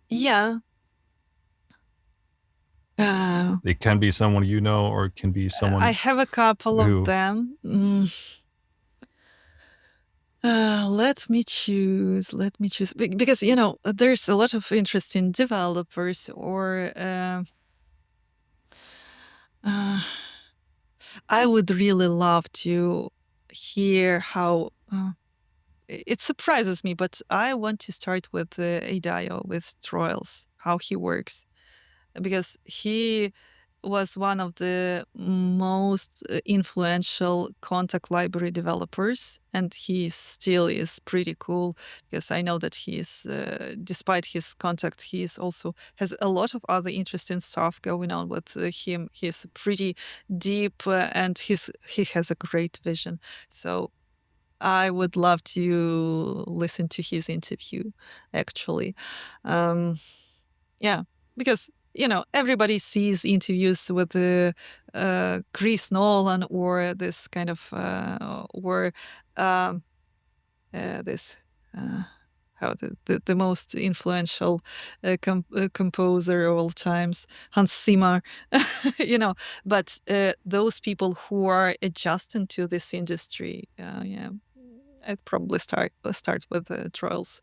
Yeah. It can be someone you know, or it can be someone. I have a couple of them. Let me choose. Because there's a lot of interesting developers, or I would really love to hear how. It surprises me, but I want to start with Adio, with Troils, how he works, because he was one of the most influential contact library developers, and he still is pretty cool, because I know that he's, despite his contact, he's also has a lot of other interesting stuff going on with him. He's pretty deep, and he has a great vision. So I would love to listen to his interview, actually. Yeah, because everybody sees interviews with Chris Nolan, or this kind of or this how the most influential composer of all times, Hans Zimmer. But those people who are adjusting to this industry, yeah, I'd probably start with Troils.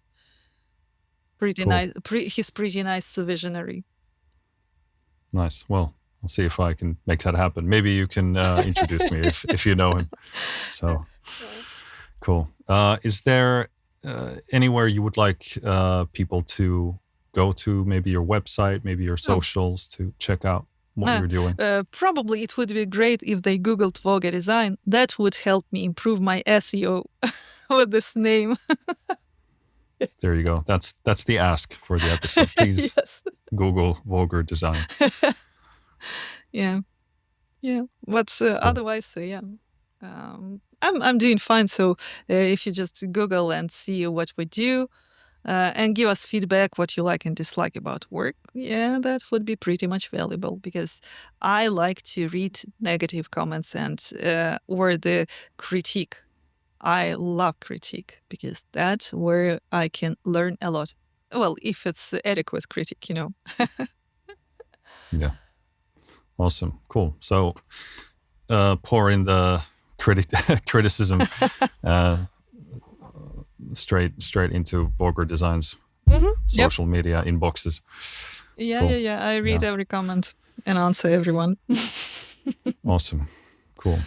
Pretty Cool. nice. He's pretty nice visionary. Nice. Well, I'll see if I can make that happen. Maybe you can introduce me if you know him. So cool. Is there anywhere you would like people to go to? Maybe your website, maybe your socials, to check out what you're doing? Probably it would be great if they Googled Voger Design. That would help me improve my SEO with this name. There you go. That's the ask for the episode. Please Yes. Google Voger Design. Yeah. But cool. Otherwise, yeah. I'm doing fine. So if you just Google and see what we do, and give us feedback, what you like and dislike about work, yeah, that would be pretty much valuable, because I like to read negative comments and or the critique. I love critique, because that's where I can learn a lot. Well, if it's adequate critique, Yeah. Awesome. Cool. So pour in the criticism straight into Voger Design's social media inboxes. Yeah, cool. yeah. I read every comment and answer everyone. Awesome. Cool.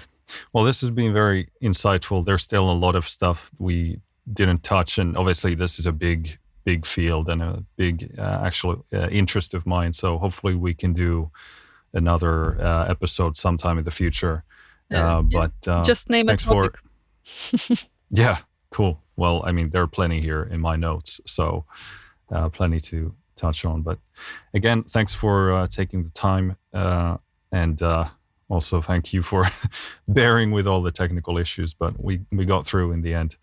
Well, this has been very insightful. There's still a lot of stuff we didn't touch, and obviously this is a big field and a big actual interest of mine. So hopefully we can do another episode sometime in the future. But just name a topic. Yeah, cool. Well, I mean, there are plenty here in my notes, so plenty to touch on. But again, thanks for taking the time, and also thank you for bearing with all the technical issues, but we got through in the end.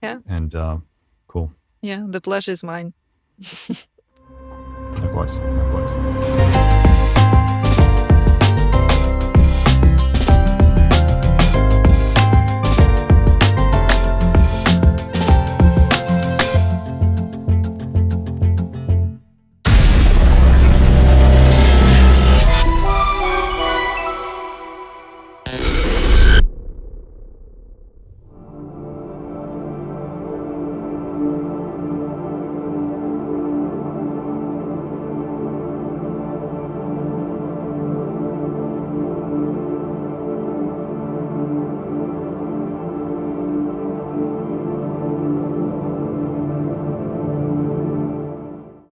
Yeah. And cool. Yeah, the pleasure is mine. Likewise.